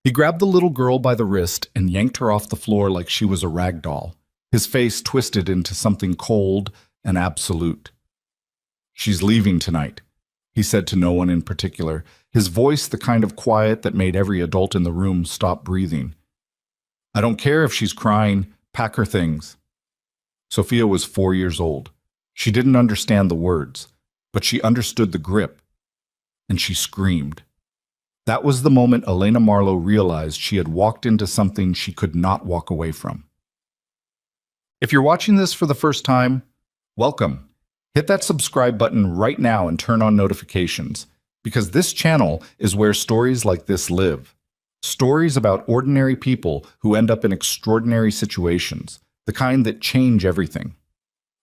He grabbed the little girl by the wrist and yanked her off the floor like she was a rag doll, his face twisted into something cold and absolute. "She's leaving tonight," he said to no one in particular, his voice the kind of quiet that made every adult in the room stop breathing. "I don't care if she's crying. Pack her things." Sophia was 4 years old. She didn't understand the words, but she understood the grip, and she screamed. That was the moment Elena Marlowe realized she had walked into something she could not walk away from. If you're watching this for the first time, welcome. Hit that subscribe button right now and turn on notifications, because this channel is where stories like this live. Stories about ordinary people who end up in extraordinary situations, the kind that change everything.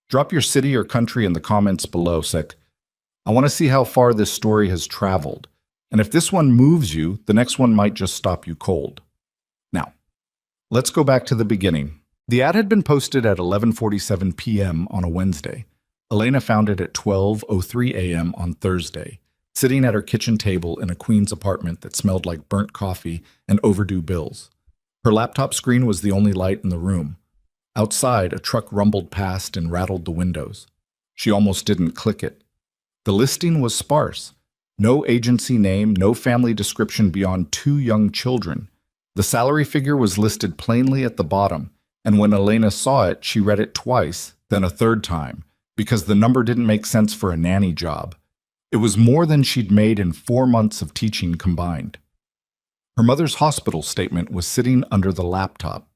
Drop your city or country in the comments below, Sek. I want to see how far this story has traveled. And if this one moves you, the next one might just stop you cold. Now, let's go back to the beginning. The ad had been posted at 11:47 p.m. on a Wednesday. Elena found it at 12:03 a.m. on Thursday, sitting at her kitchen table in a Queens apartment that smelled like burnt coffee and overdue bills. Her laptop screen was the only light in the room. Outside, a truck rumbled past and rattled the windows. She almost didn't click it. The listing was sparse. No agency name, no family description beyond 2 young children. The salary figure was listed plainly at the bottom, and when Elena saw it, she read it twice, then a third time, because the number didn't make sense for a nanny job. It was more than she'd made in 4 months of teaching combined. Her mother's hospital statement was sitting under the laptop.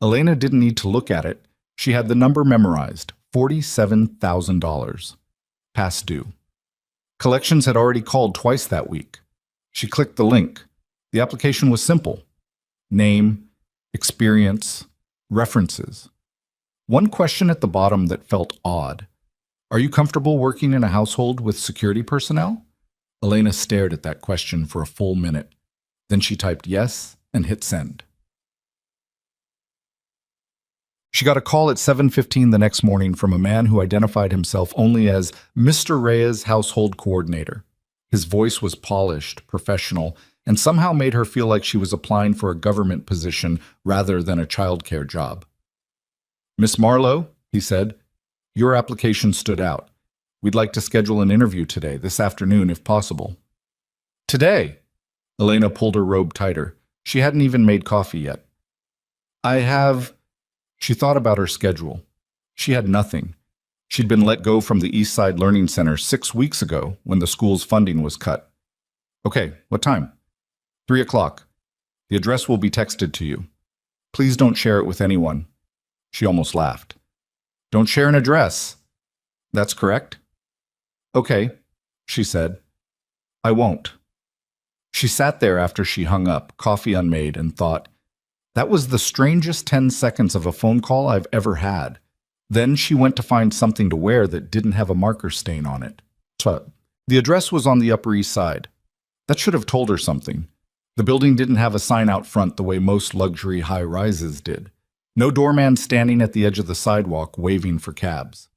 Elena didn't need to look at it. She had the number memorized, $47,000. Past due. Collections had already called twice that week. She clicked the link. The application was simple. Name, experience, references. One question at the bottom that felt odd. Are you comfortable working in a household with security personnel? Elena stared at that question for a full minute. Then she typed yes and hit send. She got a call at 7:15 the next morning from a man who identified himself only as Mr. Reyes' household coordinator. His voice was polished, professional, and somehow made her feel like she was applying for a government position rather than a childcare job. "Miss Marlowe," he said, "your application stood out. We'd like to schedule an interview today, this afternoon if possible." "Today?" Elena pulled her robe tighter. She hadn't even made coffee yet. "I have..." She thought about her schedule. She had nothing. She'd been let go from the East Side Learning Center 6 weeks ago when the school's funding was cut. "Okay, what time?" 3 o'clock. The address will be texted to you. Please don't share it with anyone." She almost laughed. "Don't share an address." "That's correct." "Okay," she said. "I won't." She sat there after she hung up, coffee unmade, and thought, that was the strangest 10 seconds of a phone call I've ever had. Then she went to find something to wear that didn't have a marker stain on it. The address was on the Upper East Side. That should have told her something. The building didn't have a sign out front the way most luxury high-rises did. No doorman standing at the edge of the sidewalk waving for cabs.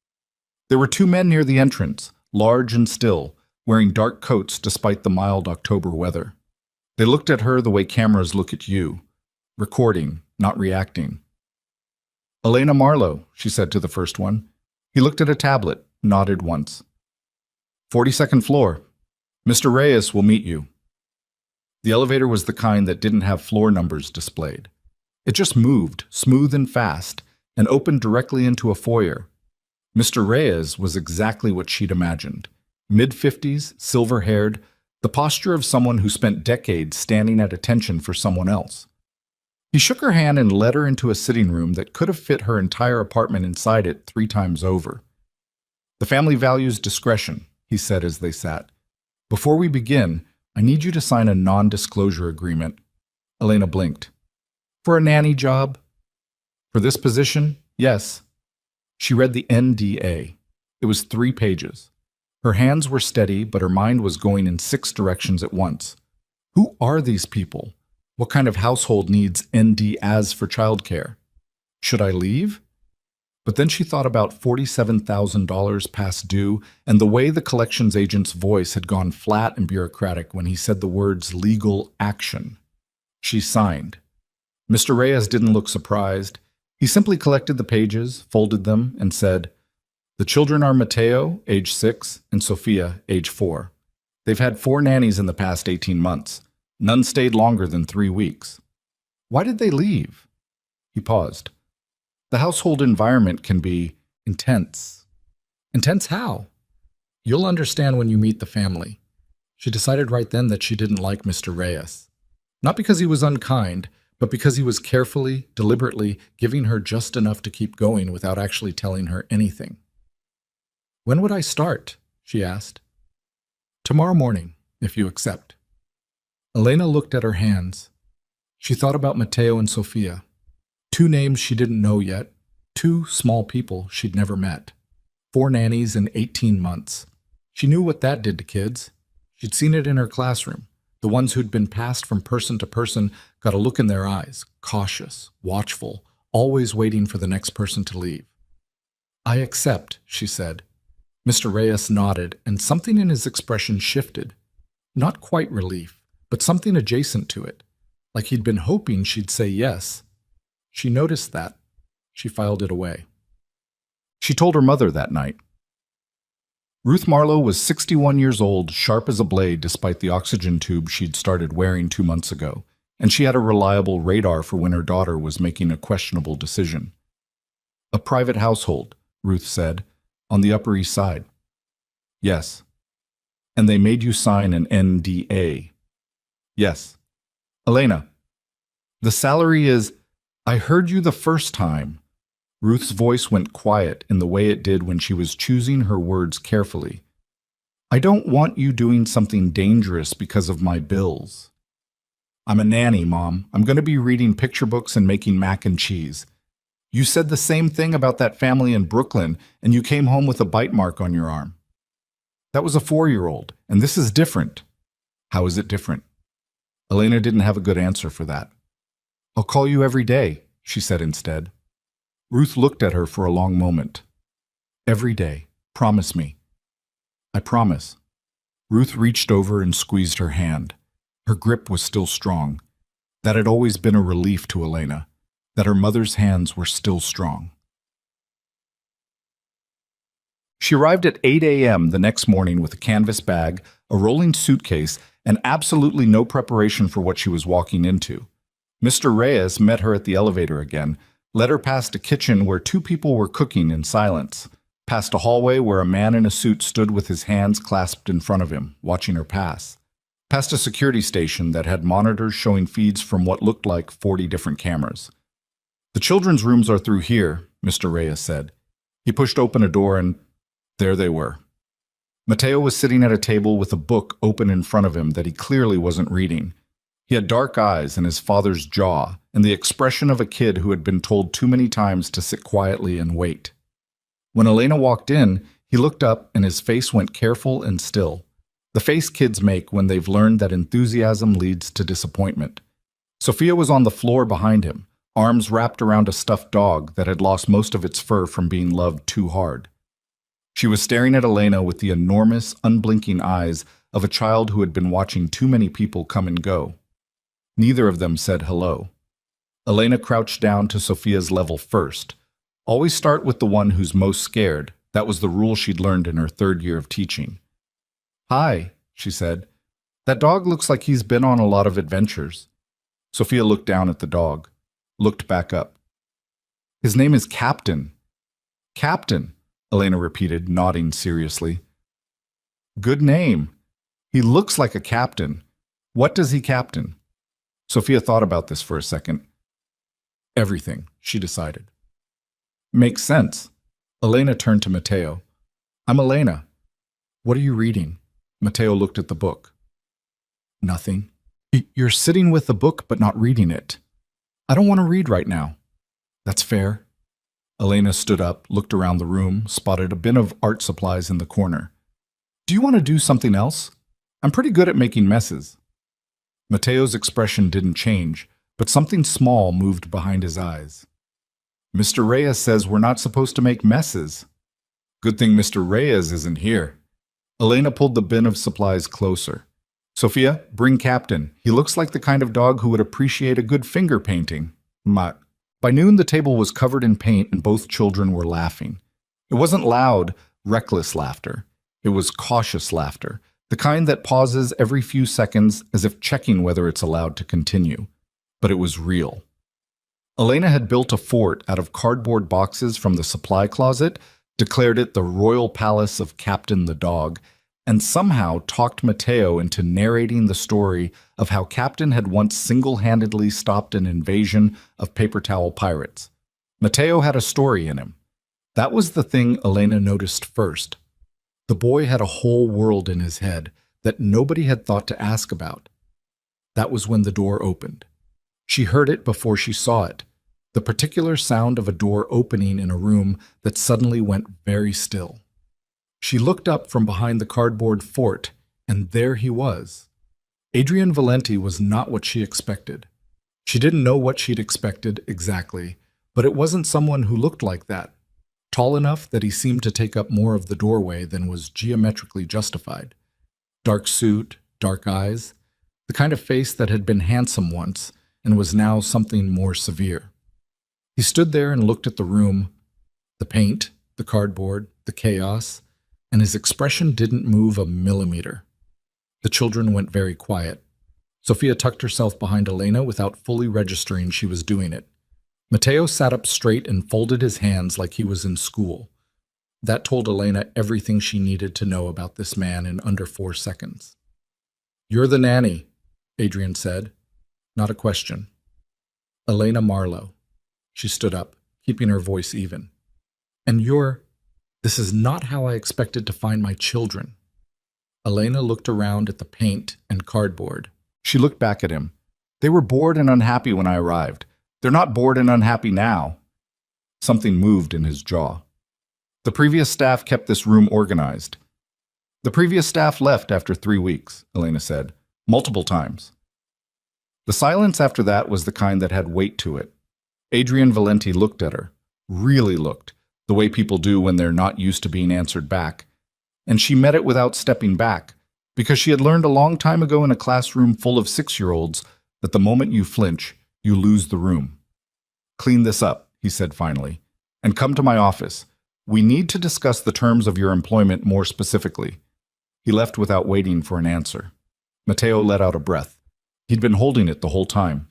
There were 2 men near the entrance, large and still, wearing dark coats despite the mild October weather. They looked at her the way cameras look at you. Recording, not reacting. "Elena Marlowe," she said to the first one. He looked at a tablet, nodded once. 42nd floor. Mr. Reyes will meet you." The elevator was the kind that didn't have floor numbers displayed. It just moved, smooth and fast, and opened directly into a foyer. Mr. Reyes was exactly what she'd imagined. Mid-50s, silver-haired, the posture of someone who spent decades standing at attention for someone else. He shook her hand and led her into a sitting room that could have fit her entire apartment inside it 3 times over. "The family values discretion," he said as they sat. "Before we begin, I need you to sign a non-disclosure agreement." Elena blinked. "For a nanny job?" "For this position, yes." She read the NDA. It was 3 pages. Her hands were steady, but her mind was going in 6 directions at once. Who are these people? What kind of household needs NDAs for childcare? Should I leave? But then she thought about $47,000 past due and the way the collections agent's voice had gone flat and bureaucratic when he said the words legal action. She signed. Mr. Reyes didn't look surprised. He simply collected the pages, folded them, and said, "The children are Mateo, age 6, and Sophia, age 4. They've had 4 nannies in the past 18 months. None stayed longer than 3 weeks. Why did they leave?" He paused. "The household environment can be intense." "Intense how?" "You'll understand when you meet the family." She decided right then that she didn't like Mr. Reyes. Not because he was unkind, but because he was carefully, deliberately giving her just enough to keep going without actually telling her anything. "When would I start?" she asked. "Tomorrow morning, if you accept." Elena looked at her hands. She thought about Mateo and Sophia. 2 names she didn't know yet, 2 small people she'd never met. 4 nannies in 18 months. She knew what that did to kids. She'd seen it in her classroom. The ones who'd been passed from person to person got a look in their eyes, cautious, watchful, always waiting for the next person to leave. "I accept," she said. Mr. Reyes nodded, and something in his expression shifted. Not quite relief, but something adjacent to it, like he'd been hoping she'd say yes. She noticed that. She filed it away. She told her mother that night. Ruth Marlowe was 61 years old, sharp as a blade despite the oxygen tube she'd started wearing 2 months ago, and she had a reliable radar for when her daughter was making a questionable decision. "A private household," Ruth said, "on the Upper East Side." "Yes." "And they made you sign an NDA." "Yes." "Elena, the salary is—" "I heard you the first time." Ruth's voice went quiet in the way it did when she was choosing her words carefully. "I don't want you doing something dangerous because of my bills." "I'm a nanny, Mom. I'm going to be reading picture books and making mac and cheese." "You said the same thing about that family in Brooklyn, and you came home with a bite mark on your arm." "That was a 4-year-old, and this is different." "How is it different?" Elena didn't have a good answer for that. "I'll call you every day," she said instead. Ruth looked at her for a long moment. "Every day. Promise me." "I promise." Ruth reached over and squeezed her hand. Her grip was still strong. That had always been a relief to Elena, that her mother's hands were still strong. She arrived at 8 a.m. the next morning with a canvas bag, a rolling suitcase, and absolutely no preparation for what she was walking into. Mr. Reyes met her at the elevator again, led her past a kitchen where 2 people were cooking in silence, past a hallway where a man in a suit stood with his hands clasped in front of him, watching her pass, past a security station that had monitors showing feeds from what looked like 40 different cameras. "The children's rooms are through here," Mr. Reyes said. He pushed open a door and there they were. Mateo was sitting at a table with a book open in front of him that he clearly wasn't reading. He had dark eyes and his father's jaw, and the expression of a kid who had been told too many times to sit quietly and wait. When Elena walked in, he looked up and his face went careful and still. The face kids make when they've learned that enthusiasm leads to disappointment. Sophia was on the floor behind him, arms wrapped around a stuffed dog that had lost most of its fur from being loved too hard. She was staring at Elena with the enormous, unblinking eyes of a child who had been watching too many people come and go. Neither of them said hello. Elena crouched down to Sophia's level first. Always start with the one who's most scared. That was the rule she'd learned in her 3rd year of teaching. "Hi," she said. "That dog looks like he's been on a lot of adventures." Sophia looked down at the dog, looked back up. "His name is Captain." "Captain," Elena repeated, nodding seriously. "Good name. He looks like a captain. What does he captain?" Sophia thought about this for a second. "Everything," she decided. "Makes sense." Elena turned to Mateo. "I'm Elena. What are you reading?" Mateo looked at the book. "Nothing." "You're sitting with the book but not reading it." "I don't want to read right now." "That's fair." Elena stood up, looked around the room, spotted a bin of art supplies in the corner. "Do you want to do something else? I'm pretty good at making messes." Mateo's expression didn't change, but something small moved behind his eyes. "Mr. Reyes says we're not supposed to make messes." "Good thing Mr. Reyes isn't here." Elena pulled the bin of supplies closer. Sophia, bring Captain. He looks like the kind of dog who would appreciate a good finger painting. Ma. By noon, the table was covered in paint and both children were laughing. It wasn't loud, reckless laughter. It was cautious laughter, the kind that pauses every few seconds as if checking whether it's allowed to continue. But it was real. Elena had built a fort out of cardboard boxes from the supply closet, declared it the royal palace of Captain the dog, and somehow talked Matteo into narrating the story of how Captain had once single-handedly stopped an invasion of paper towel pirates. Matteo had a story in him. That was the thing Elena noticed first. The boy had a whole world in his head that nobody had thought to ask about. That was when the door opened. She heard it before she saw it, the particular sound of a door opening in a room that suddenly went very still. She looked up from behind the cardboard fort, and there he was. Adrian Valenti was not what she expected. She didn't know what she'd expected exactly, but it wasn't someone who looked like that, tall enough that he seemed to take up more of the doorway than was geometrically justified. Dark suit, dark eyes, the kind of face that had been handsome once and was now something more severe. He stood there and looked at the room, the paint, the cardboard, the chaos, and his expression didn't move a millimeter. The children went very quiet. Sophia tucked herself behind Elena without fully registering she was doing it. Matteo sat up straight and folded his hands like he was in school. That told Elena everything she needed to know about this man in under 4 seconds. "You're the nanny," Adrian said. Not a question. Elena Marlowe. She stood up, keeping her voice even. "And this is not how I expected to find my children." Elena looked around at the paint and cardboard. She looked back at him. "They were bored and unhappy when I arrived. They're not bored and unhappy now." Something moved in his jaw. "The previous staff kept this room organized." "The previous staff left after 3 weeks," Elena said, "multiple times." The silence after that was the kind that had weight to it. Adrian Valenti looked at her, really looked, the way people do when they're not used to being answered back. And she met it without stepping back, because she had learned a long time ago in a classroom full of 6-year-olds that the moment you flinch, you lose the room. "Clean this up," he said finally, "and come to my office. We need to discuss the terms of your employment more specifically." He left without waiting for an answer. Matteo let out a breath. He'd been holding it the whole time.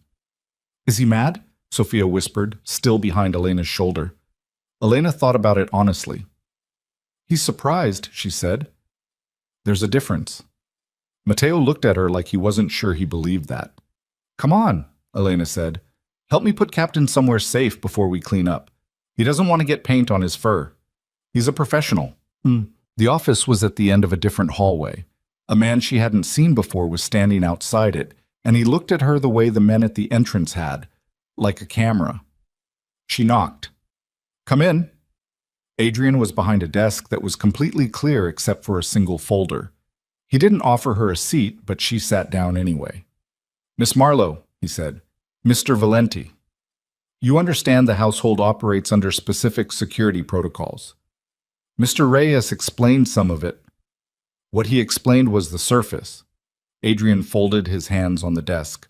"Is he mad?" Sophia whispered, still behind Elena's shoulder. Elena thought about it honestly. "He's surprised," she said. "There's a difference." Matteo looked at her like he wasn't sure he believed that. "Come on," Elena said. "Help me put Captain somewhere safe before we clean up. He doesn't want to get paint on his fur. He's a professional." The office was at the end of a different hallway. A man she hadn't seen before was standing outside it, and he looked at her the way the men at the entrance had, like a camera. She knocked. "Come in." Adrian was behind a desk that was completely clear except for a single folder. He didn't offer her a seat, but she sat down anyway. "Miss Marlowe," he said. "Mr. Valenti. You understand the household operates under specific security protocols." Mr. Reyes explained some of it. What he explained was the surface. Adrian folded his hands on the desk.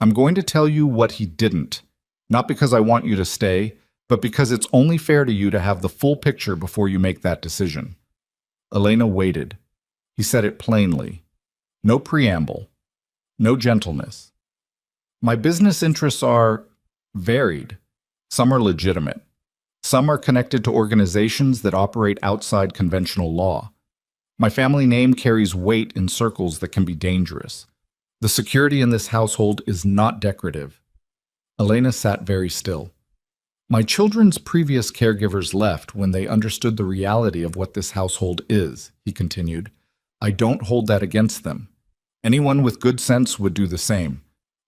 "I'm going to tell you what he didn't, not because I want you to stay, but because it's only fair to you to have the full picture before you make that decision." Elena waited. He said it plainly. No preamble. No gentleness. "My business interests are varied. Some are legitimate. Some are connected to organizations that operate outside conventional law. My family name carries weight in circles that can be dangerous. The security in this household is not decorative." Elena sat very still. "My children's previous caregivers left when they understood the reality of what this household is," he continued. "I don't hold that against them. Anyone with good sense would do the same.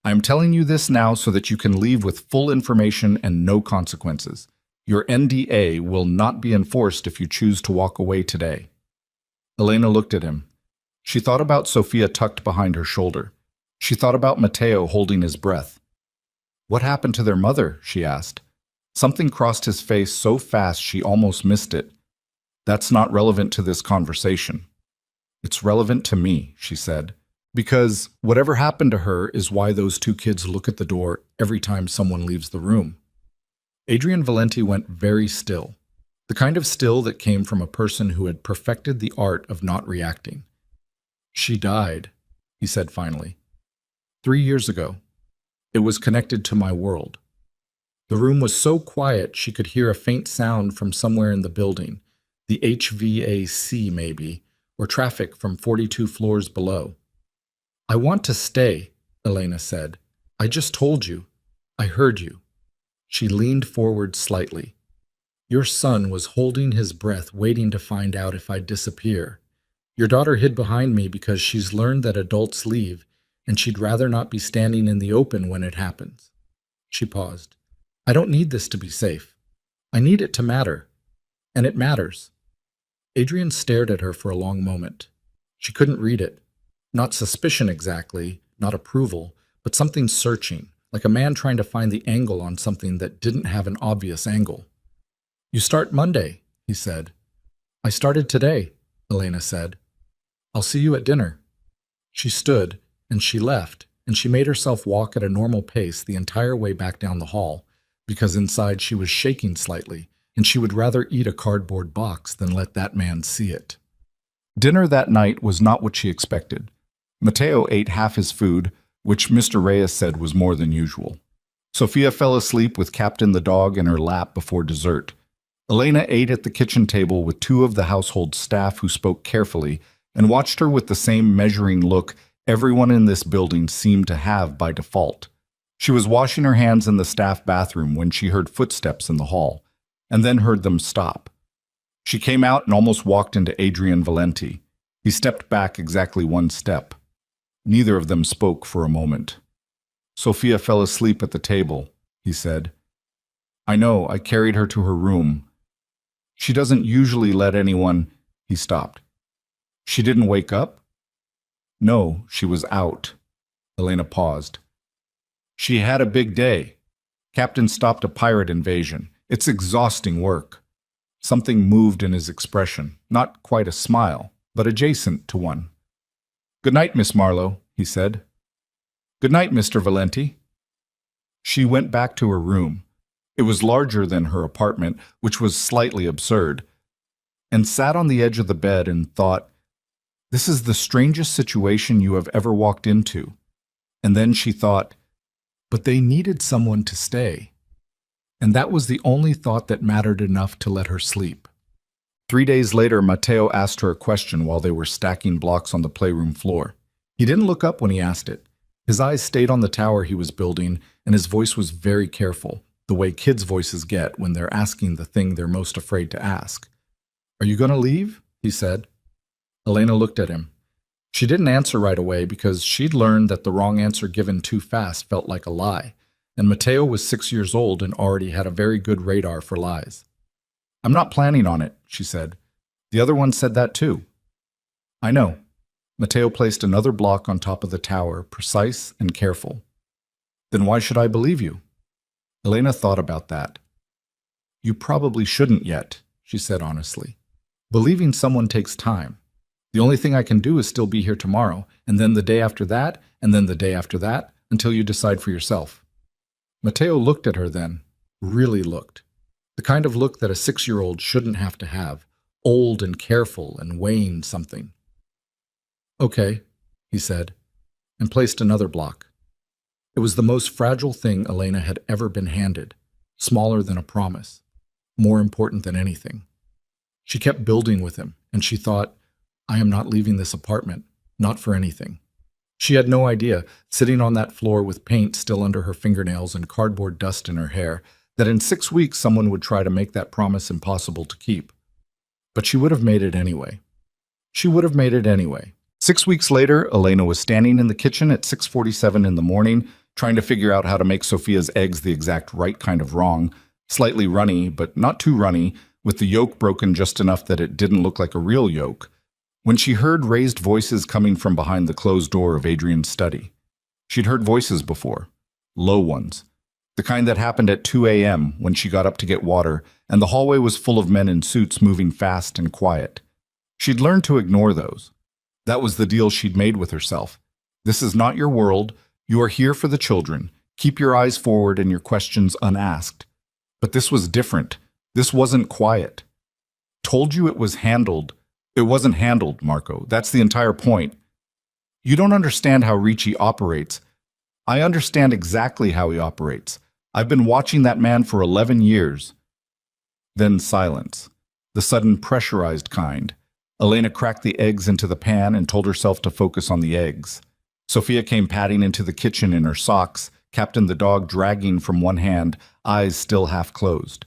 I am telling you this now so that you can leave with full information and no consequences. Your NDA will not be enforced if you choose to walk away today." Elena looked at him. She thought about Sophia tucked behind her shoulder. She thought about Matteo holding his breath. "What happened to their mother?" she asked. Something crossed his face so fast she almost missed it. "That's not relevant to this conversation." "It's relevant to me," she said. Because whatever happened to her is why those two kids look at the door every time someone leaves the room. Adrian Valenti went very still, the kind of still that came from a person who had perfected the art of not reacting. She died, he said finally. 3 years ago. It was connected to my world. The room was so quiet she could hear a faint sound from somewhere in the building, the HVAC maybe, or traffic from 42 floors below. I want to stay, Elena said. I just told you. I heard you. She leaned forward slightly. Your son was holding his breath, waiting to find out if I'd disappear. Your daughter hid behind me because she's learned that adults leave, and she'd rather not be standing in the open when it happens. She paused. I don't need this to be safe. I need it to matter. And it matters. Adrian stared at her for a long moment. She couldn't read it. Not suspicion exactly, not approval, but something searching, like a man trying to find the angle on something that didn't have an obvious angle. You start Monday, he said. I started today, Elena said. I'll see you at dinner. She stood, and she left, and she made herself walk at a normal pace the entire way back down the hall, because inside she was shaking slightly, and she would rather eat a cardboard box than let that man see it. Dinner that night was not what she expected. Mateo ate half his food, which Mr. Reyes said was more than usual. Sophia fell asleep with Captain the dog in her lap before dessert. Elena ate at the kitchen table with two of the household staff who spoke carefully and watched her with the same measuring look everyone in this building seemed to have by default. She was washing her hands in the staff bathroom when she heard footsteps in the hall, and then heard them stop. She came out and almost walked into Adrian Valenti. He stepped back exactly one step. Neither of them spoke for a moment. Sophia fell asleep at the table, he said. I know, I carried her to her room. She doesn't usually let anyone... He stopped. She didn't wake up? No, she was out. Elena paused. She had a big day. Captain stopped a pirate invasion. It's exhausting work. Something moved in his expression, not quite a smile, but adjacent to one. Good night, Miss Marlowe, he said. Good night, Mr. Valenti. She went back to her room. It was larger than her apartment, which was slightly absurd, and sat on the edge of the bed and thought, this is the strangest situation you have ever walked into. And then she thought, but they needed someone to stay. And that was the only thought that mattered enough to let her sleep. 3 days later, Mateo asked her a question while they were stacking blocks on the playroom floor. He didn't look up when he asked it. His eyes stayed on the tower he was building, and his voice was very careful, the way kids' voices get when they're asking the thing they're most afraid to ask. Are you going to leave? He said. Elena looked at him. She didn't answer right away because she'd learned that the wrong answer given too fast felt like a lie, and Mateo was 6 years old and already had a very good radar for lies. I'm not planning on it, she said. The other one said that too. I know. Mateo placed another block on top of the tower, precise and careful. Then why should I believe you? Elena thought about that. You probably shouldn't yet, she said honestly. Believing someone takes time. The only thing I can do is still be here tomorrow, and then the day after that, and then the day after that, until you decide for yourself. Mateo looked at her then, really looked. The kind of look that a 6-year-old shouldn't have to have, old and careful and weighing something. Okay, he said, and placed another block. It was the most fragile thing Elena had ever been handed, smaller than a promise, more important than anything. She kept building with him, and she thought, I am not leaving this apartment, not for anything. She had no idea, sitting on that floor with paint still under her fingernails and cardboard dust in her hair, that in 6 weeks someone would try to make that promise impossible to keep. But she would have made it anyway. She would have made it anyway. 6 weeks later, Elena was standing in the kitchen at 6:47 in the morning, trying to figure out how to make Sophia's eggs the exact right kind of wrong, slightly runny, but not too runny, with the yolk broken just enough that it didn't look like a real yolk, when she heard raised voices coming from behind the closed door of Adrian's study. She'd heard voices before, low ones, the kind that happened at 2 a.m. when she got up to get water, and the hallway was full of men in suits moving fast and quiet. She'd learned to ignore those. That was the deal she'd made with herself. This is not your world. You are here for the children. Keep your eyes forward and your questions unasked. But this was different. This wasn't quiet. Told you it was handled. It wasn't handled, Marco. That's the entire point. You don't understand how Ricci operates. I understand exactly how he operates. I've been watching that man for 11 years. Then silence. The sudden pressurized kind. Elena cracked the eggs into the pan and told herself to focus on the eggs. Sophia came padding into the kitchen in her socks, Captain the dog dragging from one hand, eyes still half closed.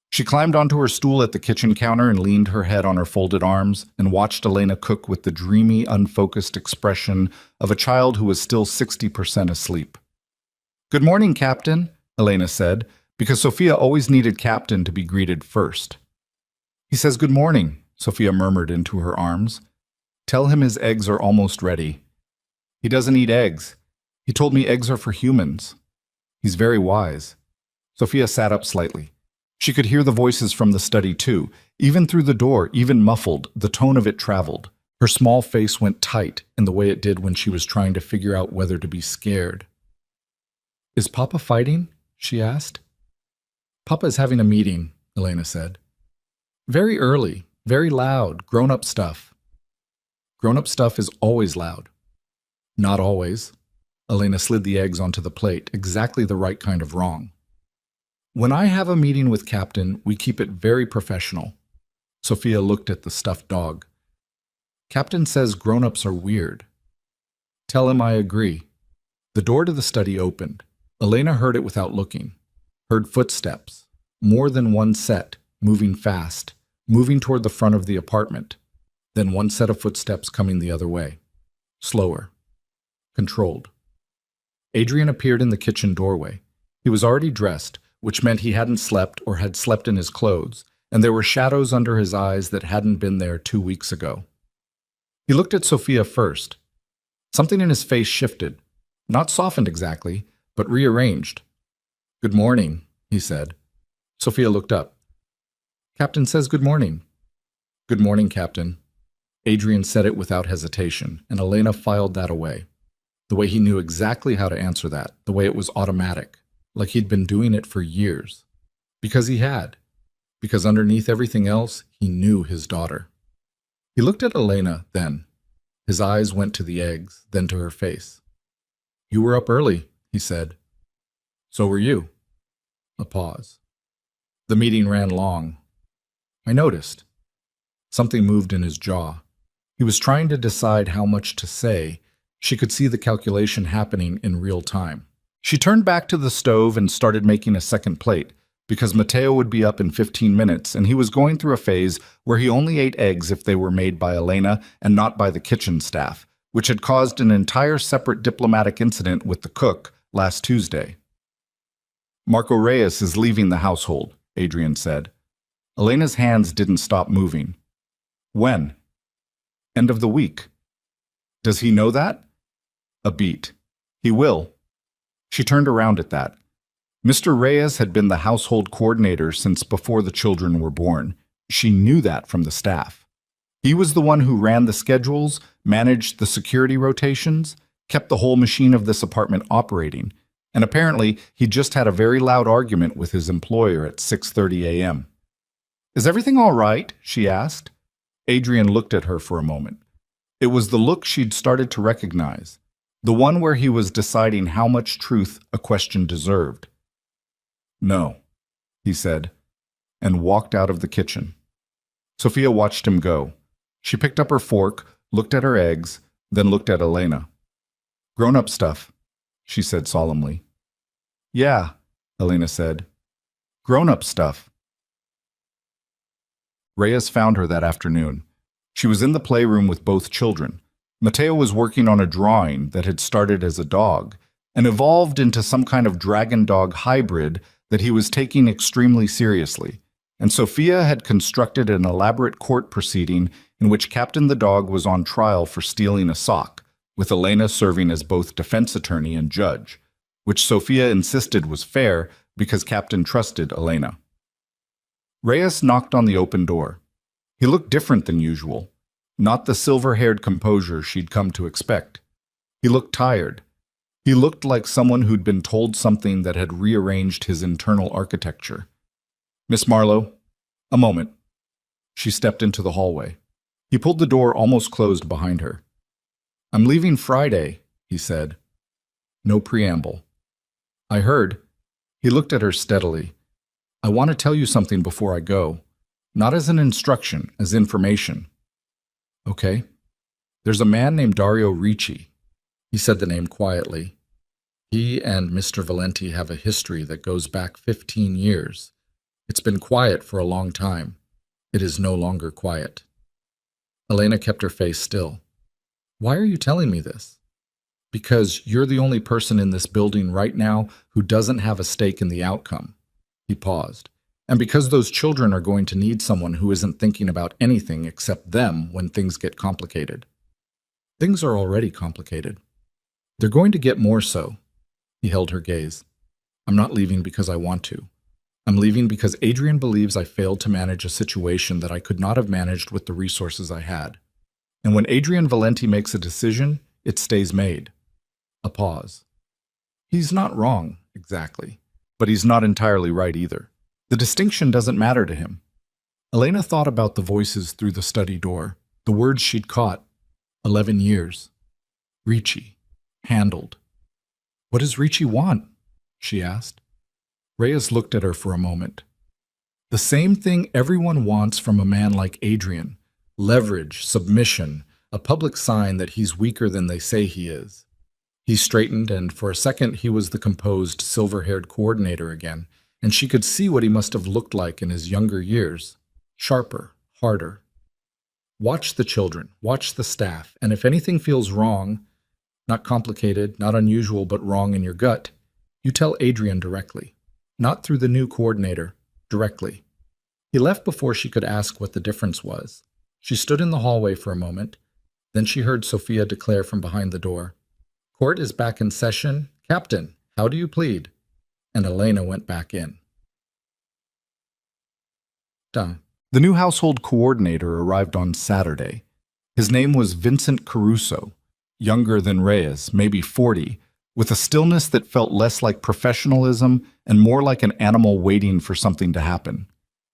She climbed onto her stool at the kitchen counter and leaned her head on her folded arms and watched Elena cook with the dreamy, unfocused expression of a child who was still 60% asleep. "Good morning, Captain," Elena said, because Sophia always needed Captain to be greeted first. "He says good morning," Sophia murmured into her arms. "Tell him his eggs are almost ready." "He doesn't eat eggs. He told me eggs are for humans." "He's very wise." Sophia sat up slightly. She could hear the voices from the study too. Even through the door, even muffled, the tone of it traveled. Her small face went tight in the way it did when she was trying to figure out whether to be scared. "Is Papa fighting?" she asked. "Papa is having a meeting," Elena said. "Very early, very loud, grown-up stuff." "Grown-up stuff is always loud." "Not always." Elena slid the eggs onto the plate, exactly the right kind of wrong. "When I have a meeting with Captain, we keep it very professional." Sophia looked at the stuffed dog. "Captain says grown-ups are weird." "Tell him I agree." The door to the study opened. Elena heard it without looking. Heard footsteps. More than one set, moving fast, moving toward the front of the apartment. Then one set of footsteps coming the other way. Slower. Controlled. Adrian appeared in the kitchen doorway. He was already dressed, which meant he hadn't slept or had slept in his clothes, and there were shadows under his eyes that hadn't been there 2 weeks ago. He looked at Sophia first. Something in his face shifted. Not softened exactly, but rearranged. "Good morning," he said. Sophia looked up. "Captain says good morning." "Good morning, Captain." Adrian said it without hesitation, and Elena filed that away. The way he knew exactly how to answer that, the way it was automatic, like he'd been doing it for years. Because he had. Because underneath everything else, he knew his daughter. He looked at Elena then. His eyes went to the eggs, then to her face. "You were up early," he said. "So were you." A pause. "The meeting ran long." "I noticed." Something moved in his jaw. He was trying to decide how much to say. She could see the calculation happening in real time. She turned back to the stove and started making a second plate, because Matteo would be up in 15 minutes, and he was going through a phase where he only ate eggs if they were made by Elena and not by the kitchen staff, which had caused an entire separate diplomatic incident with the cook last Tuesday. "Marco Reyes is leaving the household," Adrian said. Elena's hands didn't stop moving. "When?" "End of the week." "Does he know that?" A beat. "He will." She turned around at that. Mr. Reyes had been the household coordinator since before the children were born. She knew that from the staff. He was the one who ran the schedules, managed the security rotations, kept the whole machine of this apartment operating, and apparently he just had a very loud argument with his employer at 6:30 a.m. "Is everything all right?" she asked. Adrian looked at her for a moment. It was the look she'd started to recognize, the one where he was deciding how much truth a question deserved. "No," he said, and walked out of the kitchen. Sophia watched him go. She picked up her fork, looked at her eggs, then looked at Elena. "Grown-up stuff," she said solemnly. "Yeah," Elena said. "Grown-up stuff." Reyes found her that afternoon. She was in the playroom with both children. Matteo was working on a drawing that had started as a dog and evolved into some kind of dragon-dog hybrid that he was taking extremely seriously. And Sophia had constructed an elaborate court proceeding in which Captain the dog was on trial for stealing a sock, with Elena serving as both defense attorney and judge, which Sophia insisted was fair because Captain trusted Elena. Reyes knocked on the open door. He looked different than usual, not the silver-haired composure she'd come to expect. He looked tired. He looked like someone who'd been told something that had rearranged his internal architecture. "Miss Marlowe, a moment." She stepped into the hallway. He pulled the door almost closed behind her. "I'm leaving Friday," he said. No preamble. "I heard." He looked at her steadily. "I want to tell you something before I go. Not as an instruction, as information." "Okay." "There's a man named Dario Ricci." He said the name quietly. "He and Mr. Valenti have a history that goes back 15 years. It's been quiet for a long time. It is no longer quiet." Elena kept her face still. "Why are you telling me this?" "Because you're the only person in this building right now who doesn't have a stake in the outcome." He paused. "And because those children are going to need someone who isn't thinking about anything except them when things get complicated." "Things are already complicated." "They're going to get more so." He held her gaze. "I'm not leaving because I want to. I'm leaving because Adrian believes I failed to manage a situation that I could not have managed with the resources I had. And when Adrian Valenti makes a decision, it stays made." A pause. "He's not wrong, exactly. But he's not entirely right either. The distinction doesn't matter to him." Elena thought about the voices through the study door, the words she'd caught. 11 years. Ricci. Handled. "What does Ricci want?" she asked. Reyes looked at her for a moment. "The same thing everyone wants from a man like Adrian. Leverage, submission, a public sign that he's weaker than they say he is." He straightened, and for a second he was the composed, silver-haired coordinator again, and she could see what he must have looked like in his younger years. Sharper, harder. "Watch the children, watch the staff, and if anything feels wrong, not complicated, not unusual, but wrong in your gut, you tell Adrian directly. Not through the new coordinator, directly." He left before she could ask what the difference was. She stood in the hallway for a moment. Then she heard Sophia declare from behind the door, "Court is back in session. Captain, how do you plead?" And Elena went back in. Done. The new household coordinator arrived on Saturday. His name was Vincent Caruso, younger than Reyes, maybe 40, with a stillness that felt less like professionalism and more like an animal waiting for something to happen.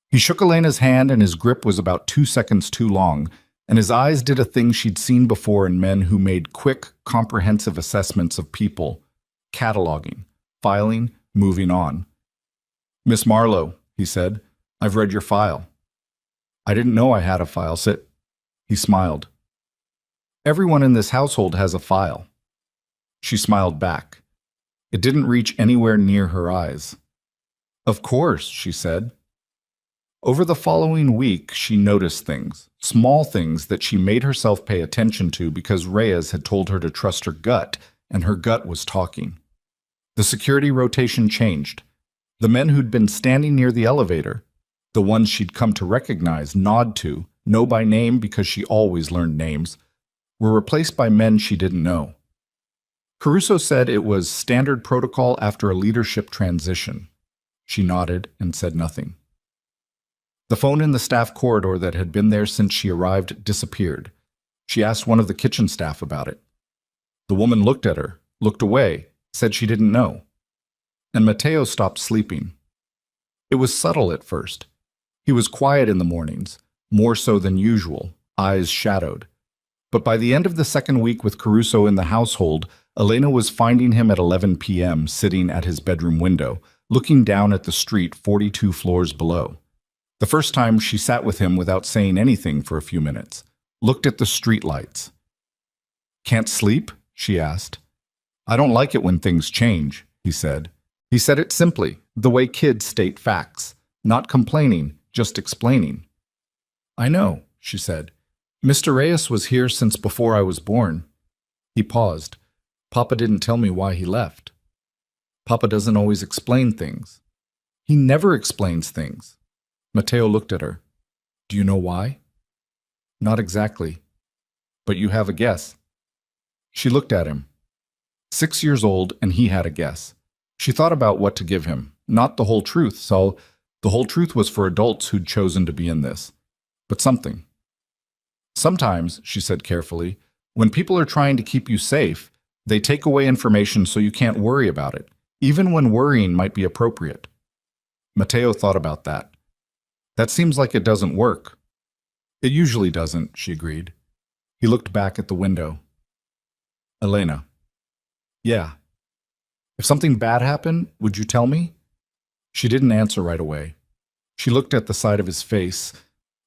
He shook Elena's hand, and his grip was about 2 seconds too long, and his eyes did a thing she'd seen before in men who made quick, comprehensive assessments of people, cataloging, filing, moving on. "Miss Marlowe," he said, "I've read your file." "I didn't know I had a file. Sit." He smiled. "Everyone in this household has a file." She smiled back. It didn't reach anywhere near her eyes. "Of course," she said. Over the following week, she noticed things, small things that she made herself pay attention to because Reyes had told her to trust her gut, and her gut was talking. The security rotation changed. The men who'd been standing near the elevator, the ones she'd come to recognize, nod to, know by name because she always learned names, were replaced by men she didn't know. Caruso said it was standard protocol after a leadership transition. She nodded and said nothing. The phone in the staff corridor that had been there since she arrived disappeared. She asked one of the kitchen staff about it. The woman looked at her, looked away, said she didn't know. And Matteo stopped sleeping. It was subtle at first. He was quiet in the mornings, more so than usual, eyes shadowed. But by the end of the second week with Caruso in the household, Elena was finding him at 11 p.m. sitting at his bedroom window, looking down at the street 42 floors below. The first time she sat with him without saying anything for a few minutes, looked at the streetlights. "Can't sleep?" she asked. "I don't like it when things change," he said. He said it simply, the way kids state facts, not complaining, just explaining. "I know," she said. "Mr. Reyes was here since before I was born." He paused. "Papa didn't tell me why he left." "Papa doesn't always explain things." "He never explains things." Matteo looked at her. "Do you know why?" "Not exactly. But you have a guess." She looked at him. 6 years old, and he had a guess. She thought about what to give him. Not the whole truth, so the whole truth was for adults who'd chosen to be in this. But something. "Sometimes," she said carefully, "when people are trying to keep you safe, They take away information so you can't worry about it, even when worrying might be appropriate. Mateo thought about that. That seems like it doesn't work. It usually doesn't, she agreed. He looked back at the window. Elena. Yeah. If something bad happened, would you tell me? She didn't answer right away. She looked at the side of his face,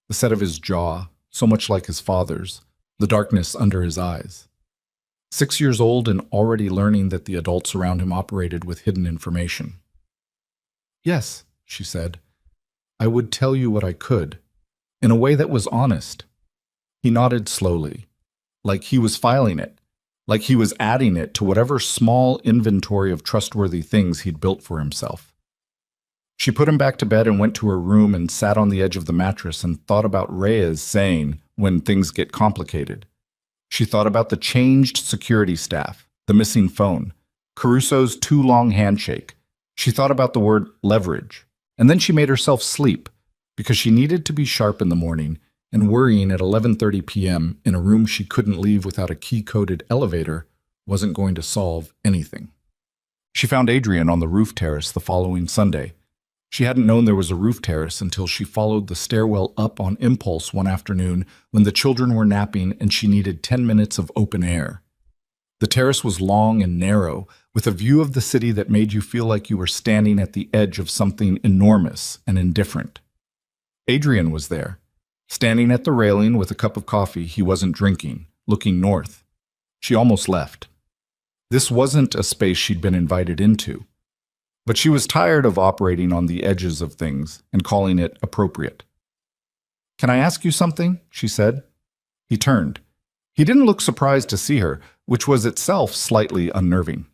the set of his jaw, so much like his father's, the darkness under his eyes. 6 years old and already learning that the adults around him operated with hidden information. Yes, she said. I would tell you what I could, in a way that was honest. He nodded slowly, like he was filing it, like he was adding it to whatever small inventory of trustworthy things he'd built for himself. She put him back to bed and went to her room and sat on the edge of the mattress and thought about Reyes saying when things get complicated. She thought about the changed security staff, the missing phone, Caruso's too long handshake. She thought about the word leverage, and then she made herself sleep because she needed to be sharp in the morning, and worrying at 11:30 p.m. in a room she couldn't leave without a key-coded elevator wasn't going to solve anything. She found Adrian on the roof terrace the following Sunday. She hadn't known there was a roof terrace until she followed the stairwell up on impulse one afternoon when the children were napping and she needed 10 minutes of open air. The terrace was long and narrow, with a view of the city that made you feel like you were standing at the edge of something enormous and indifferent. Adrian was there, standing at the railing with a cup of coffee he wasn't drinking, looking north. She almost left. This wasn't a space she'd been invited into. But she was tired of operating on the edges of things and calling it appropriate. Can I ask you something? She said. He turned. He didn't look surprised to see her, which was itself slightly unnerving.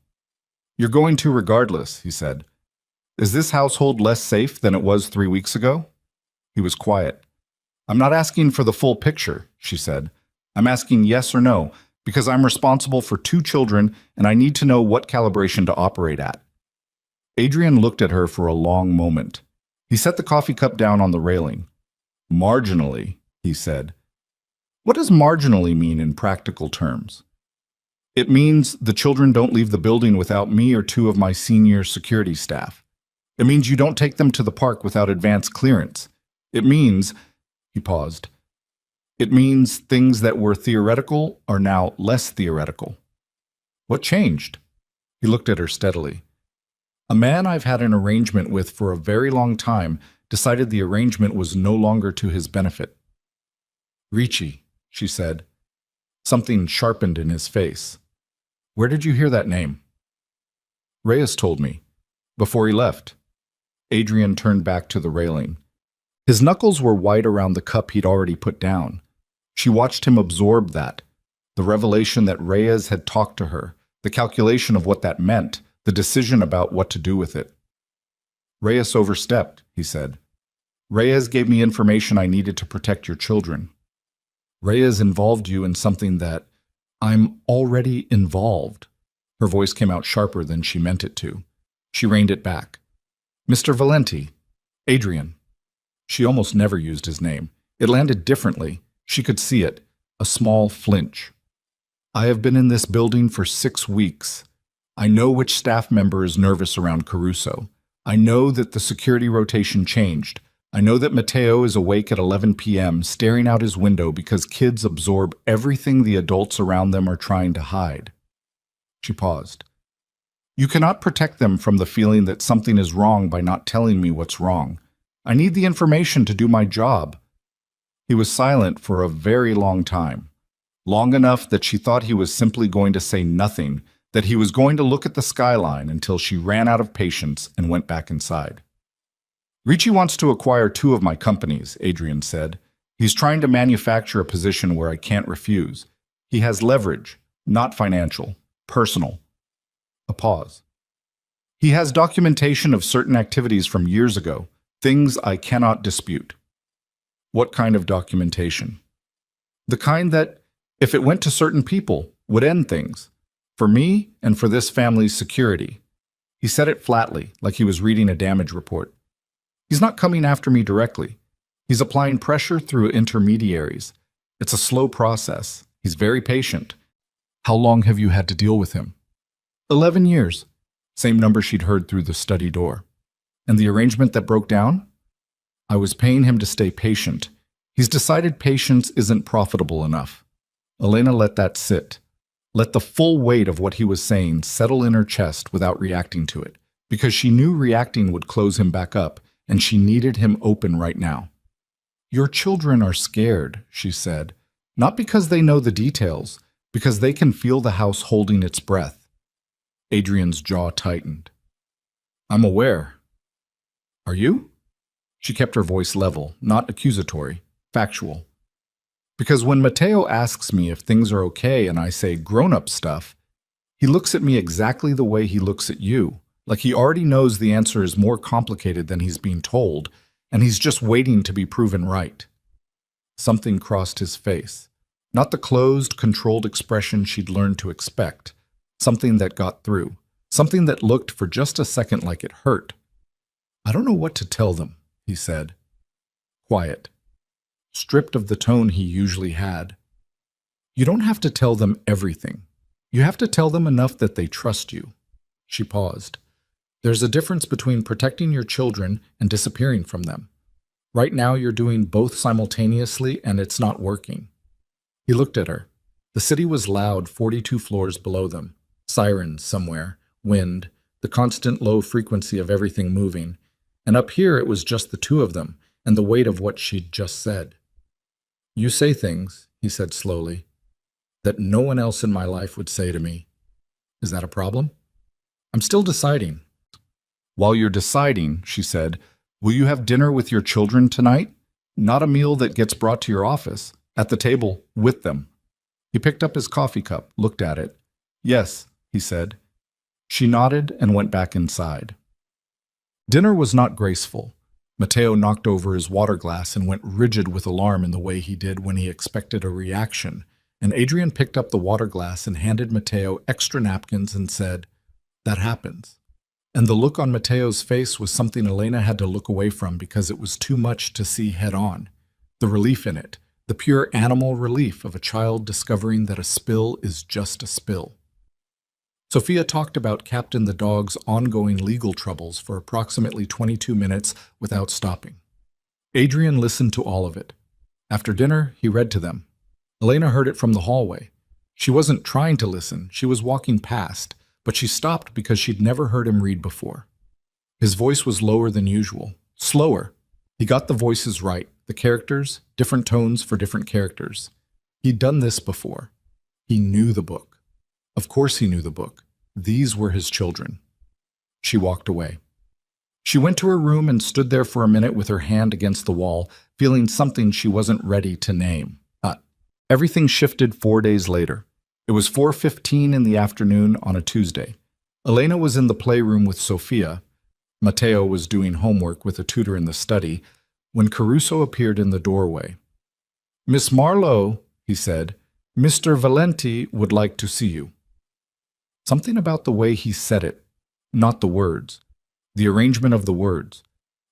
You're going to regardless, he said. Is this household less safe than it was 3 weeks ago? He was quiet. I'm not asking for the full picture, she said. I'm asking yes or no, because I'm responsible for 2 children and I need to know what calibration to operate at. Adrian looked at her for a long moment. He set the coffee cup down on the railing. Marginally, he said. What does marginally mean in practical terms? It means the children don't leave the building without me or 2 of my senior security staff. It means you don't take them to the park without advance clearance. It means, he paused, it means things that were theoretical are now less theoretical. What changed? He looked at her steadily. A man I've had an arrangement with for a very long time decided the arrangement was no longer to his benefit. Ricci, she said. Something sharpened in his face. Where did you hear that name? Reyes told me. Before he left. Adrian turned back to the railing. His knuckles were white around the cup he'd already put down. She watched him absorb that, the revelation that Reyes had talked to her, the calculation of what that meant, the decision about what to do with it. Reyes overstepped, he said. Reyes gave me information I needed to protect your children. Reyes involved you in something that I'm already involved. Her voice came out sharper than she meant it to. She reined it back. Mr. Valenti, Adrian. She almost never used his name. It landed differently. She could see it, a small flinch. I have been in this building for 6 weeks. I know which staff member is nervous around Caruso. I know that the security rotation changed. I know that Mateo is awake at 11 p.m. staring out his window because kids absorb everything the adults around them are trying to hide. She paused. You cannot protect them from the feeling that something is wrong by not telling me what's wrong. I need the information to do my job. He was silent for a very long time, long enough that she thought he was simply going to say nothing, that he was going to look at the skyline until she ran out of patience and went back inside. Ricci wants to acquire 2 of my companies, Adrian said. He's trying to manufacture a position where I can't refuse. He has leverage, not financial, personal. A pause. He has documentation of certain activities from years ago, things I cannot dispute. What kind of documentation? The kind that, if it went to certain people, would end things. For me and for this family's security. He said it flatly, like he was reading a damage report. He's not coming after me directly. He's applying pressure through intermediaries. It's a slow process. He's very patient. How long have you had to deal with him? 11 years. Same number she'd heard through the study door. And the arrangement that broke down? I was paying him to stay patient. He's decided patience isn't profitable enough. Elena let that sit. Let the full weight of what he was saying settle in her chest without reacting to it, because she knew reacting would close him back up, and she needed him open right now. Your children are scared, she said, not because they know the details, because they can feel the house holding its breath. Adrian's jaw tightened. I'm aware. Are you? She kept her voice level, not accusatory, factual. Because when Matteo asks me if things are okay and I say grown-up stuff, he looks at me exactly the way he looks at you, like he already knows the answer is more complicated than he's being told, and he's just waiting to be proven right. Something crossed his face. Not the closed, controlled expression she'd learned to expect. Something that got through. Something that looked for just a second like it hurt. I don't know what to tell them, he said. Quiet. Stripped of the tone he usually had. You don't have to tell them everything. You have to tell them enough that they trust you. She paused. There's a difference between protecting your children and disappearing from them. Right now you're doing both simultaneously and it's not working. He looked at her. The city was loud 42 floors below them. Sirens somewhere, wind, the constant low frequency of everything moving. And up here it was just the two of them and the weight of what she'd just said. You say things, he said slowly, that no one else in my life would say to me. Is that a problem? I'm still deciding. While you're deciding, she said, will you have dinner with your children tonight? Not a meal that gets brought to your office. At the table, with them. He picked up his coffee cup, looked at it. Yes, he said. She nodded and went back inside. Dinner was not graceful. Matteo knocked over his water glass and went rigid with alarm in the way he did when he expected a reaction, and Adrian picked up the water glass and handed Matteo extra napkins and said, That happens. And the look on Matteo's face was something Elena had to look away from because it was too much to see head on. The relief in it, the pure animal relief of a child discovering that a spill is just a spill. Sophia talked about Captain the dog's ongoing legal troubles for approximately 22 minutes without stopping. Adrian listened to all of it. After dinner, he read to them. Elena heard it from the hallway. She wasn't trying to listen, she was walking past, but she stopped because she'd never heard him read before. His voice was lower than usual, slower. He got the voices right, the characters, different tones for different characters. He'd done this before. He knew the book. Of course he knew the book. These were his children. She walked away. She went to her room and stood there for a minute with her hand against the wall, feeling something she wasn't ready to name. Everything shifted 4 days later. It was 4:15 in the afternoon on a Tuesday. Elena was in the playroom with Sophia. Matteo was doing homework with a tutor in the study when Caruso appeared in the doorway. Miss Marlowe, he said, Mr. Valenti would like to see you. Something about the way he said it, not the words, the arrangement of the words.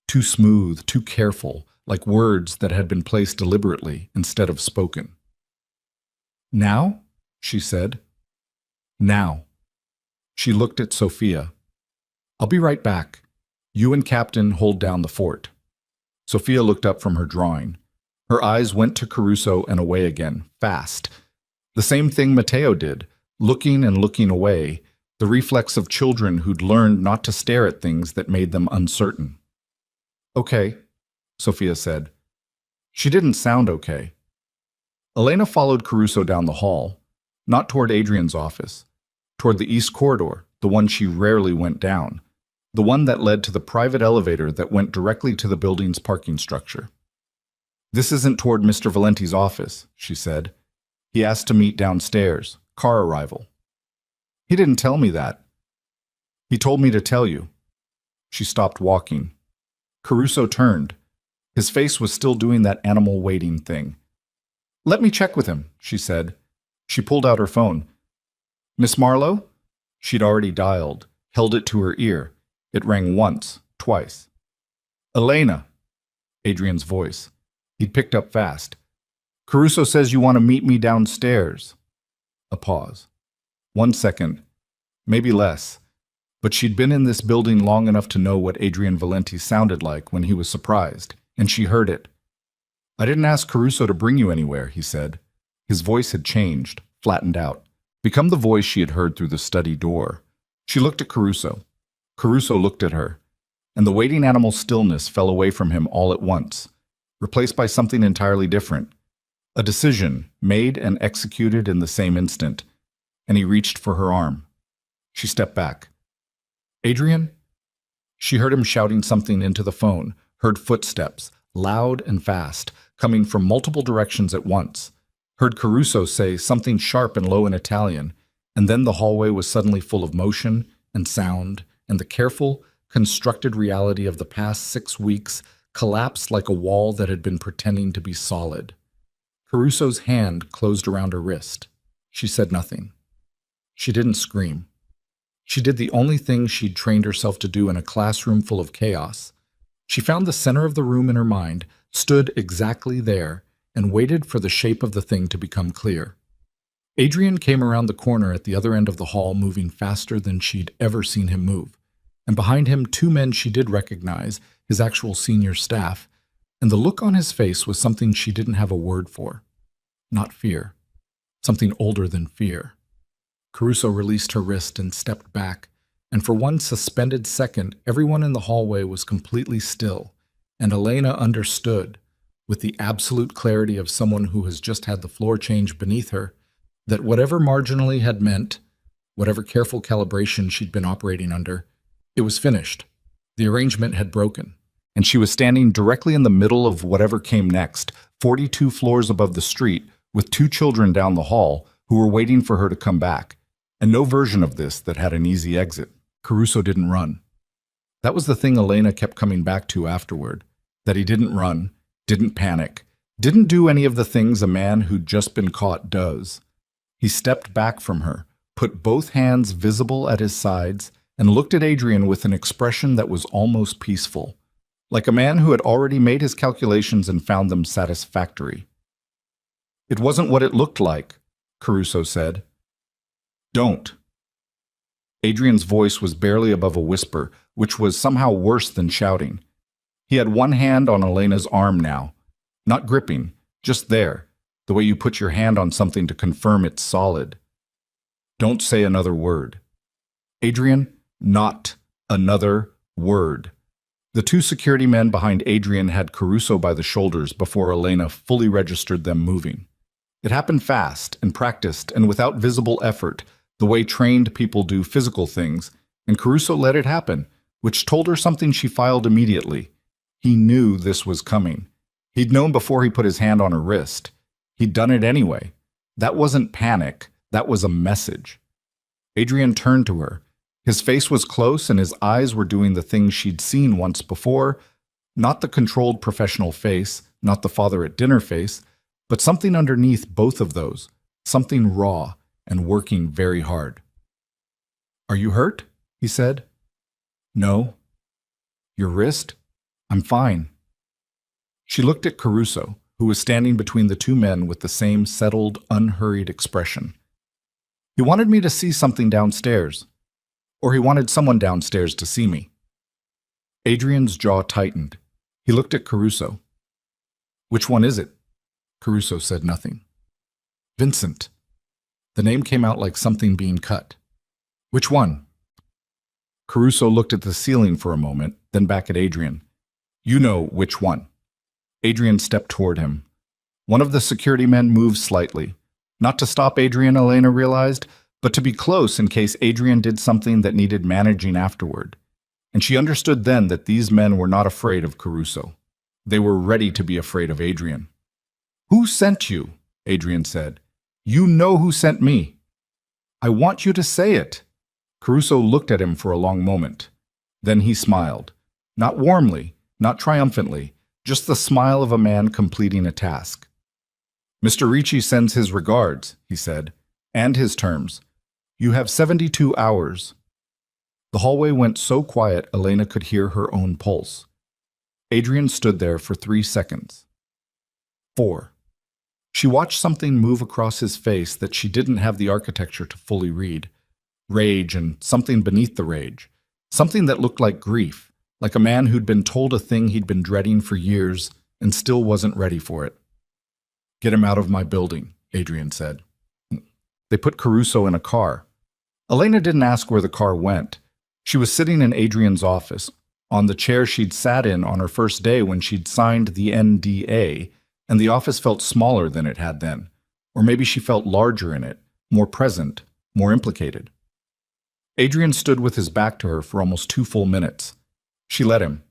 Too smooth, too careful, like words that had been placed deliberately instead of spoken. Now? She said. Now. She looked at Sophia. I'll be right back. You and Captain hold down the fort. Sophia looked up from her drawing. Her eyes went to Caruso and away again, fast. The same thing Matteo did, looking and looking away, the reflex of children who'd learned not to stare at things that made them uncertain. Okay, Sophia said. She didn't sound okay. Elena followed Caruso down the hall, not toward Adrian's office, toward the east corridor, the one she rarely went down, the one that led to the private elevator that went directly to the building's parking structure. This isn't toward Mr. Valenti's office, she said. He asked to meet downstairs, car arrival. He didn't tell me that. He told me to tell you. She stopped walking. Caruso turned. His face was still doing that animal waiting thing. Let me check with him, she said. She pulled out her phone. Miss Marlowe? She'd already dialed, held it to her ear. It rang once, twice. Elena, Adrian's voice. He'd picked up fast. Caruso says you want to meet me downstairs. A pause. 1 second. maybe less. But she'd been in this building long enough to know what Adrian Valenti sounded like when he was surprised, and she heard it. "I didn't ask Caruso to bring you anywhere," he said. His voice had changed, flattened out, become the voice she had heard through the study door. She looked at Caruso. Caruso looked at her, and the waiting animal's stillness fell away from him all at once, replaced by something entirely different. A decision, made and executed in the same instant, and he reached for her arm. She stepped back. "Adrian?" She heard him shouting something into the phone, heard footsteps, loud and fast, coming from multiple directions at once, heard Caruso say something sharp and low in Italian, and then the hallway was suddenly full of motion and sound, and the careful, constructed reality of the past 6 weeks collapsed like a wall that had been pretending to be solid. Caruso's hand closed around her wrist. She said nothing. She didn't scream. She did the only thing she'd trained herself to do in a classroom full of chaos. She found the center of the room in her mind, stood exactly there, and waited for the shape of the thing to become clear. Adrian came around the corner at the other end of the hall, moving faster than she'd ever seen him move. And behind him, 2 men she did recognize, his actual senior staff, and the look on his face was something she didn't have a word for. Not fear. Something older than fear. Caruso released her wrist and stepped back, and for one suspended second, everyone in the hallway was completely still, and Elena understood, with the absolute clarity of someone who has just had the floor change beneath her, that whatever marginally had meant, whatever careful calibration she'd been operating under, it was finished. The arrangement had broken, and she was standing directly in the middle of whatever came next, 42 floors above the street, with 2 children down the hall who were waiting for her to come back, and no version of this that had an easy exit. Caruso didn't run. That was the thing Elena kept coming back to afterward, that he didn't run, didn't panic, didn't do any of the things a man who'd just been caught does. He stepped back from her, put both hands visible at his sides, and looked at Adrian with an expression that was almost peaceful, like a man who had already made his calculations and found them satisfactory. "It wasn't what it looked like," Caruso said. "Don't." Adrian's voice was barely above a whisper, which was somehow worse than shouting. He had one hand on Elena's arm now, not gripping, just there, the way you put your hand on something to confirm it's solid. "Don't say another word. Adrian, not another word." The 2 security men behind Adrian had Caruso by the shoulders before Elena fully registered them moving. It happened fast and practiced and without visible effort, the way trained people do physical things, and Caruso let it happen, which told her something she filed immediately. He knew this was coming. He'd known before he put his hand on her wrist. He'd done it anyway. That wasn't panic, that was a message. Adrian turned to her. His face was close and his eyes were doing the things she'd seen once before, not the controlled professional face, not the father at dinner face, but something underneath both of those, something raw and working very hard. "Are you hurt?" he said. "No." "Your wrist?" "I'm fine." She looked at Caruso, who was standing between the 2 men with the same settled, unhurried expression. "He wanted me to see something downstairs. Or he wanted someone downstairs to see me." Adrian's jaw tightened. He looked at Caruso. "Which one is it?" Caruso said nothing. "Vincent." The name came out like something being cut. "Which one?" Caruso looked at the ceiling for a moment, then back at Adrian. "You know which one." Adrian stepped toward him. One of the security men moved slightly. Not to stop Adrian, Elena realized, but to be close in case Adrian did something that needed managing afterward. And she understood then that these men were not afraid of Caruso. They were ready to be afraid of Adrian. "Who sent you?" Adrian said. "You know who sent me." "I want you to say it." Caruso looked at him for a long moment. Then he smiled. Not warmly, not triumphantly, just the smile of a man completing a task. "Mr. Ricci sends his regards," he said, "and his terms. You have 72 hours. The hallway went so quiet Elena could hear her own pulse. Adrian stood there for 3 seconds. 4. She watched something move across his face that she didn't have the architecture to fully read. rage and something beneath the rage, something that looked like grief, like a man who'd been told a thing he'd been dreading for years and still wasn't ready for it. "Get him out of my building," Adrian said. They put Caruso in a car. Elena didn't ask where the car went. She was sitting in Adrian's office, on the chair she'd sat in on her first day when she'd signed the NDA, and the office felt smaller than it had then. Or maybe she felt larger in it, more present, more implicated. Adrian stood with his back to her for almost 2 full minutes. She let him.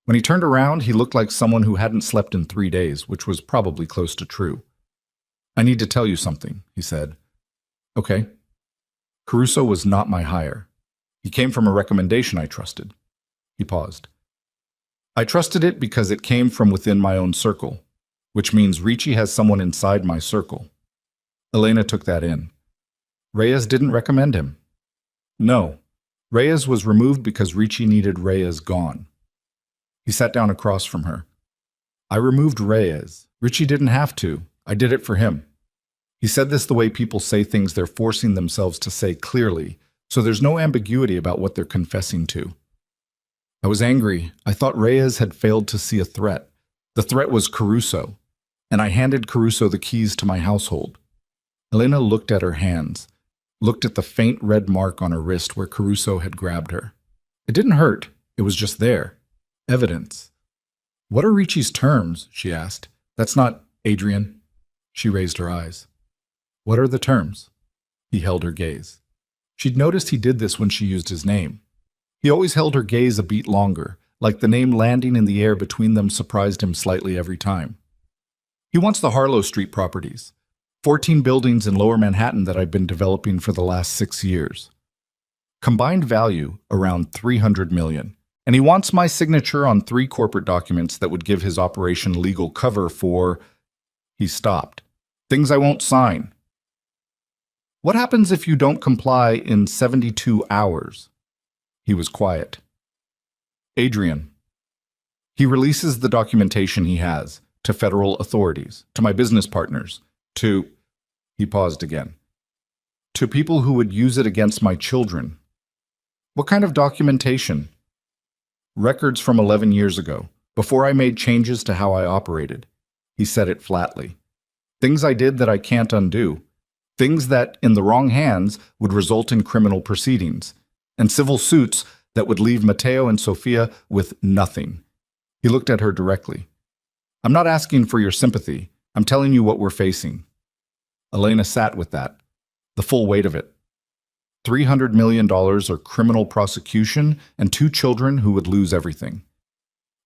When he turned around, he looked like someone who hadn't slept in 3 days, which was probably close to true. "I need to tell you something," he said. "Okay." "Caruso was not my hire. He came from a recommendation I trusted." He paused. "I trusted it because it came from within my own circle, which means Ricci has someone inside my circle." Elena took that in. "Reyes didn't recommend him." "No. Reyes was removed because Ricci needed Reyes gone." He sat down across from her. "I removed Reyes. Ricci didn't have to. I did it for him." He said this the way people say things they're forcing themselves to say clearly, so there's no ambiguity about what they're confessing to. "I was angry. I thought Reyes had failed to see a threat. The threat was Caruso, and I handed Caruso the keys to my household." Elena looked at her hands, looked at the faint red mark on her wrist where Caruso had grabbed her. It didn't hurt. It was just there. Evidence. "What are Ricci's terms?" she asked. "That's not Adrian." She raised her eyes. "What are the terms?" He held her gaze. She'd noticed he did this when she used his name. He always held her gaze a beat longer, like the name landing in the air between them surprised him slightly every time. "He wants the Harlow Street properties. 14 buildings in Lower Manhattan that I've been developing for the last 6 years. Combined value around $300 million. And he wants my signature on 3 corporate documents that would give his operation legal cover for..." He stopped. "Things I won't sign." "What happens if you don't comply in 72 hours? He was quiet. "Adrian. He releases the documentation he has to federal authorities, to my business partners, to..." He paused again. "To people who would use it against my children." "What kind of documentation?" "Records from 11 years ago, before I made changes to how I operated." He said it flatly. "Things I did that I can't undo. Things that, in the wrong hands, would result in criminal proceedings, and civil suits that would leave Matteo and Sofia with nothing." He looked at her directly. "I'm not asking for your sympathy. I'm telling you what we're facing." Elena sat with that, the full weight of it. $300 million or criminal prosecution and 2 children who would lose everything.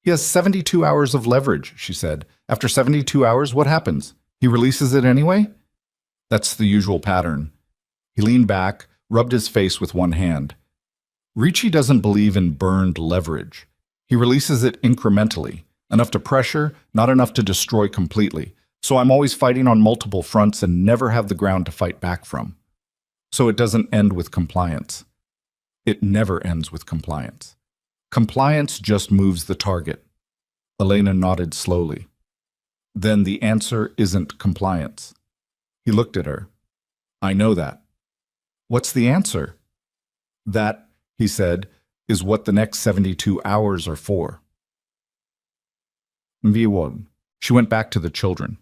"He has 72 hours of leverage," she said. "After 72 hours, what happens? He releases it anyway?" "That's the usual pattern." He leaned back, rubbed his face with one hand. "Ricci doesn't believe in burned leverage. He releases it incrementally, enough to pressure, not enough to destroy completely. So I'm always fighting on multiple fronts and never have the ground to fight back from. So it doesn't end with compliance. It never ends with compliance. Compliance just moves the target." Elena nodded slowly. "Then the answer isn't compliance." He looked at her. "I know that." "What's the answer?" "That," he said, "is what the next 72 hours are for." She went back to the children.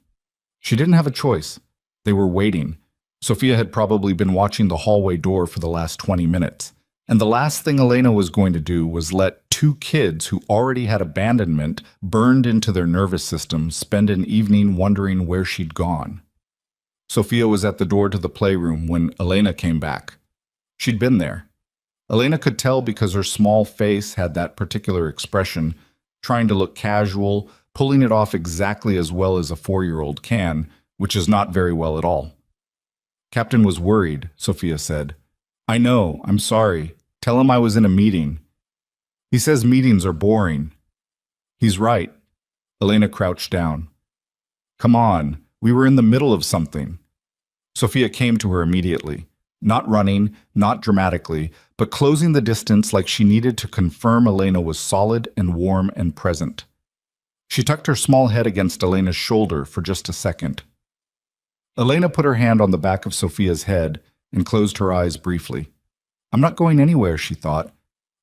She didn't have a choice. They were waiting. Sofia had probably been watching the hallway door for the last 20 minutes. And the last thing Elena was going to do was let 2 kids who already had abandonment burned into their nervous system spend an evening wondering where she'd gone. Sofia was at the door to the playroom when Elena came back. She'd been there. Elena could tell because her small face had that particular expression, trying to look casual, pulling it off exactly as well as a 4-year-old can, which is not very well at all. "Captain was worried," Sofia said. "I know, I'm sorry. Tell him I was in a meeting." "He says meetings are boring." "He's right." Elena crouched down. "Come on, we were in the middle of something." Sofia came to her immediately, not running, not dramatically, but closing the distance like she needed to confirm Elena was solid and warm and present. She tucked her small head against Elena's shoulder for just a second. Elena put her hand on the back of Sofia's head and closed her eyes briefly. I'm not going anywhere, she thought.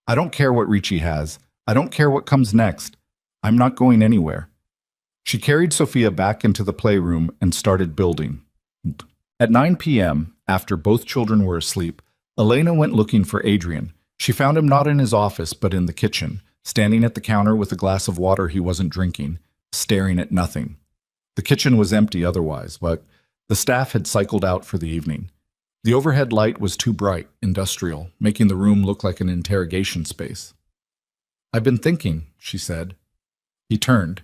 I don't care what Ricci has. I don't care what comes next. I'm not going anywhere. She carried Sophia back into the playroom and started building. At 9 p.m., after both children were asleep, Elena went looking for Adrian. She found him not in his office, but in the kitchen, standing at the counter with a glass of water he wasn't drinking, staring at nothing. The kitchen was empty otherwise, but the staff had cycled out for the evening. The overhead light was too bright, industrial, making the room look like an interrogation space. "I've been thinking," she said. He turned.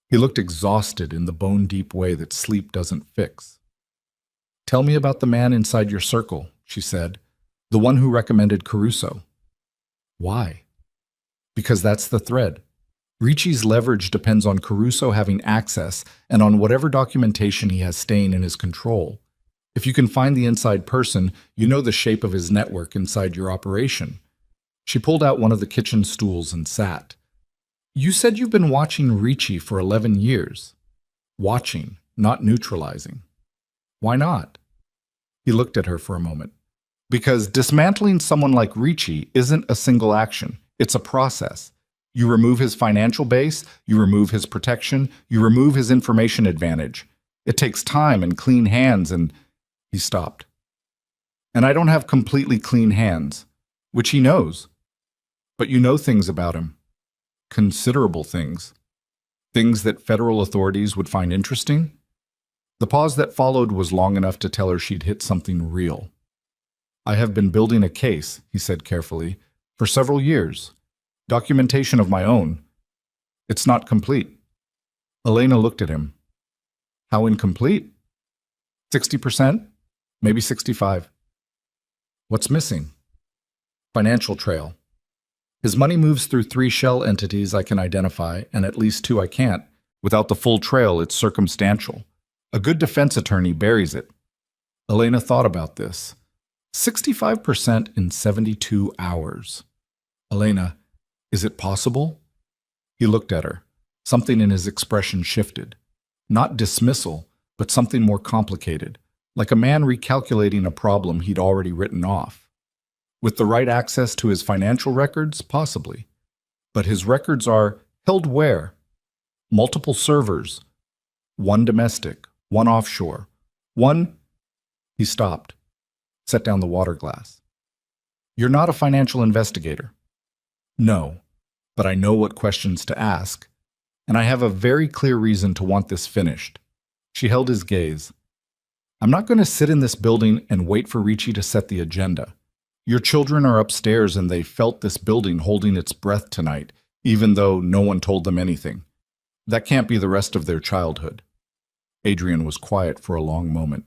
He looked exhausted in the bone-deep way that sleep doesn't fix. "Tell me about the man inside your circle," she said, "the one who recommended Caruso." "Why?" "Because that's the thread. Ricci's leverage depends on Caruso having access and on whatever documentation he has staying in his control. If you can find the inside person, you know the shape of his network inside your operation." She pulled out one of the kitchen stools and sat. "You said you've been watching Ricci for 11 years. Watching, not neutralizing. Why not?" He looked at her for a moment. "Because dismantling someone like Ricci isn't a single action. It's a process. You remove his financial base, you remove his protection, you remove his information advantage. It takes time and clean hands and—" He stopped. "And I don't have completely clean hands, which he knows. But you know things about him. Considerable things. Things that federal authorities would find interesting." The pause that followed was long enough to tell her she'd hit something real. "I have been building a case," he said carefully, "for several years. Documentation of my own. It's not complete." Elena looked at him. "How incomplete?" 60%? Maybe 65. "What's missing?" "Financial trail. His money moves through 3 shell entities I can identify, and at least 2 I can't. Without the full trail, it's circumstantial. A good defense attorney buries it." Elena thought about this. 65% in 72 hours. "Elena, is it possible?" He looked at her. Something in his expression shifted. Not dismissal, but something more complicated, like a man recalculating a problem he'd already written off. With the right access to his financial records, possibly. But his records are held where? Multiple servers. One domestic, one offshore, one... He stopped, set down the water glass. "You're not a financial investigator." "No, but I know what questions to ask, and I have a very clear reason to want this finished." She held his gaze. "I'm not going to sit in this building and wait for Ricci to set the agenda. Your children are upstairs and they felt this building holding its breath tonight, even though no one told them anything. That can't be the rest of their childhood." Adrian was quiet for a long moment.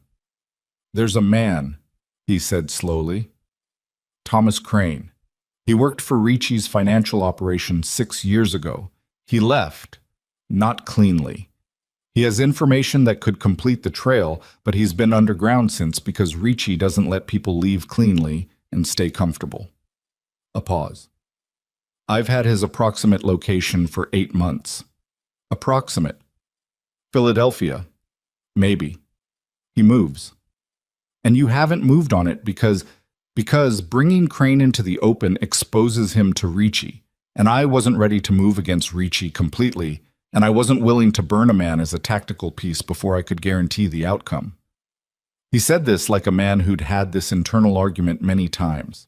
"There's a man," he said slowly. "Thomas Crane. He worked for Ricci's financial operation 6 years ago. He left, not cleanly. He has information that could complete the trail, but he's been underground since because Ricci doesn't let people leave cleanly and stay comfortable." A pause. "I've had his approximate location for 8 months. Approximate. Philadelphia. Maybe. He moves. And you haven't moved on it because bringing Crane into the open exposes him to Ricci, and I wasn't ready to move against Ricci completely, and I wasn't willing to burn a man as a tactical piece before I could guarantee the outcome." He said this like a man who'd had this internal argument many times.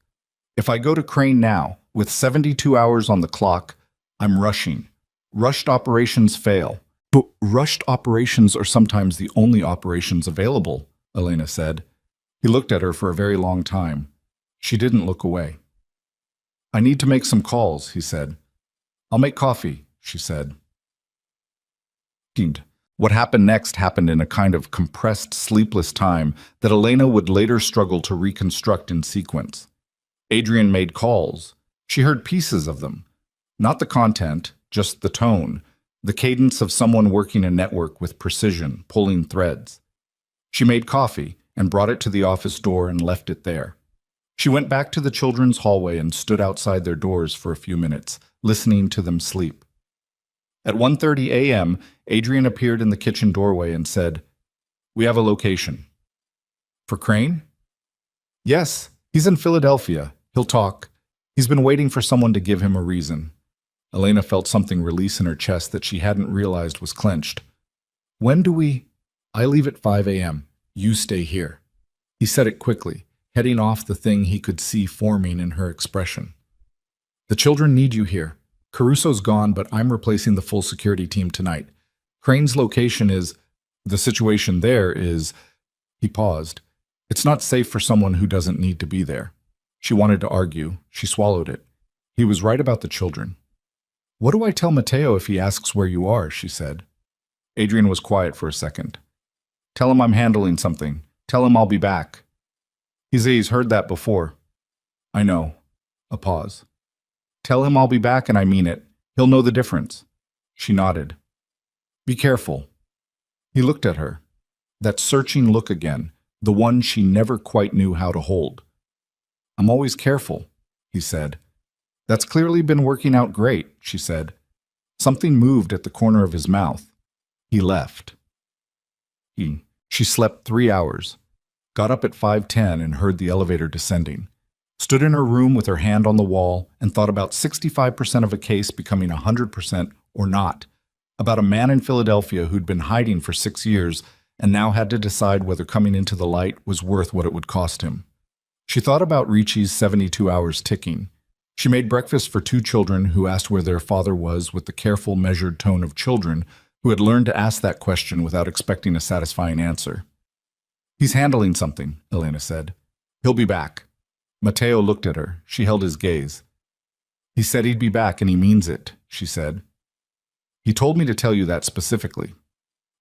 "If I go to Crane now, with 72 hours on the clock, I'm rushing. Rushed operations fail." "But rushed operations are sometimes the only operations available," Elena said. He looked at her for a very long time. She didn't look away. "I need to make some calls," he said. "I'll make coffee," she said. What happened next happened in a kind of compressed, sleepless time that Elena would later struggle to reconstruct in sequence. Adrian made calls. She heard pieces of them. Not the content, just the tone, the cadence of someone working a network with precision, pulling threads. She made coffee and brought it to the office door and left it there. She went back to the children's hallway and stood outside their doors for a few minutes, listening to them sleep. At 1:30 a.m., Adrian appeared in the kitchen doorway and said, "We have a location." "For Crane?" "Yes, he's in Philadelphia. He'll talk. He's been waiting for someone to give him a reason. Elena felt something release in her chest that she hadn't realized was clenched. When do we? I leave at 5 a.m. You stay here. He said it quickly, heading off the thing he could see forming in her expression. The children need you here. Caruso's gone, but I'm replacing the full security team tonight. Crane's location is... The situation there is... He paused. It's not safe for someone who doesn't need to be there. She wanted to argue. She swallowed it. He was right about the children. What do I tell Mateo if he asks where you are? She said. Adrian was quiet for a second. Tell him I'm handling something. Tell him I'll be back. He's heard that before. I know. A pause. Tell him I'll be back and I mean it. He'll know the difference. She nodded. Be careful. He looked at her. That searching look again, the one she never quite knew how to hold. I'm always careful, he said. That's clearly been working out great, she said. Something moved at the corner of his mouth. He left. She slept 3 hours, got up at 5:10 and heard the elevator descending, stood in her room with her hand on the wall and thought about 65% of a case becoming 100% or not, about a man in Philadelphia who'd been hiding for 6 years and now had to decide whether coming into the light was worth what it would cost him. She thought about Ricci's 72 hours ticking. She made breakfast for 2 children who asked where their father was with the careful, measured tone of children who had learned to ask that question without expecting a satisfying answer. He's handling something, Elena said. He'll be back. Mateo looked at her. She held his gaze. He said he'd be back and he means it, she said. He told me to tell you that specifically.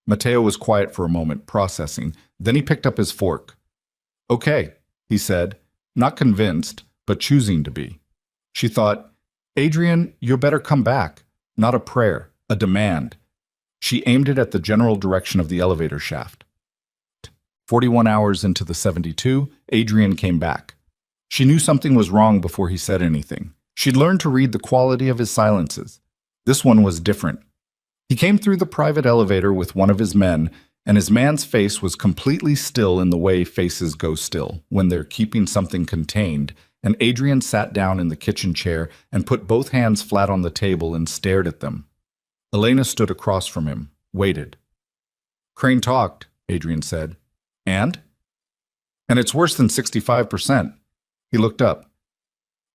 Mateo was quiet for a moment, processing. Then he picked up his fork. Okay, he said, not convinced, but choosing to be. She thought, Adrian, you better come back. Not a prayer, a demand. She aimed it at the general direction of the elevator shaft. 41 hours into the 72, Adrian came back. She knew something was wrong before he said anything. She'd learned to read the quality of his silences. This one was different. He came through the private elevator with one of his men, and his man's face was completely still in the way faces go still when they're keeping something contained, and Adrian sat down in the kitchen chair and put both hands flat on the table and stared at them. Elena stood across from him, waited. Crane talked, Adrian said. And? And it's worse than 65%. He looked up.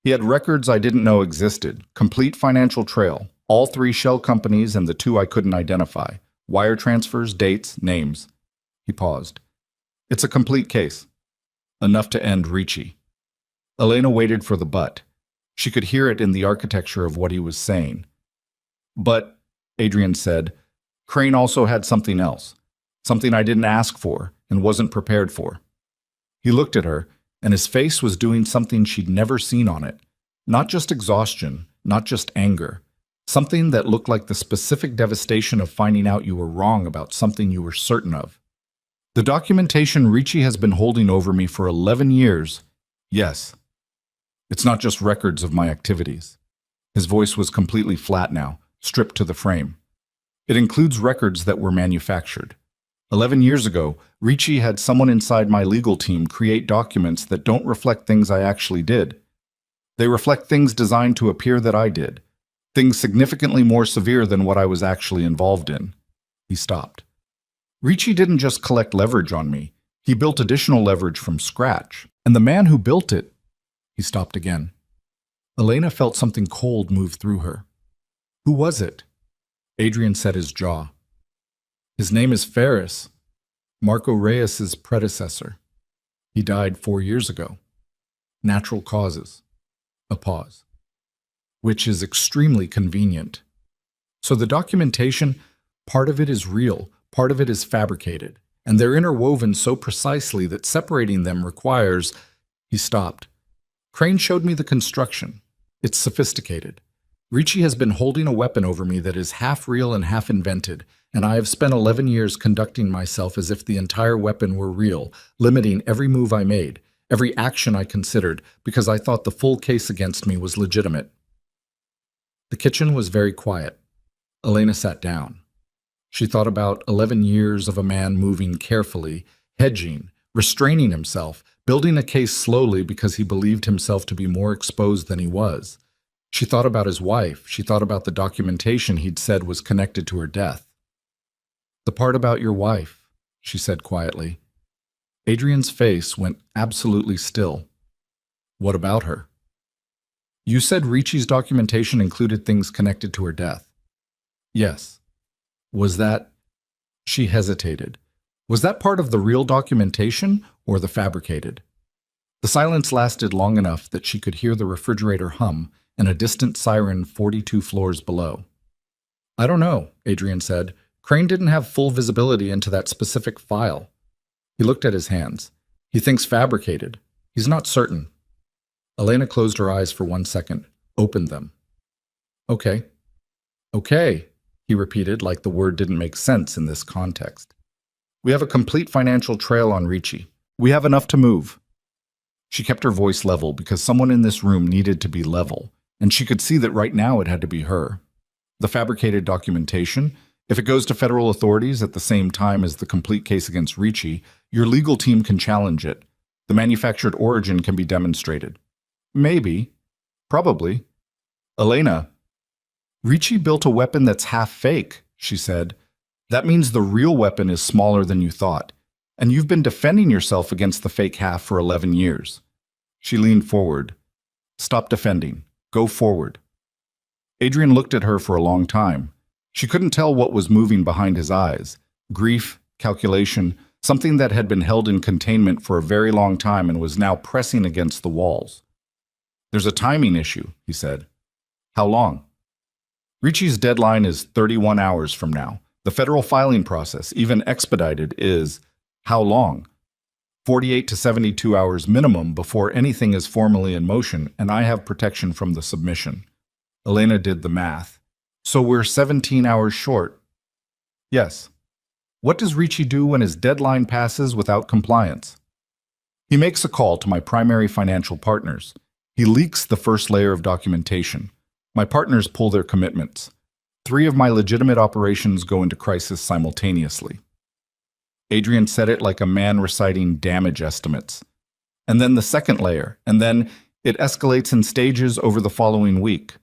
He had records I didn't know existed, complete financial trail, all 3 shell companies and the 2 I couldn't identify, wire transfers, dates, names. He paused. It's a complete case. Enough to end Ricci. Elena waited for the but. She could hear it in the architecture of what he was saying. But, Adrian said, Crane also had something else, something I didn't ask for and wasn't prepared for. He looked at her, and his face was doing something she'd never seen on it. Not just exhaustion, not just anger. Something that looked like the specific devastation of finding out you were wrong about something you were certain of. The documentation Ricci has been holding over me for 11 years. Yes. It's not just records of my activities. His voice was completely flat now, stripped to the frame. It includes records that were manufactured. 11 years ago, Ricci had someone inside my legal team create documents that don't reflect things I actually did. They reflect things designed to appear that I did. Things significantly more severe than what I was actually involved in. He stopped. Ricci didn't just collect leverage on me. He built additional leverage from scratch. And the man who built it... He stopped again. Elena felt something cold move through her. Who was it? Adrian set his jaw. His name is Ferris, Marco Reyes's predecessor. He died 4 years ago. Natural causes. A pause. Which is extremely convenient. So the documentation, part of it is real, part of it is fabricated, and they're interwoven so precisely that separating them requires... He stopped. Crane showed me the construction. It's sophisticated. Ricci has been holding a weapon over me that is half real and half invented, and I have spent 11 years conducting myself as if the entire weapon were real, limiting every move I made, every action I considered, because I thought the full case against me was legitimate. The kitchen was very quiet. Elena sat down. She thought about 11 years of a man moving carefully, hedging, restraining himself, building a case slowly because he believed himself to be more exposed than he was. She thought about his wife. She thought about the documentation he'd said was connected to her death. "The part about your wife," she said quietly. Adrian's face went absolutely still. "What about her?" "You said Ricci's documentation included things connected to her death." "Yes." "Was that—" She hesitated. "Was that part of the real documentation or the fabricated?" The silence lasted long enough that she could hear the refrigerator hum and a distant siren 42 floors below. "I don't know," Adrian said. "Crane didn't have full visibility into that specific file." He looked at his hands. "He thinks fabricated. He's not certain." Elena closed her eyes for 1 second, opened them. "Okay." "Okay," he repeated like the word didn't make sense in this context. "We have a complete financial trail on Ricci. We have enough to move." She kept her voice level because someone in this room needed to be level, and she could see that right now it had to be her. The fabricated documentation, if it goes to federal authorities at the same time as the complete case against Ricci, your legal team can challenge it. The manufactured origin can be demonstrated. Maybe. Probably. "Elena, Ricci built a weapon that's half fake," she said. "That means the real weapon is smaller than you thought, and you've been defending yourself against the fake half for 11 years. She leaned forward. "Stop defending. Go forward." Adrian looked at her for a long time. She couldn't tell what was moving behind his eyes. Grief, calculation, something that had been held in containment for a very long time and was now pressing against the walls. "There's a timing issue," he said. "How long?" "Ricci's deadline is 31 hours from now. The federal filing process, even expedited, is—" "How long?" 48 to 72 hours minimum before anything is formally in motion, and I have protection from the submission." Elena did the math. "So we're 17 hours short." "Yes." "What does Ricci do when his deadline passes without compliance?" "He makes a call to my primary financial partners. He leaks the first layer of documentation. My partners pull their commitments. 3 of my legitimate operations go into crisis simultaneously." Adrian said it like a man reciting damage estimates. "And then the second layer, and then it escalates in stages over the following week."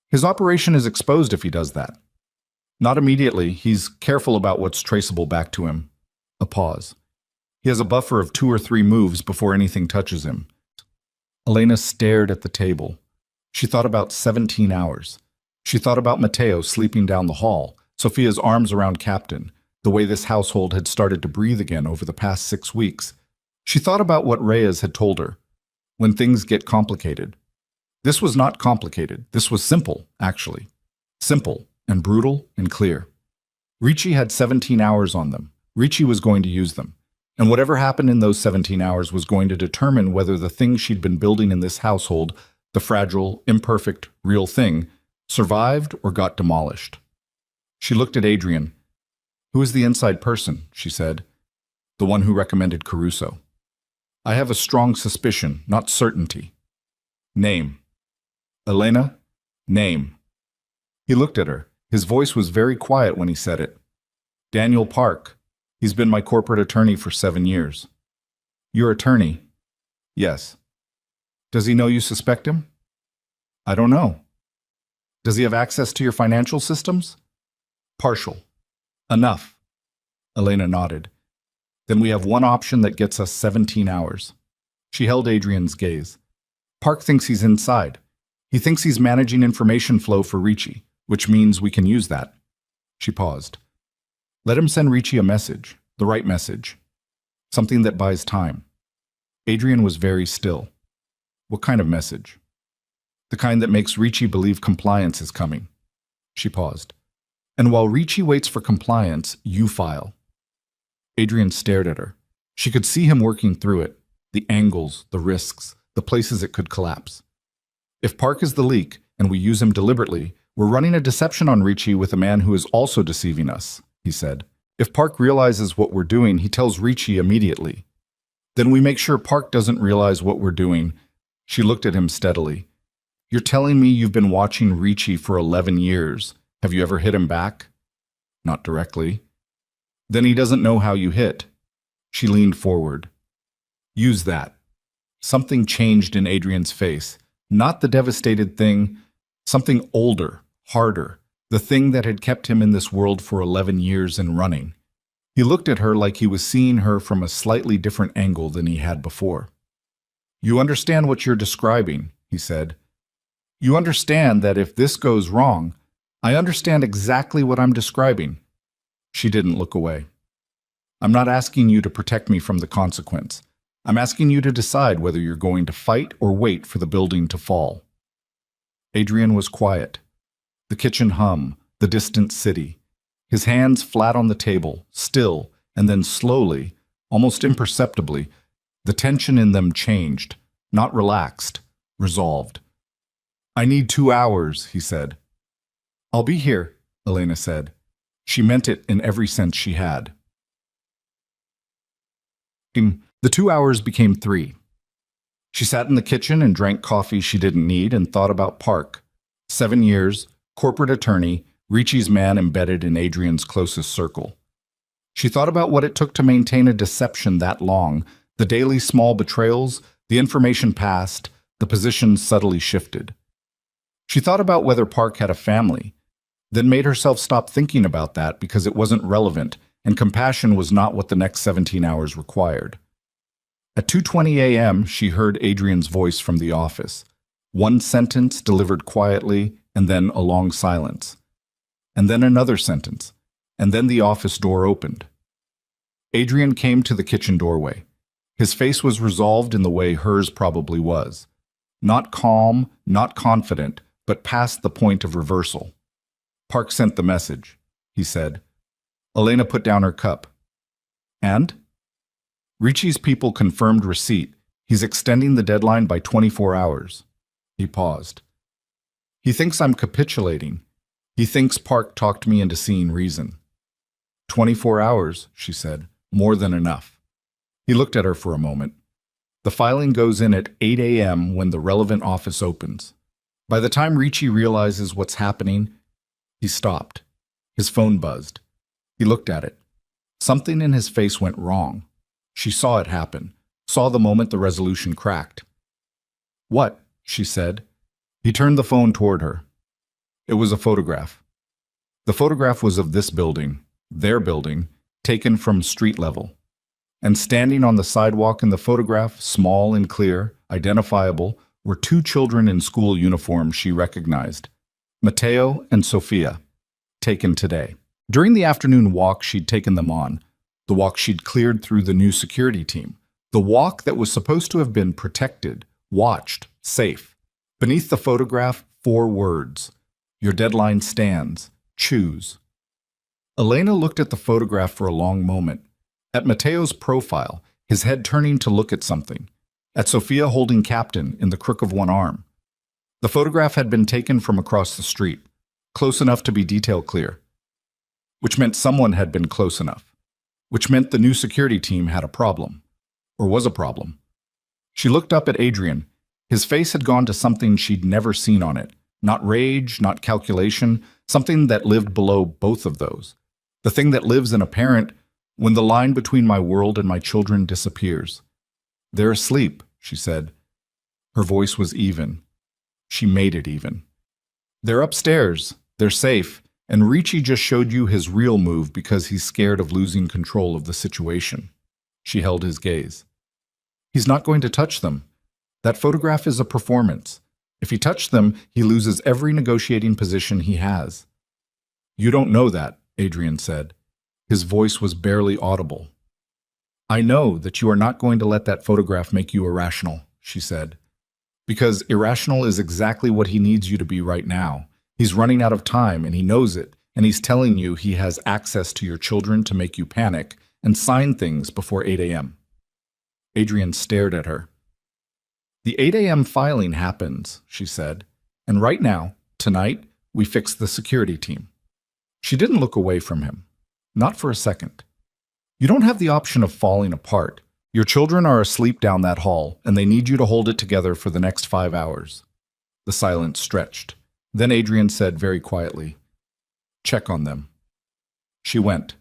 "His operation is exposed if he does that." "Not immediately. He's careful about what's traceable back to him." A pause. "He has a buffer of 2 or 3 moves before anything touches him." Elena stared at the table. She thought about 17 hours. She thought about Matteo sleeping down the hall, Sophia's arms around Captain, the way this household had started to breathe again over the past 6 weeks. She thought about what Reyes had told her. When things get complicated. This was not complicated. This was simple, actually. Simple and brutal and clear. Ricci had 17 hours on them. Ricci was going to use them. And whatever happened in those 17 hours was going to determine whether the thing she'd been building in this household, the fragile, imperfect, real thing, survived or got demolished. She looked at Adrian. "Who is the inside person?" she said. "The one who recommended Caruso." "I have a strong suspicion, not certainty." "Name." "Elena, name." He looked at her. His voice was very quiet when he said it. "Daniel Park. He's been my corporate attorney for 7 years." "Your attorney?" "Yes." "Does he know you suspect him?" "I don't know." "Does he have access to your financial systems?" "Partial." "Enough." Elena nodded. "Then we have one option that gets us 17 hours. She held Adrian's gaze. "Park thinks he's inside. He thinks he's managing information flow for Ricci, which means we can use that." She paused. "Let him send Ricci a message, the right message. Something that buys time." Adrian was very still. "What kind of message?" "The kind that makes Ricci believe compliance is coming." She paused. "And while Ricci waits for compliance, you file." Adrian stared at her. She could see him working through it, the angles, the risks, the places it could collapse. "If Park is the leak, and we use him deliberately, we're running a deception on Ricci with a man who is also deceiving us," he said. "If Park realizes what we're doing, he tells Ricci immediately. Then we make sure Park doesn't realize what we're doing." She looked at him steadily. "You're telling me you've been watching Ricci for 11 years. Have you ever hit him back?" "Not directly." "Then he doesn't know how you hit." She leaned forward. Use that. Something changed in Adrian's face. Not the devastated thing, something older, harder, the thing that had kept him in this world for 11 years and running. He looked at her like he was seeing her from a slightly different angle than he had before. You understand what you're describing, he said. You understand that if this goes wrong, I understand exactly what I'm describing. She didn't look away. I'm not asking you to protect me from the consequence. I'm asking you to decide whether you're going to fight or wait for the building to fall. Adrian was quiet. The kitchen hum, the distant city. His hands flat on the table, still, and then slowly, almost imperceptibly, the tension in them changed, not relaxed, resolved. I need 2 hours, he said. I'll be here, Elena said. She meant it in every sense she had. The 2 hours became 3. She sat in the kitchen and drank coffee she didn't need and thought about Park. 7 years, corporate attorney, Ricci's man embedded in Adrian's closest circle. She thought about what it took to maintain a deception that long, the daily small betrayals, the information passed, the positions subtly shifted. She thought about whether Park had a family, then made herself stop thinking about that because it wasn't relevant and compassion was not what the next 17 hours required. At 2:20 a.m., she heard Adrian's voice from the office. One sentence delivered quietly, and then a long silence. And then another sentence, and then the office door opened. Adrian came to the kitchen doorway. His face was resolved in the way hers probably was. Not calm, not confident, but past the point of reversal. Park sent the message, he said. Elena put down her cup. And? Ricci's people confirmed receipt. He's extending the deadline by 24 hours. He paused. He thinks I'm capitulating. He thinks Park talked me into seeing reason. 24 hours, she said. More than enough. He looked at her for a moment. The filing goes in at 8 a.m. when the relevant office opens. By the time Ricci realizes what's happening, he stopped. His phone buzzed. He looked at it. Something in his face went wrong. She saw it happen, saw the moment the resolution cracked. What? She said. He turned the phone toward her. It was a photograph. The photograph was of this building, their building, taken from street level. And standing on the sidewalk in the photograph, small and clear, identifiable, were 2 children in school uniforms she recognized. Matteo and Sofia, taken today. During the afternoon walk she'd taken them on, the walk she'd cleared through the new security team, the walk that was supposed to have been protected, watched, safe. Beneath the photograph, 4 words. Your deadline stands. Choose. Elena looked at the photograph for a long moment. At Matteo's profile, his head turning to look at something. At Sofia holding Captain in the crook of one arm. The photograph had been taken from across the street, close enough to be detail clear. Which meant someone had been close enough. Which meant the new security team had a problem. Or was a problem. She looked up at Adrian. His face had gone to something she'd never seen on it. Not rage, not calculation, something that lived below both of those. The thing that lives in a parent when the line between my world and my children disappears. They're asleep, she said. Her voice was even. She made it even. They're upstairs. They're safe. And Ricci just showed you his real move because he's scared of losing control of the situation. She held his gaze. He's not going to touch them. That photograph is a performance. If he touched them, he loses every negotiating position he has. You don't know that, Adrian said. His voice was barely audible. I know that you are not going to let that photograph make you irrational, she said. Because irrational is exactly what he needs you to be right now. He's running out of time, and he knows it, and he's telling you he has access to your children to make you panic and sign things before 8 a.m. Adrian stared at her. The 8 a.m. filing happens, she said, and right now, tonight, we fix the security team. She didn't look away from him. Not for a second. You don't have the option of falling apart. Your children are asleep down that hall, and they need you to hold it together for the next 5 hours. The silence stretched. Then Adrian said very quietly, check on them. She went.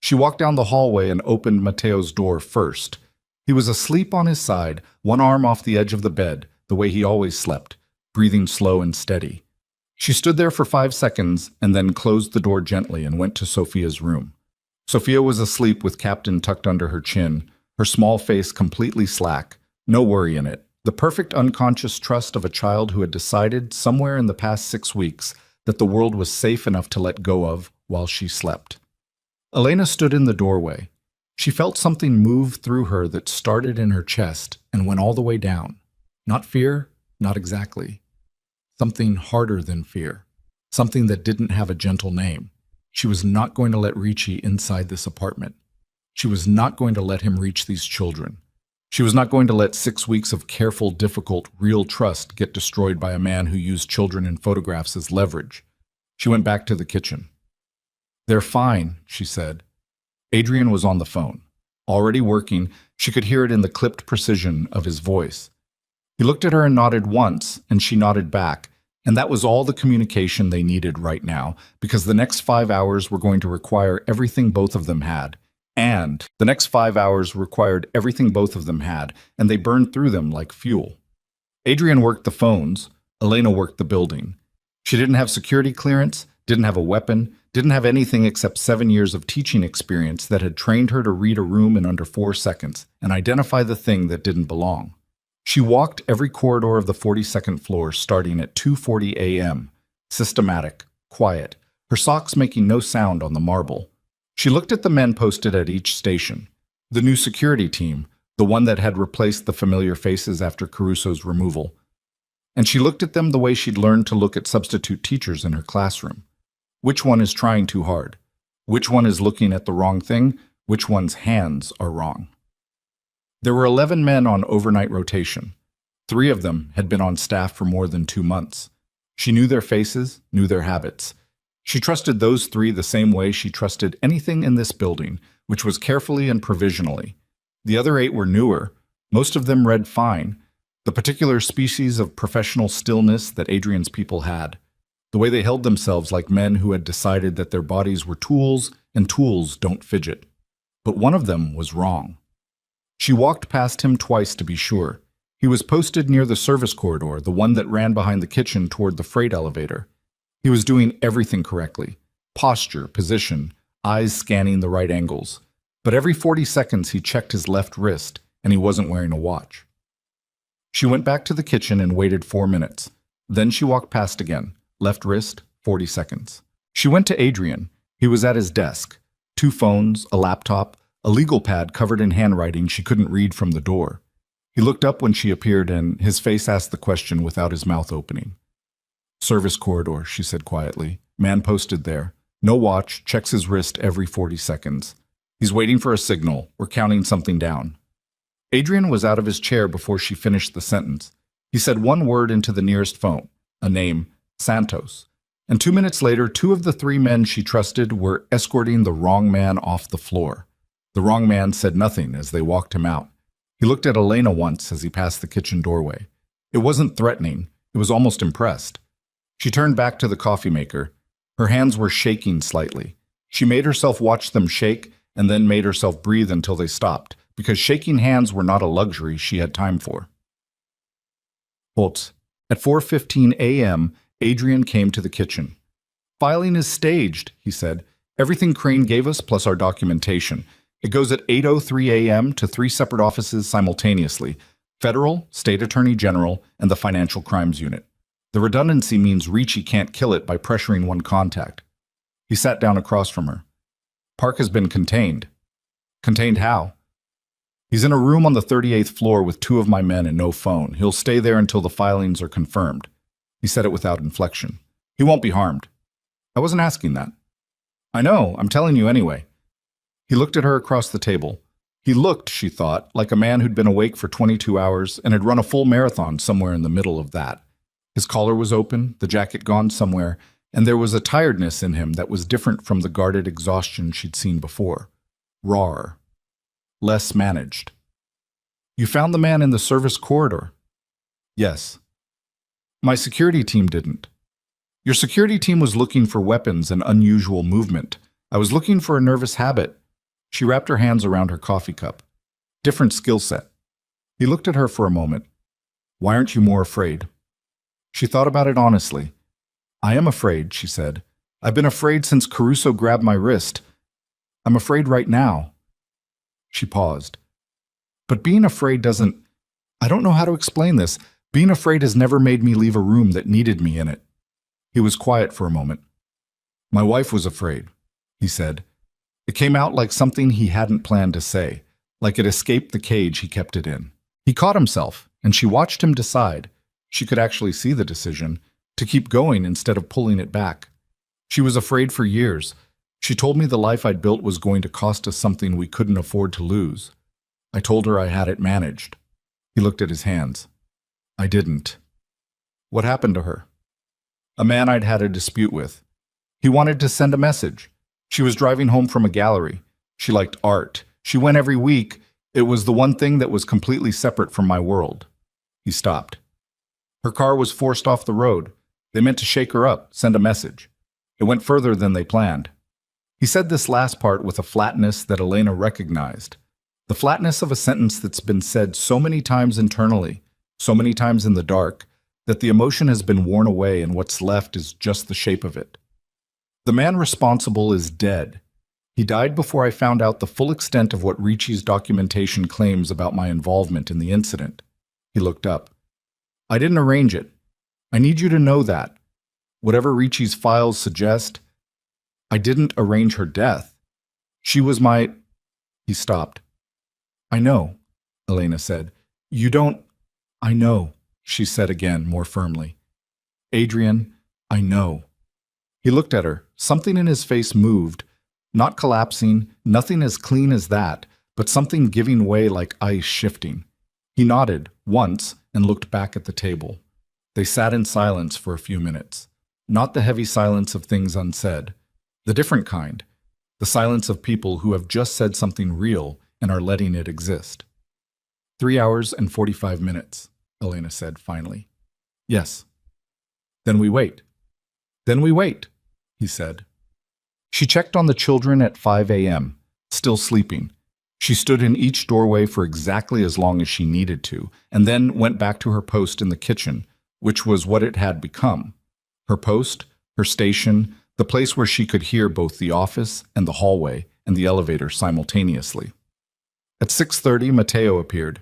She walked down the hallway and opened Matteo's door first. He was asleep on his side, one arm off the edge of the bed, the way he always slept, breathing slow and steady. She stood there for 5 seconds and then closed the door gently and went to Sophia's room. Sophia was asleep with Captain tucked under her chin, her small face completely slack, no worry in it. The perfect unconscious trust of a child who had decided somewhere in the past 6 weeks that the world was safe enough to let go of while she slept. Elena stood in the doorway. She felt something move through her that started in her chest and went all the way down. Not fear, not exactly. Something harder than fear. Something that didn't have a gentle name. She was not going to let Ricci inside this apartment. She was not going to let him reach these children. She was not going to let 6 weeks of careful, difficult, real trust get destroyed by a man who used children in photographs as leverage. She went back to the kitchen. "They're fine," she said. Adrian was on the phone. Already working, she could hear it in the clipped precision of his voice. He looked at her and nodded once, and she nodded back, and that was all the communication they needed right now, because the next 5 hours were going to require everything both of them had. And the next 5 hours required everything both of them had, and they burned through them like fuel. Adrian worked the phones, Elena worked the building. She didn't have security clearance, didn't have a weapon, didn't have anything except 7 years of teaching experience that had trained her to read a room in under 4 seconds and identify the thing that didn't belong. She walked every corridor of the 42nd floor starting at 2:40 a.m., systematic, quiet, her socks making no sound on the marble. She looked at the men posted at each station. The new security team, the one that had replaced the familiar faces after Caruso's removal. And she looked at them the way she'd learned to look at substitute teachers in her classroom. Which one is trying too hard? Which one is looking at the wrong thing? Which one's hands are wrong? There were 11 men on overnight rotation. 3 of them had been on staff for more than 2 months. She knew their faces, knew their habits. She trusted those 3 the same way she trusted anything in this building, which was carefully and provisionally. The other 8 were newer. Most of them read fine. The particular species of professional stillness that Adrian's people had. The way they held themselves like men who had decided that their bodies were tools and tools don't fidget. But one of them was wrong. She walked past him twice to be sure. He was posted near the service corridor, the one that ran behind the kitchen toward the freight elevator. He was doing everything correctly. Posture, position, eyes scanning the right angles. But every 40 seconds he checked his left wrist, and he wasn't wearing a watch. She went back to the kitchen and waited 4 minutes. Then she walked past again. Left wrist, 40 seconds. She went to Adrian. He was at his desk. 2 phones, a laptop, a legal pad covered in handwriting she couldn't read from the door. He looked up when she appeared, and his face asked the question without his mouth opening. "Service corridor," she said quietly. "Man posted there. No watch, checks his wrist every 40 seconds. He's waiting for a signal. We're counting something down." Adrian was out of his chair before she finished the sentence. He said one word into the nearest phone, a name, Santos. And 2 minutes later, 2 of the 3 men she trusted were escorting the wrong man off the floor. The wrong man said nothing as they walked him out. He looked at Elena once as he passed the kitchen doorway. It wasn't threatening. It was almost impressed. She turned back to the coffee maker. Her hands were shaking slightly. She made herself watch them shake and then made herself breathe until they stopped, because shaking hands were not a luxury she had time for. Holtz. At 4:15 a.m., Adrian came to the kitchen. "Filing is staged," he said. "Everything Crane gave us plus our documentation. It goes at 8:03 a.m. to 3 separate offices simultaneously, Federal, State Attorney General, and the Financial Crimes Unit. The redundancy means Ricci can't kill it by pressuring one contact." He sat down across from her. "Park has been contained." "Contained how?" "He's in a room on the 38th floor with 2 of my men and no phone. He'll stay there until the filings are confirmed." He said it without inflection. "He won't be harmed." "I wasn't asking that." "I know, I'm telling you anyway." He looked at her across the table. He looked, she thought, like a man who'd been awake for 22 hours and had run a full marathon somewhere in the middle of that. His collar was open, the jacket gone somewhere, and there was a tiredness in him that was different from the guarded exhaustion she'd seen before. Rawer. Less managed. "You found the man in the service corridor?" "Yes." "My security team didn't." "Your security team was looking for weapons and unusual movement. I was looking for a nervous habit." She wrapped her hands around her coffee cup. different skill set. He looked at her for a moment. Why aren't you more afraid? She thought about it honestly. I am afraid, she said. I've been afraid since Caruso grabbed my wrist. I'm afraid right now. She paused. But being afraid doesn't... I don't know how to explain this. Being afraid has never made me leave a room that needed me in it. He was quiet for a moment. My wife was afraid, he said. It came out like something he hadn't planned to say, like it escaped the cage he kept it in. He caught himself, and she watched him decide. She could actually see the decision, to keep going instead of pulling it back. She was afraid for years. She told me the life I'd built was going to cost us something we couldn't afford to lose. I told her I had it managed. He looked at his hands. I didn't. What happened to her? A man I'd had a dispute with. He wanted to send a message. She was driving home from a gallery. She liked art. She went every week. It was the one thing that was completely separate from my world. He stopped. Her car was forced off the road. They meant to shake her up, send a message. It went further than they planned. He said this last part with a flatness that Elena recognized. The flatness of a sentence that's been said so many times internally, so many times in the dark, that the emotion has been worn away and what's left is just the shape of it. The man responsible is dead. He died before I found out the full extent of what Ricci's documentation claims about my involvement in the incident. He looked up. I didn't arrange it. I need you to know that. Whatever Ricci's files suggest, I didn't arrange her death. She was my... He stopped. I know, Elena said. You don't... I know, she said again, more firmly. Adrian, I know. He looked at her. Something in his face moved. Not collapsing, nothing as clean as that, but something giving way like ice shifting. He nodded, once, and looked back at the table. They sat in silence for a few minutes. Not the heavy silence of things unsaid. The different kind. The silence of people who have just said something real and are letting it exist. 3 hours and 45 minutes, Elena said finally. Yes. Then we wait. Then we wait, he said. She checked on the children at 5 a.m., still sleeping. She stood in each doorway for exactly as long as she needed to, and then went back to her post in the kitchen, which was what it had become. Her post, her station, the place where she could hear both the office and the hallway and the elevator simultaneously. At 6:30, Matteo appeared.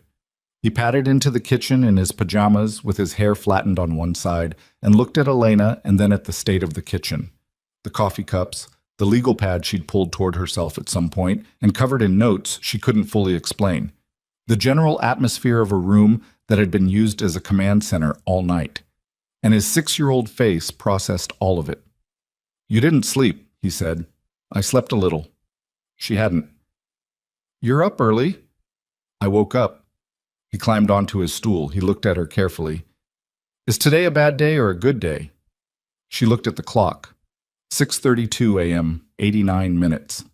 He padded into the kitchen in his pajamas with his hair flattened on one side and looked at Elena and then at the state of the kitchen. The coffee cups, the legal pad she'd pulled toward herself at some point and covered in notes she couldn't fully explain. The general atmosphere of a room that had been used as a command center all night. And his 6-year-old face processed all of it. You didn't sleep, he said. I slept a little. She hadn't. You're up early. I woke up. He climbed onto his stool. He looked at her carefully. Is today a bad day or a good day? She looked at the clock. 6:32 a.m., 89 minutes.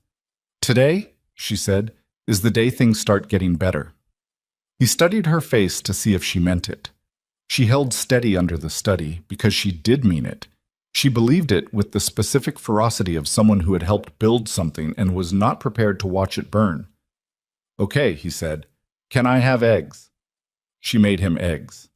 Today, she said, is the day things start getting better. He studied her face to see if she meant it. She held steady under the study because she did mean it. She believed it with the specific ferocity of someone who had helped build something and was not prepared to watch it burn. Okay, he said. Can I have eggs? She made him eggs.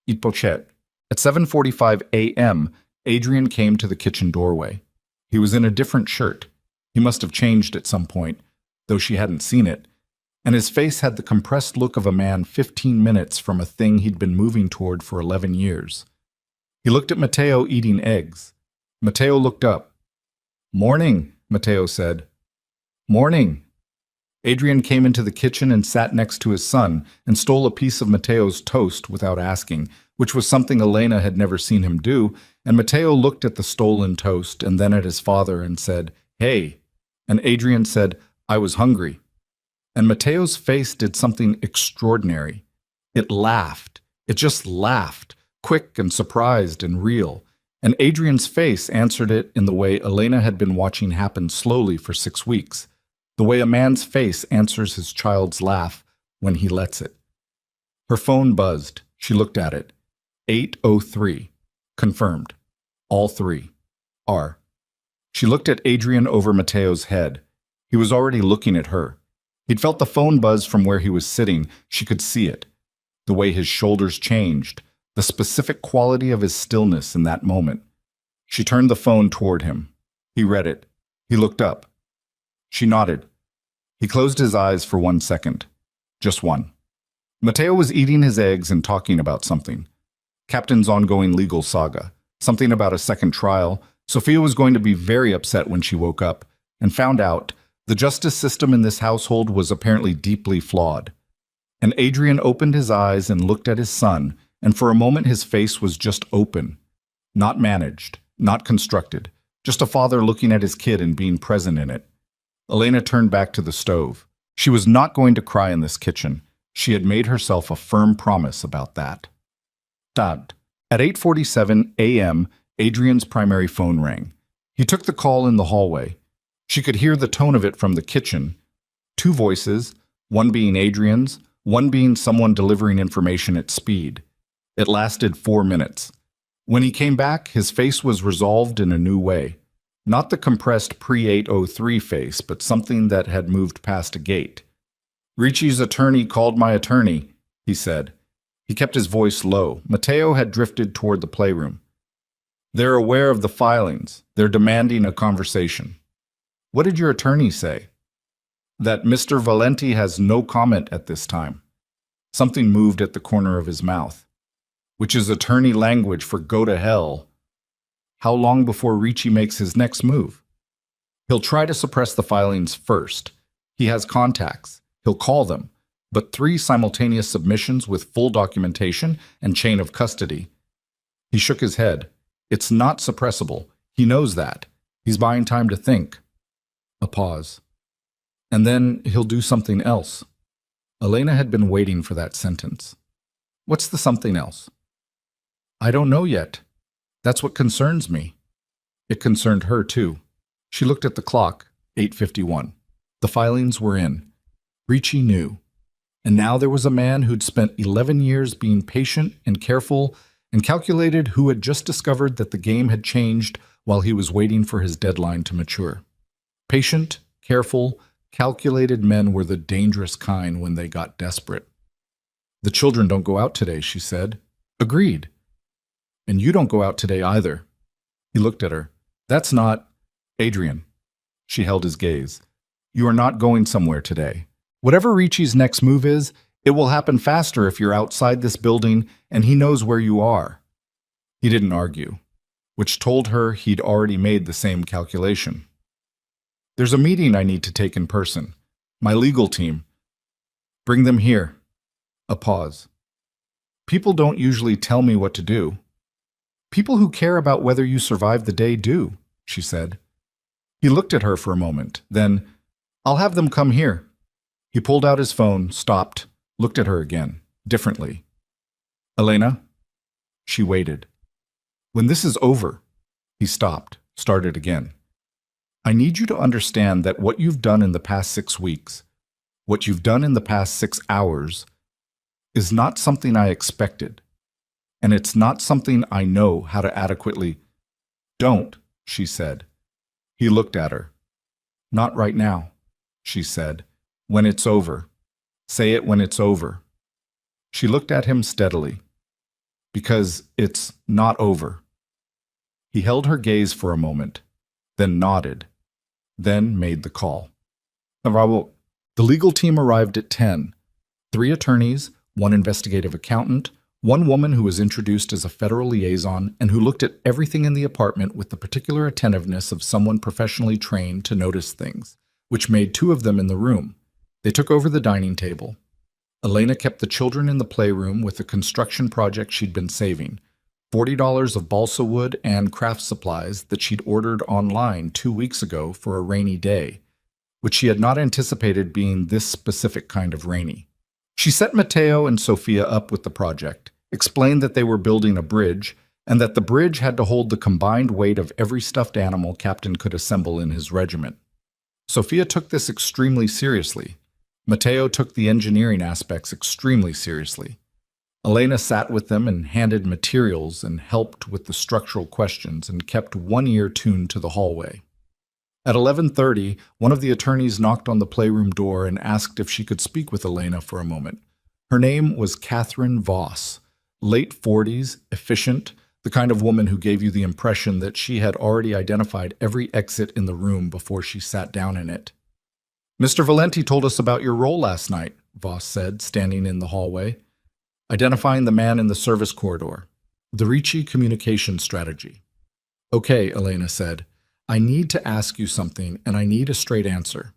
Eat pochette. At 7:45 a.m., Adrian came to the kitchen doorway. He was in a different shirt. He must have changed at some point, though she hadn't seen it, and his face had the compressed look of a man 15 minutes from a thing he'd been moving toward for 11 years. He looked at Matteo eating eggs. Matteo looked up. Morning, Matteo said. Morning. Adrian came into the kitchen and sat next to his son and stole a piece of Matteo's toast without asking, which was something Elena had never seen him do, and Matteo looked at the stolen toast and then at his father and said, Hey, and Adrian said, I was hungry. And Matteo's face did something extraordinary. It laughed. It just laughed, quick and surprised and real, and Adrian's face answered it in the way Elena had been watching happen slowly for 6 weeks, the way a man's face answers his child's laugh when he lets it. Her phone buzzed. She looked at it. 8:03. Confirmed. All three. R. She looked at Adrian over Matteo's head. He was already looking at her. He'd felt the phone buzz from where he was sitting. She could see it. The way his shoulders changed, the specific quality of his stillness in that moment. She turned the phone toward him. He read it. He looked up. She nodded. He closed his eyes for 1 second. Just one. Mateo was eating his eggs and talking about something. Captain's ongoing legal saga. Something about a second trial. Sophia was going to be very upset when she woke up and found out the justice system in this household was apparently deeply flawed. And Adrian opened his eyes and looked at his son, and for a moment his face was just open. Not managed, not constructed. Just a father looking at his kid and being present in it. Elena turned back to the stove. She was not going to cry in this kitchen. She had made herself a firm promise about that. Dad. At 8:47 a.m., Adrian's primary phone rang. He took the call in the hallway. She could hear the tone of it from the kitchen. 2 voices, one being Adrian's, one being someone delivering information at speed. It lasted 4 minutes. When he came back, his face was resolved in a new way. Not the compressed pre-803 face, but something that had moved past a gate. Ricci's attorney called my attorney, he said. He kept his voice low. Mateo had drifted toward the playroom. They're aware of the filings. They're demanding a conversation. What did your attorney say? That Mr. Valenti has no comment at this time. Something moved at the corner of his mouth, which is attorney language for go to hell. How long before Ricci makes his next move? He'll try to suppress the filings first. He has contacts. He'll call them. But 3 simultaneous submissions with full documentation and chain of custody. He shook his head. It's not suppressible. He knows that. He's buying time to think. A pause. And then he'll do something else. Elena had been waiting for that sentence. What's the something else? I don't know yet. That's what concerns me. It concerned her, too. She looked at the clock, 8:51. The filings were in. Ricci knew. And now there was a man who'd spent 11 years being patient and careful and calculated, who had just discovered that the game had changed while he was waiting for his deadline to mature. Patient, careful, calculated men were the dangerous kind when they got desperate. The children don't go out today, she said. Agreed. And you don't go out today either. He looked at her. That's not... Adrian. She held his gaze. You are not going somewhere today. Whatever Ricci's next move is, it will happen faster if you're outside this building and he knows where you are. He didn't argue, which told her he'd already made the same calculation. There's a meeting I need to take in person. My legal team. Bring them here. A pause. People don't usually tell me what to do. People who care about whether you survive the day do, she said. He looked at her for a moment, then, I'll have them come here. He pulled out his phone, stopped, looked at her again, differently. Elena? She waited. When this is over, he stopped, started again. I need you to understand that what you've done in the past 6 weeks, what you've done in the past 6 hours, is not something I expected. And it's not something I know how to adequately... Don't, she said. He looked at her. Not right now, she said. When it's over. Say it when it's over. She looked at him steadily. Because it's not over. He held her gaze for a moment, then nodded, then made the call. The legal team arrived at 10. 3 attorneys, 1 investigative accountant, 1 woman who was introduced as a federal liaison and who looked at everything in the apartment with the particular attentiveness of someone professionally trained to notice things, which made 2 of them in the room. They took over the dining table. Elena kept the children in the playroom with a construction project she'd been saving, $40 of balsa wood and craft supplies that she'd ordered online 2 weeks ago for a rainy day, which she had not anticipated being this specific kind of rainy. She set Mateo and Sophia up with the project, explained that they were building a bridge, and that the bridge had to hold the combined weight of every stuffed animal Captain could assemble in his regiment. Sophia took this extremely seriously. Mateo took the engineering aspects extremely seriously. Elena sat with them and handed materials and helped with the structural questions and kept one ear tuned to the hallway. At 11:30, one of the attorneys knocked on the playroom door and asked if she could speak with Elena for a moment. Her name was Catherine Voss, late 40s, efficient, the kind of woman who gave you the impression that she had already identified every exit in the room before she sat down in it. "Mr. Valenti told us about your role last night," Voss said, standing in the hallway. "Identifying the man in the service corridor. The Ricci communication strategy." "Okay," Elena said. "I need to ask you something, and I need a straight answer."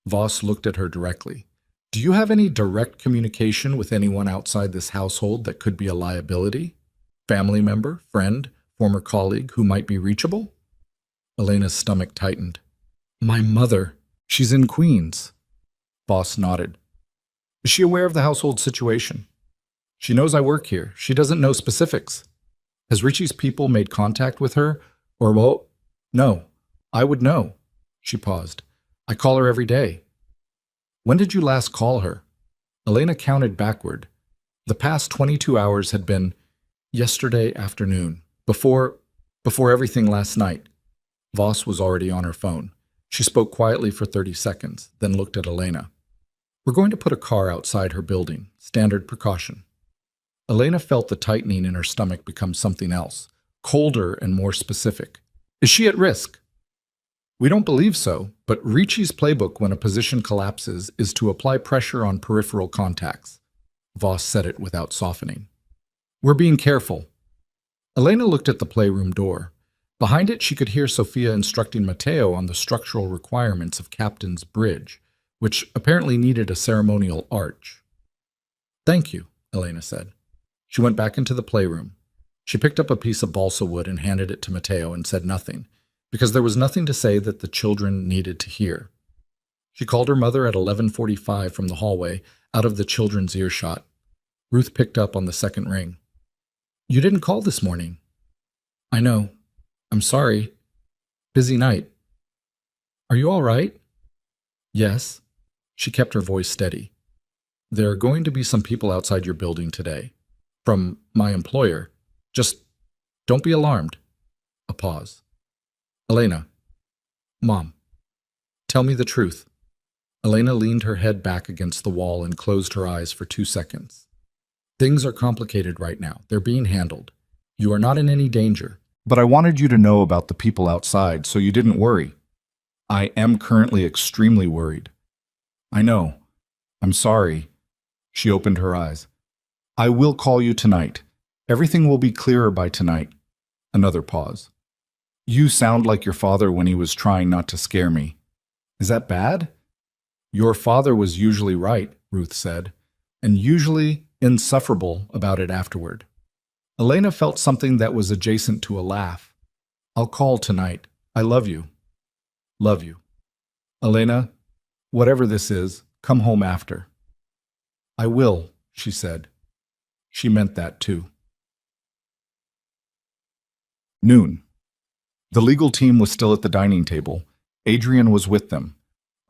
Voss looked at her directly. "Do you have any direct communication with anyone outside this household that could be a liability? Family member, friend, former colleague who might be reachable?" Elena's stomach tightened. "My mother. She's in Queens." Voss nodded. "Is she aware of the household situation?" "She knows I work here. She doesn't know specifics." "Has Richie's people made contact with her? Or, well, no. I would know." She paused. "I call her every day." "When did you last call her?" Elena counted backward. The past 22 hours had been yesterday afternoon, before everything last night. Voss was already on her phone. She spoke quietly for 30 seconds, then looked at Elena. "We're going to put a car outside her building. Standard precaution." Elena felt the tightening in her stomach become something else, colder and more specific. "Is she at risk?" "We don't believe so, but Ricci's playbook when a position collapses is to apply pressure on peripheral contacts." Voss said it without softening. "We're being careful." Elena looked at the playroom door. Behind it, she could hear Sophia instructing Matteo on the structural requirements of Captain's Bridge, which apparently needed a ceremonial arch. "Thank you," Elena said. She went back into the playroom. She picked up a piece of balsa wood and handed it to Matteo and said nothing, because there was nothing to say that the children needed to hear. She called her mother at 11:45 from the hallway, out of the children's earshot. Ruth picked up on the second ring. "You didn't call this morning." "I know. I'm sorry. Busy night." "Are you all right?" "Yes." She kept her voice steady. "There are going to be some people outside your building today. From my employer. Just don't be alarmed." A pause. "Elena." "Mom." "Tell me the truth." Elena leaned her head back against the wall and closed her eyes for 2 seconds. "Things are complicated right now. They're being handled. You are not in any danger. But I wanted you to know about the people outside so you didn't worry. I am currently extremely worried." "I know. I'm sorry." She opened her eyes. "I will call you tonight. Everything will be clearer by tonight." Another pause. "You sound like your father when he was trying not to scare me. Is that bad?" "Your father was usually right," Ruth said, "and usually insufferable about it afterward." Elena felt something that was adjacent to a laugh. "I'll call tonight. I love you." "Love you." "Elena, whatever this is, come home after." "I will," she said. She meant that too. Noon. The legal team was still at the dining table. Adrian was with them.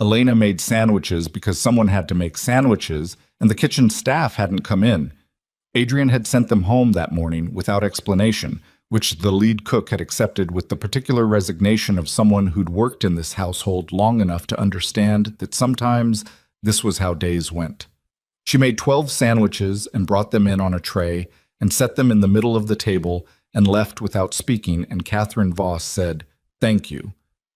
Elena made sandwiches because someone had to make sandwiches, and the kitchen staff hadn't come in. Adrian had sent them home that morning without explanation, which the lead cook had accepted with the particular resignation of someone who'd worked in this household long enough to understand that sometimes this was how days went. She made 12 sandwiches and brought them in on a tray and set them in the middle of the table and left without speaking, and Catherine Voss said, "Thank you,"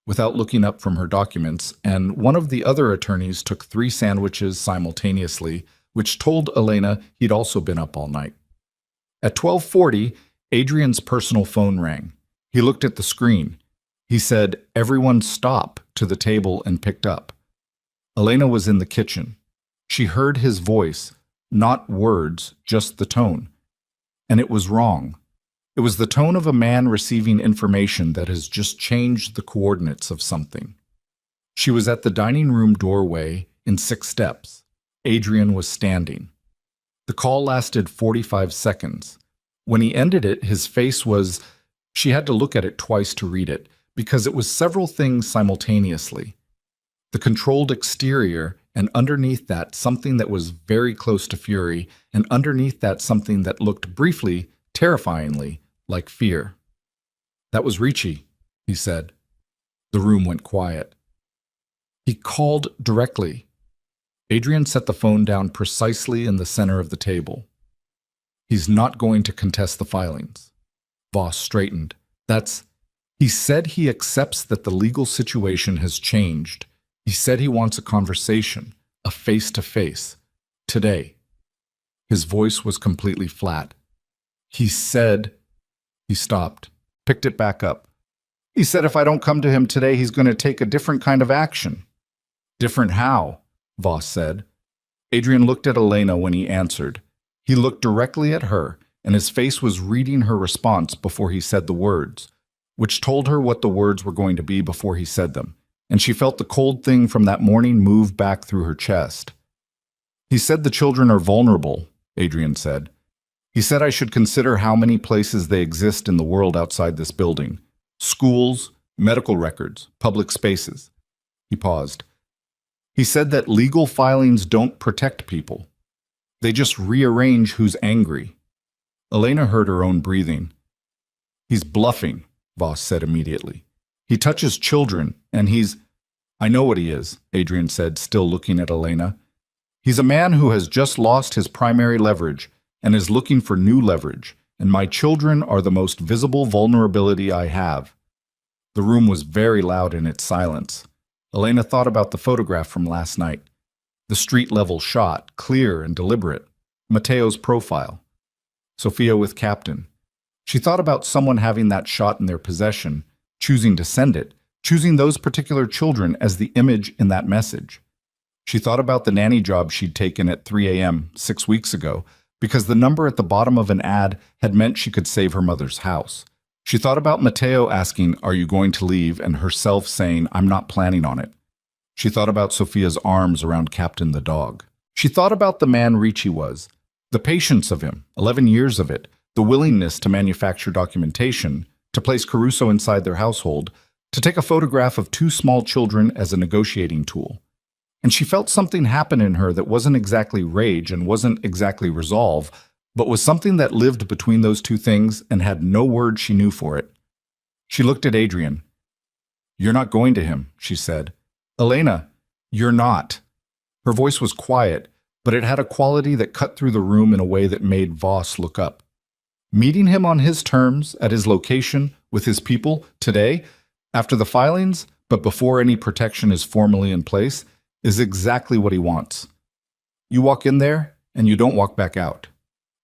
without looking up from her documents, and one of the other attorneys took 3 sandwiches simultaneously, which told Elena he'd also been up all night. At 12:40, Adrian's personal phone rang. He looked at the screen. He said, "Everyone stop," to the table and picked up. Elena was in the kitchen. She heard his voice, not words, just the tone. And it was wrong. It was the tone of a man receiving information that has just changed the coordinates of something. She was at the dining room doorway in 6 steps. Adrian was standing. The call lasted 45 seconds. When he ended it, his face was... She had to look at it twice to read it, because it was several things simultaneously. The controlled exterior, and underneath that something that was very close to fury, and underneath that something that looked briefly, terrifyingly, like fear. "That was Ricci," he said. The room went quiet. He called directly. Adrian set the phone down precisely in the center of the table. He's not going to contest the filings. Voss straightened. He said he accepts that the legal situation has changed. He said he wants a conversation, a face-to-face, today. His voice was completely flat. He stopped, picked it back up. He said if I don't come to him today, he's going to take a different kind of action. Different how? Voss said. Adrian looked at Elena when he answered. He looked directly at her, and his face was reading her response before he said the words, which told her what the words were going to be before he said them, and she felt the cold thing from that morning move back through her chest. He said the children are vulnerable, Adrian said. He said I should consider how many places they exist in the world outside this building. Schools, medical records, public spaces. He paused. He said that legal filings don't protect people. They just rearrange who's angry. Elena heard her own breathing. He's bluffing, Voss said immediately. He touches children, and I know what he is, Adrian said, still looking at Elena. He's a man who has just lost his primary leverage and is looking for new leverage, and my children are the most visible vulnerability I have. The room was very loud in its silence. Elena thought about the photograph from last night. The street-level shot, clear and deliberate. Mateo's profile. Sophia with Captain. She thought about someone having that shot in their possession, choosing to send it, choosing those particular children as the image in that message. She thought about the nanny job she'd taken at 3 a.m. 6 weeks ago, because the number at the bottom of an ad had meant she could save her mother's house. She thought about Mateo asking, "Are you going to leave?" and herself saying, "I'm not planning on it." She thought about Sophia's arms around Captain the dog. She thought about the man Ricci was, the patience of him, 11 years of it, the willingness to manufacture documentation, to place Caruso inside their household, to take a photograph of 2 small children as a negotiating tool. And she felt something happen in her that wasn't exactly rage and wasn't exactly resolve, but was something that lived between those 2 things and had no word she knew for it. She looked at Adrian. "You're not going to him," she said. "Elena, you're not." Her voice was quiet, but it had a quality that cut through the room in a way that made Voss look up. Meeting him on his terms, at his location, with his people, today, after the filings, but before any protection is formally in place, is exactly what he wants. You walk in there, and you don't walk back out.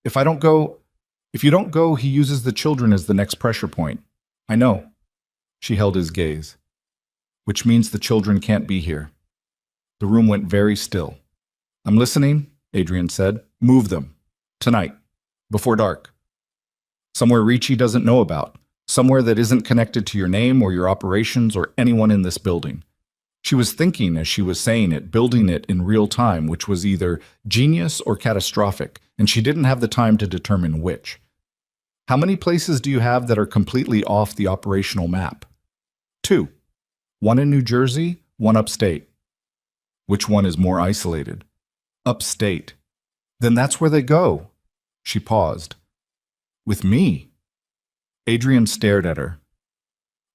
If you don't go, he uses the children as the next pressure point. I know. She held his gaze. Which means the children can't be here. The room went very still. "I'm listening," Adrian said. "Move them. Tonight. Before dark. Somewhere Ricci doesn't know about. Somewhere that isn't connected to your name or your operations or anyone in this building." She was thinking as she was saying it, building it in real time, which was either genius or catastrophic, and she didn't have the time to determine which. "How many places do you have that are completely off the operational map?" 2. 1 in New Jersey, 1 upstate. "Which one is more isolated?" "Upstate." "Then that's where they go." She paused. "With me?" Adrian stared at her.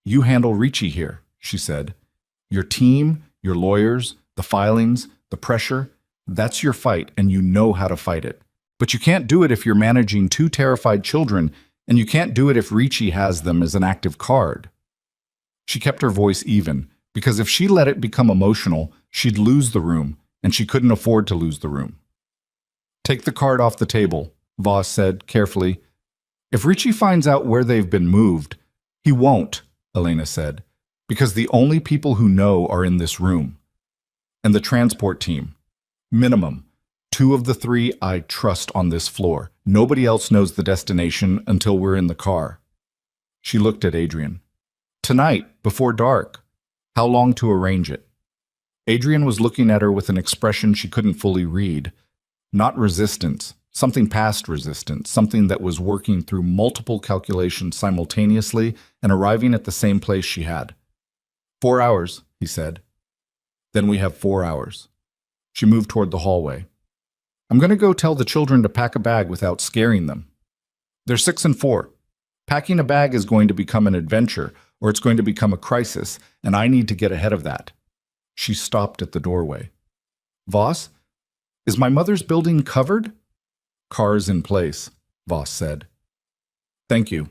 "You handle Ricci here," she said. "Your team, your lawyers, the filings, the pressure, that's your fight, and you know how to fight it. But you can't do it if you're managing 2 terrified children, and you can't do it if Ricci has them as an active card." She kept her voice even, because if she let it become emotional, she'd lose the room, and she couldn't afford to lose the room. "Take the card off the table," Voss said carefully. "If Ricci finds out where they've been moved," "He won't," Elena said, "because the only people who know are in this room. And the transport team. Minimum. 2 of the 3 I trust on this floor. Nobody else knows the destination until we're in the car." She looked at Adrian. "Tonight, before dark. How long to arrange it?" Adrian was looking at her with an expression she couldn't fully read. Not resistance, something past resistance, something that was working through multiple calculations simultaneously and arriving at the same place she had. 4 hours, he said. "Then we have 4 hours." She moved toward the hallway. "I'm going to go tell the children to pack a bag without scaring them. They're 6 and 4. Packing a bag is going to become an adventure. or it's going to become a crisis, and I need to get ahead of that. She stopped at the doorway. Voss, is my mother's building covered? Cars in place, Voss said. Thank you.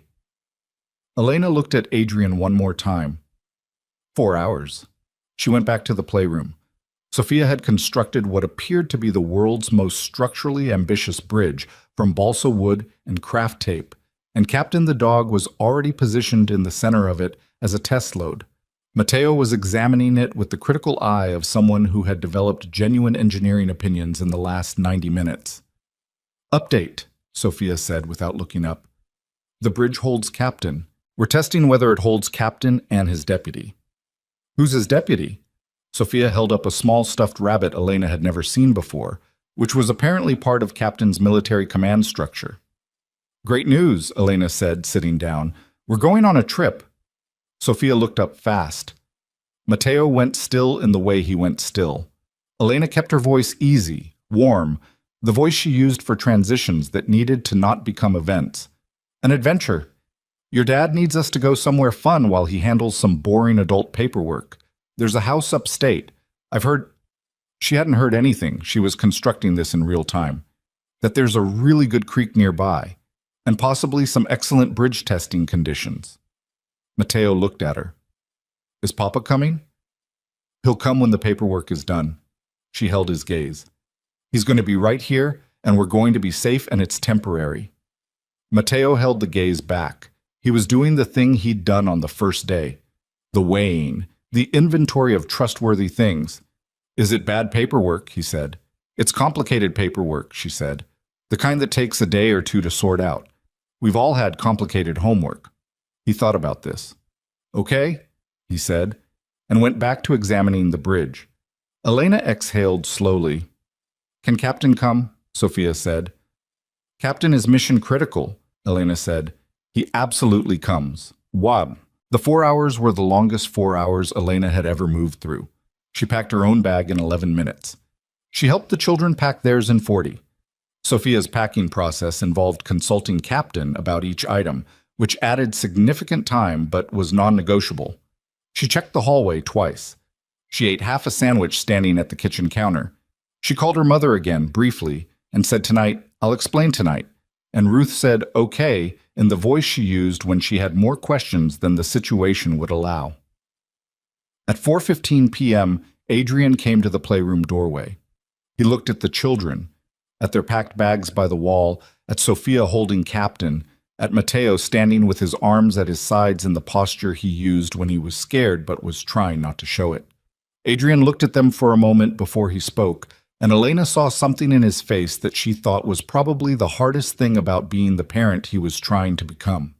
Elena looked at Adrian one more time. 4 hours. She went back to the playroom. Sophia had constructed what appeared to be the world's most structurally ambitious bridge from balsa wood and craft tape, and Captain the dog was already positioned in the center of it as a test load. Matteo was examining it with the critical eye of someone who had developed genuine engineering opinions in the last 90 minutes. Update, Sophia said without looking up. The bridge holds Captain. We're testing whether it holds Captain and his deputy. Who's his deputy? Sophia held up a small stuffed rabbit Elena had never seen before, which was apparently part of Captain's military command structure. Great news, Elena said, sitting down. We're going on a trip. Sophia looked up fast. Matteo went still in the way he went still. Elena kept her voice easy, warm, the voice she used for transitions that needed to not become events. An adventure. Your dad needs us to go somewhere fun while he handles some boring adult paperwork. There's a house upstate. I've heard... She hadn't heard anything. She was constructing this in real time. That there's a really good creek nearby, and possibly some excellent bridge testing conditions. Matteo looked at her. Is Papa coming? He'll come when the paperwork is done. She held his gaze. He's going to be right here, and we're going to be safe, and it's temporary. Matteo held the gaze back. He was doing the thing he'd done on the first day. The weighing, the inventory of trustworthy things. Is it bad paperwork? He said. It's complicated paperwork, she said. The kind that takes a day or two to sort out. We've all had complicated homework. He thought about this. Okay, he said, and went back to examining the bridge. Elena exhaled slowly. Can Captain come? Sophia said. Captain is mission critical, Elena said. He absolutely comes. Wow. The 4 hours were the longest 4 hours Elena had ever moved through. She packed her own bag in 11 minutes. She helped the children pack theirs in 40. Sophia's packing process involved consulting Captain about each item, which added significant time but was non-negotiable. She checked the hallway twice. She ate half a sandwich standing at the kitchen counter. She called her mother again, briefly, and said tonight, I'll explain tonight. And Ruth said, okay, in the voice she used when she had more questions than the situation would allow. At 4:15 p.m., Adrian came to the playroom doorway. He looked at the children, at their packed bags by the wall, at Sophia holding Captain, at Matteo standing with his arms at his sides in the posture he used when he was scared but was trying not to show it. Adrian looked at them for a moment before he spoke, and Elena saw something in his face that she thought was probably the hardest thing about being the parent he was trying to become.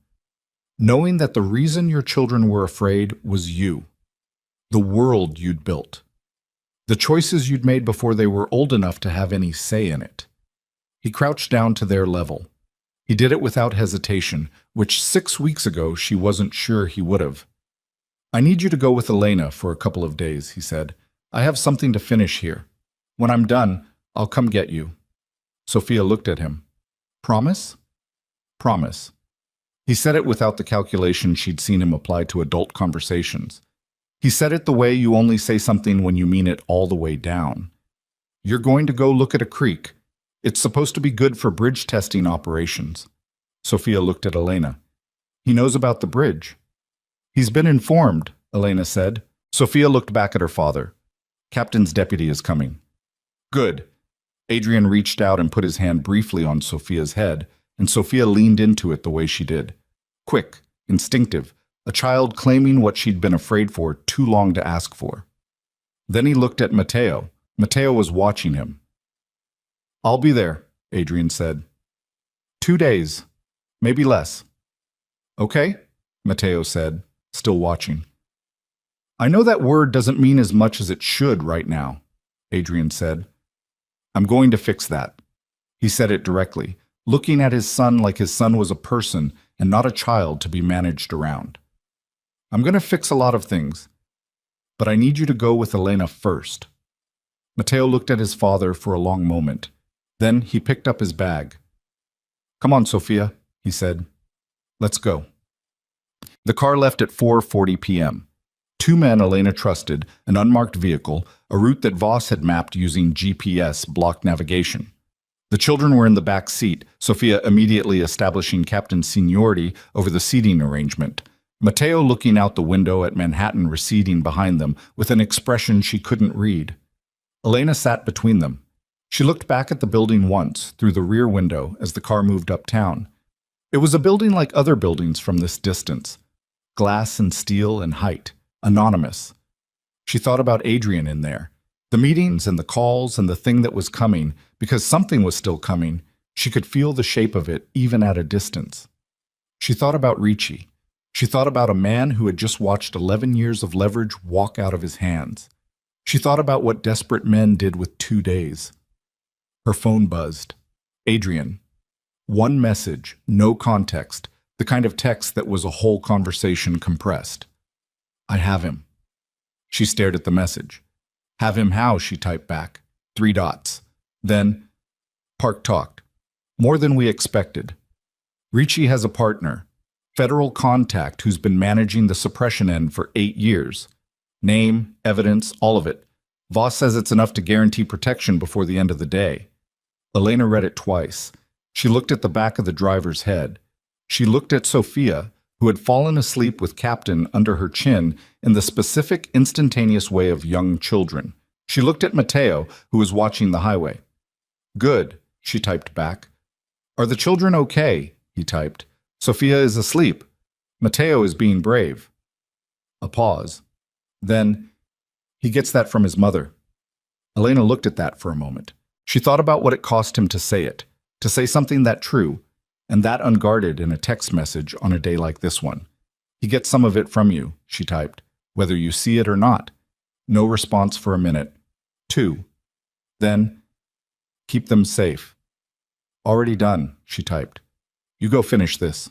Knowing that the reason your children were afraid was you, the world you'd built, the choices you'd made before they were old enough to have any say in it. He crouched down to their level. He did it without hesitation, which 6 weeks ago she wasn't sure he would have. I need you to go with Elena for a couple of days, he said. I have something to finish here. When I'm done, I'll come get you. Sophia looked at him. Promise? Promise. He said it without the calculation she'd seen him apply to adult conversations. He said it the way you only say something when you mean it all the way down. You're going to go look at a creek. It's supposed to be good for bridge testing operations. Sophia looked at Elena. He knows about the bridge. He's been informed, Elena said. Sophia looked back at her father. Captain's deputy is coming. Good. Adrian reached out and put his hand briefly on Sophia's head, and Sophia leaned into it the way she did. Quick, instinctive, a child claiming what she'd been afraid for too long to ask for. Then he looked at Matteo. Matteo was watching him. I'll be there, Adrian said. 2 days, maybe less. Okay, Matteo said, still watching. I know that word doesn't mean as much as it should right now, Adrian said. I'm going to fix that. He said it directly, looking at his son like his son was a person and not a child to be managed around. I'm going to fix a lot of things, but I need you to go with Elena first. Matteo looked at his father for a long moment. Then he picked up his bag. Come on, Sophia, he said. Let's go. The car left at 4:40 p.m. Two men Elena trusted, an unmarked vehicle, a route that Voss had mapped using GPS block navigation. The children were in the back seat, Sophia immediately establishing captain's seniority over the seating arrangement. Matteo looking out the window at Manhattan receding behind them with an expression she couldn't read. Elena sat between them. She looked back at the building once, through the rear window, as the car moved uptown. It was a building like other buildings from this distance. Glass and steel and height. Anonymous. She thought about Adrian in there. The meetings and the calls and the thing that was coming, because something was still coming. She could feel the shape of it, even at a distance. She thought about Ricci. She thought about a man who had just watched 11 years of leverage walk out of his hands. She thought about what desperate men did with 2 days. Her phone buzzed. Adrian. One message, no context, the kind of text that was a whole conversation compressed. I have him. She stared at the message. Have him how, she typed back. 3 dots. Then, Park talked. More than we expected. Ricci has a partner, federal contact who's been managing the suppression end for 8 years. Name, evidence, all of it. Voss says it's enough to guarantee protection before the end of the day. Elena read it twice. She looked at the back of the driver's head. She looked at Sophia, who had fallen asleep with Captain under her chin in the specific, instantaneous way of young children. She looked at Matteo, who was watching the highway. Good, she typed back. Are the children okay? He typed. Sophia is asleep. Matteo is being brave. A pause. Then, he gets that from his mother. Elena looked at that for a moment. She thought about what it cost him to say something that true, and that unguarded in a text message on a day like this one. He gets some of it from you, she typed, whether you see it or not. No response for a minute. 2. Then, keep them safe. Already done, she typed. You go finish this.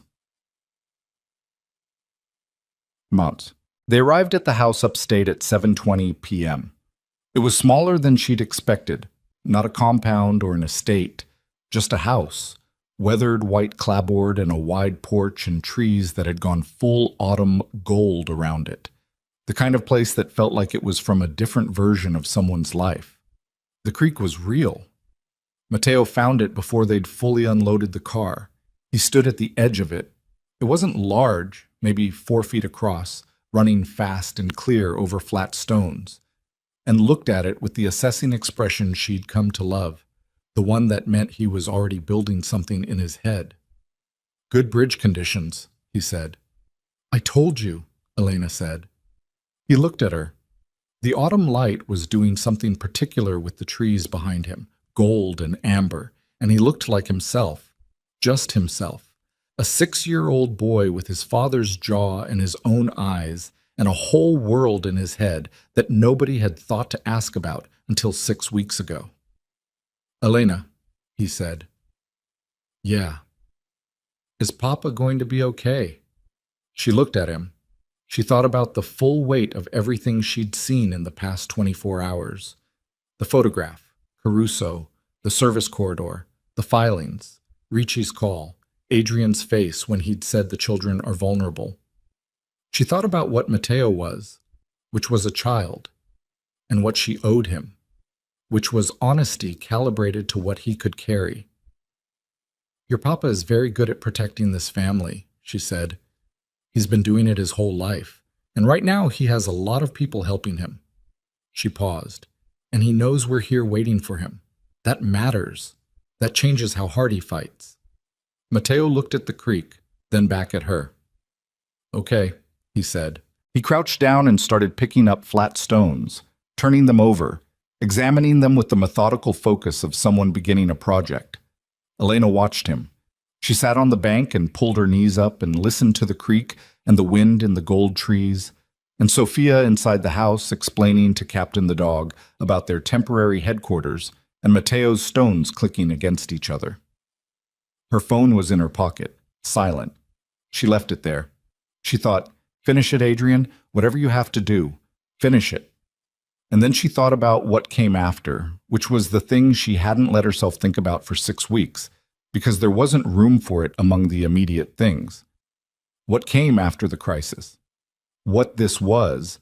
Months. They arrived at the house upstate at 7:20 p.m. It was smaller than she'd expected. Not a compound or an estate, just a house. Weathered white clapboard and a wide porch and trees that had gone full autumn gold around it. The kind of place that felt like it was from a different version of someone's life. The creek was real. Matteo found it before they'd fully unloaded the car. He stood at the edge of it. It wasn't large, maybe 4 feet across, running fast and clear over flat stones, and looked at it with the assessing expression she'd come to love. The one that meant he was already building something in his head. Good bridge conditions, he said. I told you, Elena said. He looked at her. The autumn light was doing something particular with the trees behind him, gold and amber, and he looked like himself, just himself. A 6-year-old boy with his father's jaw and his own eyes, and a whole world in his head that nobody had thought to ask about until 6 weeks ago. Elena, he said. Yeah. Is Papa going to be okay? She looked at him. She thought about the full weight of everything she'd seen in the past 24 hours. The photograph, Caruso, the service corridor, the filings, Ricci's call, Adrian's face when he'd said the children are vulnerable. She thought about what Matteo was, which was a child, and what she owed him, which was honesty calibrated to what he could carry. Your papa is very good at protecting this family, she said. He's been doing it his whole life, and right now he has a lot of people helping him. She paused. And he knows we're here waiting for him. That matters. That changes how hard he fights. Matteo looked at the creek, then back at her. Okay, he said. He crouched down and started picking up flat stones, turning them over, examining them with the methodical focus of someone beginning a project. Elena watched him. She sat on the bank and pulled her knees up and listened to the creek and the wind in the gold trees, and Sophia inside the house explaining to Captain the dog about their temporary headquarters and Matteo's stones clicking against each other. Her phone was in her pocket, silent. She left it there. She thought, finish it, Adrian, whatever you have to do, finish it. And then she thought about what came after, which was the thing she hadn't let herself think about for 6 weeks, because there wasn't room for it among the immediate things. What came after the crisis? What this was,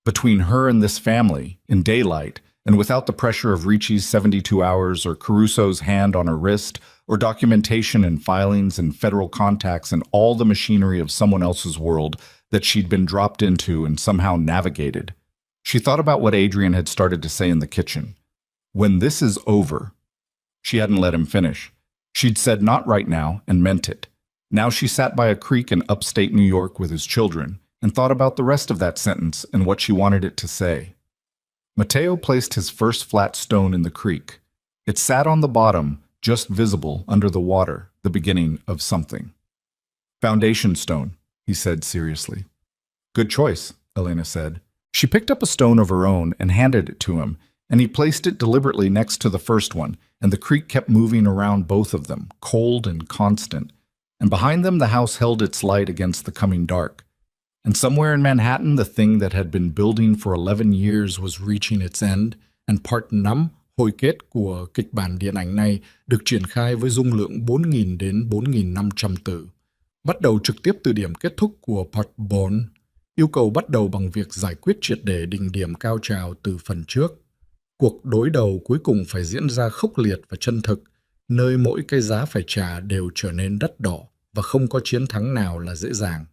between her and this family, in daylight, and without the pressure of Ricci's 72 hours or Caruso's hand on her wrist, or documentation and filings and federal contacts and all the machinery of someone else's world that she'd been dropped into and somehow navigated. She thought about what Adrian had started to say in the kitchen. When this is over. She hadn't let him finish. She'd said not right now and meant it. Now she sat by a creek in upstate New York with his children and thought about the rest of that sentence and what she wanted it to say. Mateo placed his first flat stone in the creek. It sat on the bottom, just visible under the water, the beginning of something. Foundation stone, he said seriously. Good choice, Elena said. She picked up a stone of her own and handed it to him, and he placed it deliberately next to the first one, and the creek kept moving around both of them, cold and constant. And behind them the house held its light against the coming dark. And somewhere in Manhattan, the thing that had been building for 11 years was reaching its end, and part 5, hồi kết của kịch bản điện ảnh này, được triển khai với dung lượng 4.000 đến 4.500 từ. Bắt đầu trực tiếp từ điểm kết thúc của part 4, yêu cầu bắt đầu bằng việc giải quyết triệt để đỉnh điểm cao trào từ phần trước. Cuộc đối đầu cuối cùng phải diễn ra khốc liệt và chân thực, nơi mỗi cái giá phải trả đều trở nên đắt đỏ và không có chiến thắng nào là dễ dàng.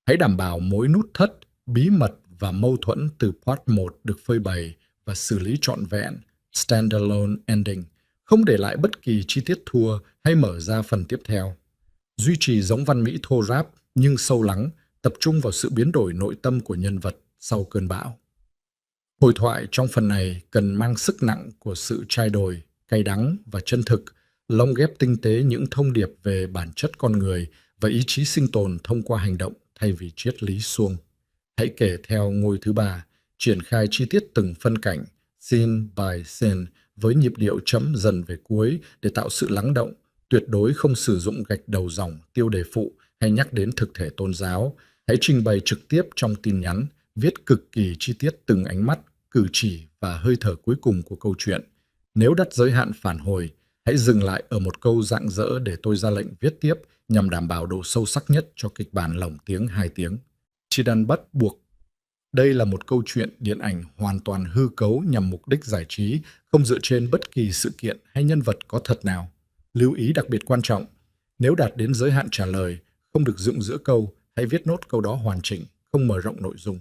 Hãy đảm bảo mỗi nút thắt, bí mật và mâu thuẫn từ part 1 được phơi bày và xử lý trọn vẹn, standalone ending, không để lại bất kỳ chi tiết thua hay mở ra phần tiếp theo. Duy trì giống văn mỹ thô ráp nhưng sâu lắng, tập trung vào sự biến đổi nội tâm của nhân vật sau cơn bão. Hồi thoại trong phần này cần mang sức nặng của sự chai đồi, cay đắng và chân thực, lồng ghép tinh tế những thông điệp về bản chất con người và ý chí sinh tồn thông qua hành động thay vì triết lý suông. Hãy kể theo ngôi thứ 3, triển khai chi tiết từng phân cảnh, scene by scene, với nhịp điệu chấm dần về cuối để tạo sự lắng động, tuyệt đối không sử dụng gạch đầu dòng, tiêu đề phụ hay nhắc đến thực thể tôn giáo. Hãy trình bày trực tiếp trong tin nhắn, viết cực kỳ chi tiết từng ánh mắt, cử chỉ và hơi thở cuối cùng của câu chuyện. Nếu đặt giới hạn phản hồi, hãy dừng lại ở một câu rạng rỡ để tôi ra lệnh viết tiếp nhằm đảm bảo độ sâu sắc nhất cho kịch bản lồng tiếng 2 tiếng. Chỉ đàn bắt buộc. Đây là một câu chuyện điện ảnh hoàn toàn hư cấu nhằm mục đích giải trí, không dựa trên bất kỳ sự kiện hay nhân vật có thật nào. Lưu ý đặc biệt quan trọng, nếu đạt đến giới hạn trả lời, không được dựng giữa câu, hãy viết nốt câu đó hoàn chỉnh, không mở rộng nội dung.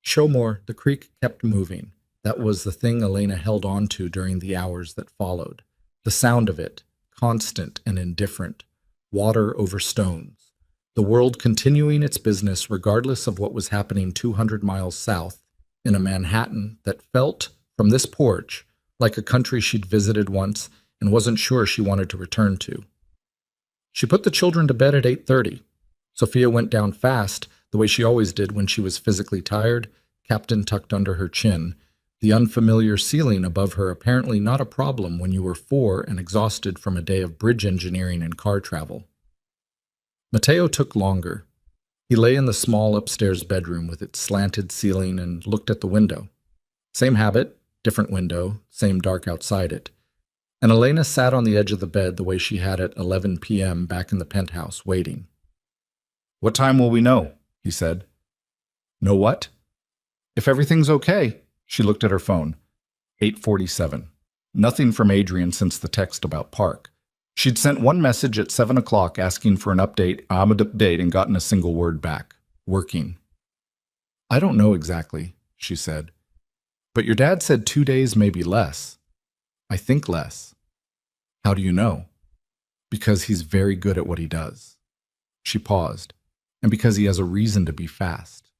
Show more, the creek kept moving. That was the thing Elena held on to during the hours that followed. The sound of it, constant and indifferent. Water over stones. The world continuing its business regardless of what was happening 200 miles south in a Manhattan that felt, from this porch, like a country she'd visited once and wasn't sure she wanted to return to. She put the children to bed at 8:30. Sophia went down fast, the way she always did when she was physically tired, captain tucked under her chin, the unfamiliar ceiling above her apparently not a problem when you were 4 and exhausted from a day of bridge engineering and car travel. Mateo took longer. He lay in the small upstairs bedroom with its slanted ceiling and looked at the window. Same habit, different window, same dark outside it. And Elena sat on the edge of the bed the way she had at 11 p.m. back in the penthouse, waiting. What time will we know? He said. Know what? If everything's okay. She looked at her phone. 8:47. Nothing from Adrian since the text about Park. She'd sent one message at 7 o'clock asking for an update, and gotten a single word back. Working. I don't know exactly, she said. But your dad said 2 days, maybe less. I think less. How do you know? Because he's very good at what he does. She paused, and because he has a reason to be fast.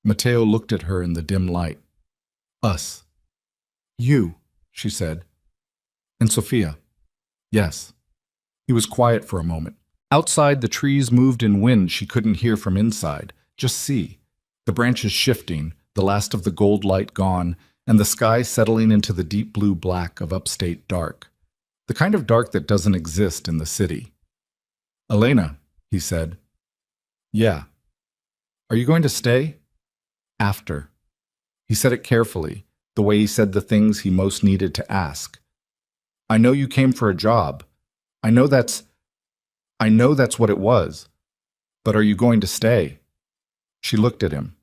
Mateo looked at her in the dim light. Us. You, she said. And Sophia. Yes. He was quiet for a moment. Outside, the trees moved in wind she couldn't hear from inside. Just see. The branches shifting, the last of the gold light gone, and the sky settling into the deep blue black of upstate dark. The kind of dark that doesn't exist in the city. Elena, he said. Yeah. Are you going to stay? After. He said it carefully, the way he said the things he most needed to ask. I know you came for a job. I know that's what it was. But are you going to stay? She looked at him.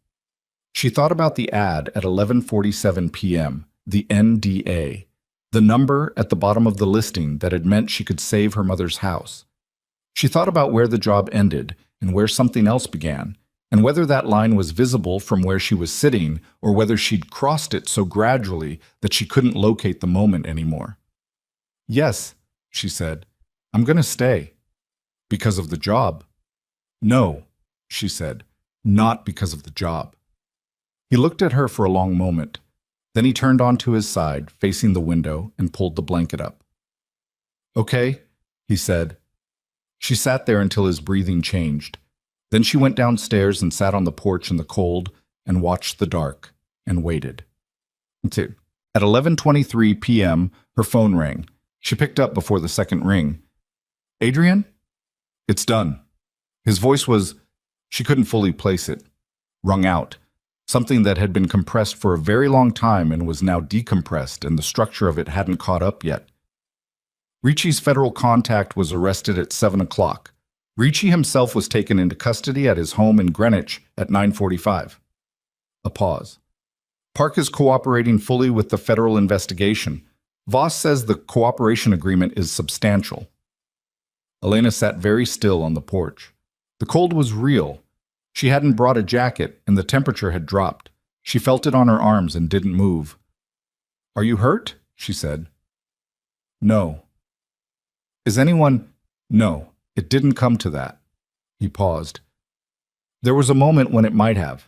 She thought about the ad at 11:47 p.m., the NDA, the number at the bottom of the listing that had meant she could save her mother's house. She thought about where the job ended and where something else began, and whether that line was visible from where she was sitting or whether she'd crossed it so gradually that she couldn't locate the moment anymore. Yes, she said, I'm going to stay. Because of the job. No, she said, not because of the job. He looked at her for a long moment. Then he turned onto his side, facing the window, and pulled the blanket up. Okay, he said. She sat there until his breathing changed. Then she went downstairs and sat on the porch in the cold and watched the dark and waited. At 11:23 p.m., her phone rang. She picked up before the second ring. Adrian? It's done. His voice was, she couldn't fully place it, wrung out. Something that had been compressed for a very long time and was now decompressed, and the structure of it hadn't caught up yet. Ricci's federal contact was arrested at 7 o'clock. Ricci himself was taken into custody at his home in Greenwich at 9:45. A pause. Park is cooperating fully with the federal investigation. Voss says the cooperation agreement is substantial. Elena sat very still on the porch. The cold was real. She hadn't brought a jacket, and the temperature had dropped. She felt it on her arms and didn't move. Are you hurt? She said. No. Is anyone? No, it didn't come to that. He paused. There was a moment when it might have.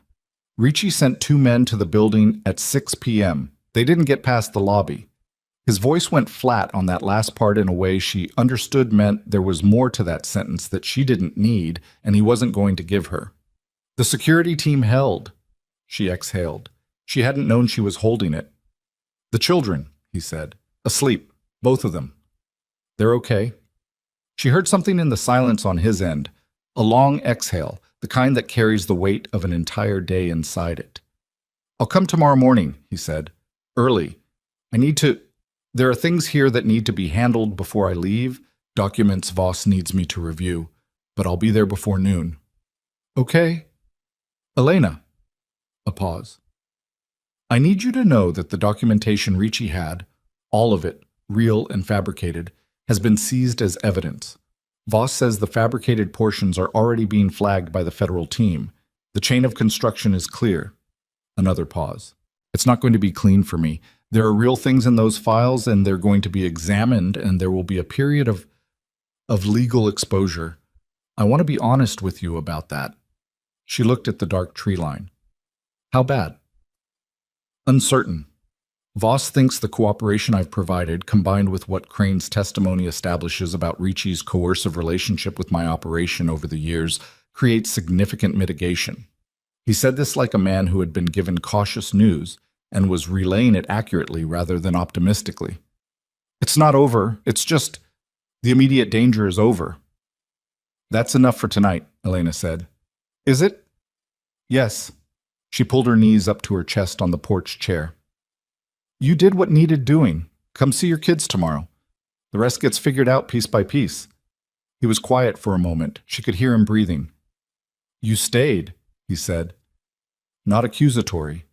Ricci sent 2 men to the building at 6 p.m. They didn't get past the lobby. His voice went flat on that last part in a way she understood meant there was more to that sentence that she didn't need and he wasn't going to give her. The security team held. She exhaled. She hadn't known she was holding it. The children, he said, asleep, both of them. They're okay. She heard something in the silence on his end, a long exhale, the kind that carries the weight of an entire day inside it. I'll come tomorrow morning, he said, early. There are things here that need to be handled before I leave, documents Voss needs me to review, but I'll be there before noon. Okay. Elena. A pause. I need you to know that the documentation Ricci had, all of it, real and fabricated, has been seized as evidence. Voss says the fabricated portions are already being flagged by the federal team. The chain of construction is clear. Another pause. It's not going to be clean for me. There are real things in those files, and they're going to be examined, and there will be a period of legal exposure. I want to be honest with you about that. She looked at the dark tree line. How bad? Uncertain. Voss thinks the cooperation I've provided, combined with what Crane's testimony establishes about Ricci's coercive relationship with my operation over the years, creates significant mitigation. He said this like a man who had been given cautious news and was relaying it accurately rather than optimistically. It's not over, it's just the immediate danger is over. That's enough for tonight, Elena said. Is it? Yes. She pulled her knees up to her chest on the porch chair. You did what needed doing. Come see your kids tomorrow. The rest gets figured out piece by piece. He was quiet for a moment. She could hear him breathing. You stayed, he said. Not accusatory.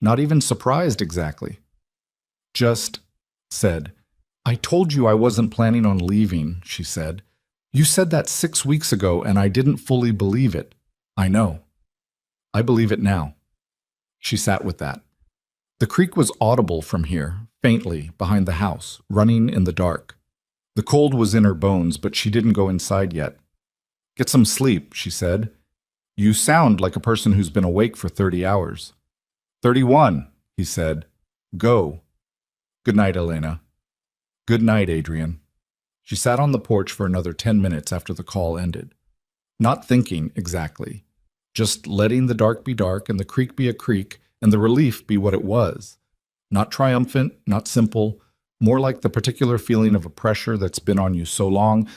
Not even surprised exactly. Just said, I told you I wasn't planning on leaving, she said. You said that 6 weeks ago and I didn't fully believe it. I know. I believe it now. She sat with that. The creak was audible from here, faintly, behind the house, running in the dark. The cold was in her bones, but she didn't go inside yet. Get some sleep, she said. You sound like a person who's been awake for 30 hours. 31, he said. Go. Good night, Elena. Good night, Adrian. She sat on the porch for another 10 minutes after the call ended. Not thinking exactly, just letting the dark be dark and the creek be a creek and the relief be what it was. Not triumphant, not simple, more like the particular feeling of a pressure that's been on you so long,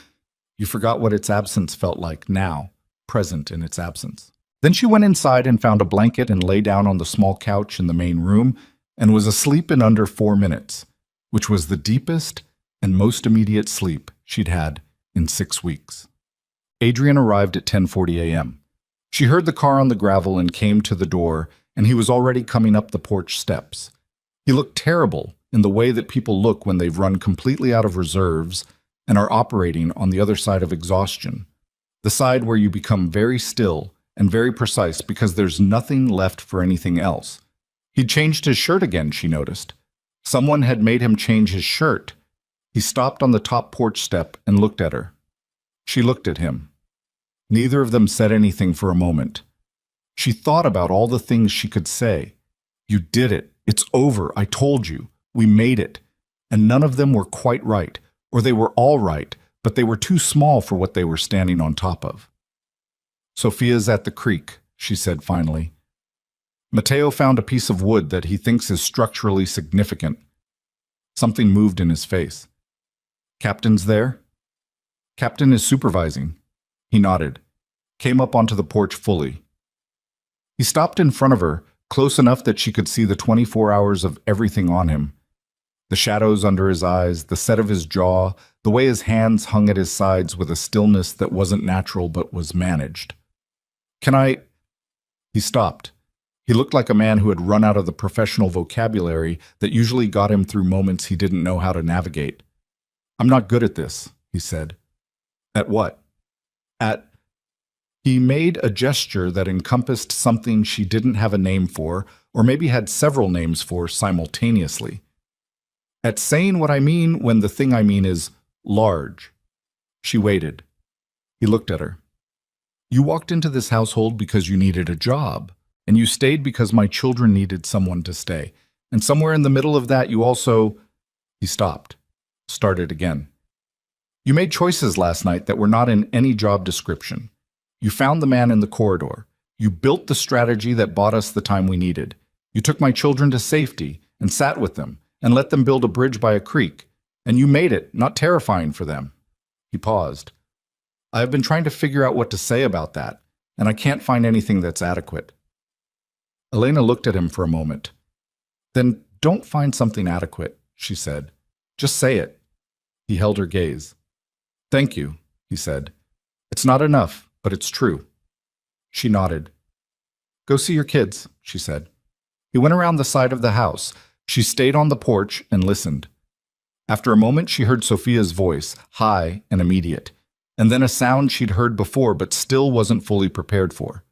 you forgot what its absence felt like now, present in its absence. Then she went inside and found a blanket and lay down on the small couch in the main room and was asleep in under 4 minutes, which was the deepest and most immediate sleep she'd had in 6 weeks. Adrian arrived at 10:40 a.m. She heard the car on the gravel and came to the door, and he was already coming up the porch steps. He looked terrible in the way that people look when they've run completely out of reserves and are operating on the other side of exhaustion, the side where you become very still and very precise because there's nothing left for anything else. He'd changed his shirt again, she noticed. Someone had made him change his shirt. He stopped on the top porch step and looked at her. She looked at him. Neither of them said anything for a moment. She thought about all the things she could say. You did it. It's over. I told you. We made it. And none of them were quite right, or they were all right, but they were too small for what they were standing on top of. Sophia's at the creek, she said finally. Matteo found a piece of wood that he thinks is structurally significant. Something moved in his face. Captain's there? Captain is supervising. He nodded, came up onto the porch fully. He stopped in front of her, close enough that she could see the 24 hours of everything on him. The shadows under his eyes, the set of his jaw, the way his hands hung at his sides with a stillness that wasn't natural but was managed. Can I? He stopped. He looked like a man who had run out of the professional vocabulary that usually got him through moments he didn't know how to navigate. I'm not good at this, he said. At what? He made a gesture that encompassed something she didn't have a name for, or maybe had several names for simultaneously. At saying what I mean when the thing I mean is large. She waited. He looked at her. You walked into this household because you needed a job, and you stayed because my children needed someone to stay. And somewhere in the middle of that you also… He stopped. Started again. You made choices last night that were not in any job description. You found the man in the corridor. You built the strategy that bought us the time we needed. You took my children to safety and sat with them and let them build a bridge by a creek. And you made it not terrifying for them. He paused. I have been trying to figure out what to say about that, and I can't find anything that's adequate. Elena looked at him for a moment. Then don't find something adequate, she said. Just say it. He held her gaze. Thank you, he said. It's not enough, but it's true. She nodded. Go see your kids, she said. He went around the side of the house. She stayed on the porch and listened. After a moment, she heard Sophia's voice, high and immediate, and then a sound she'd heard before but still wasn't fully prepared for.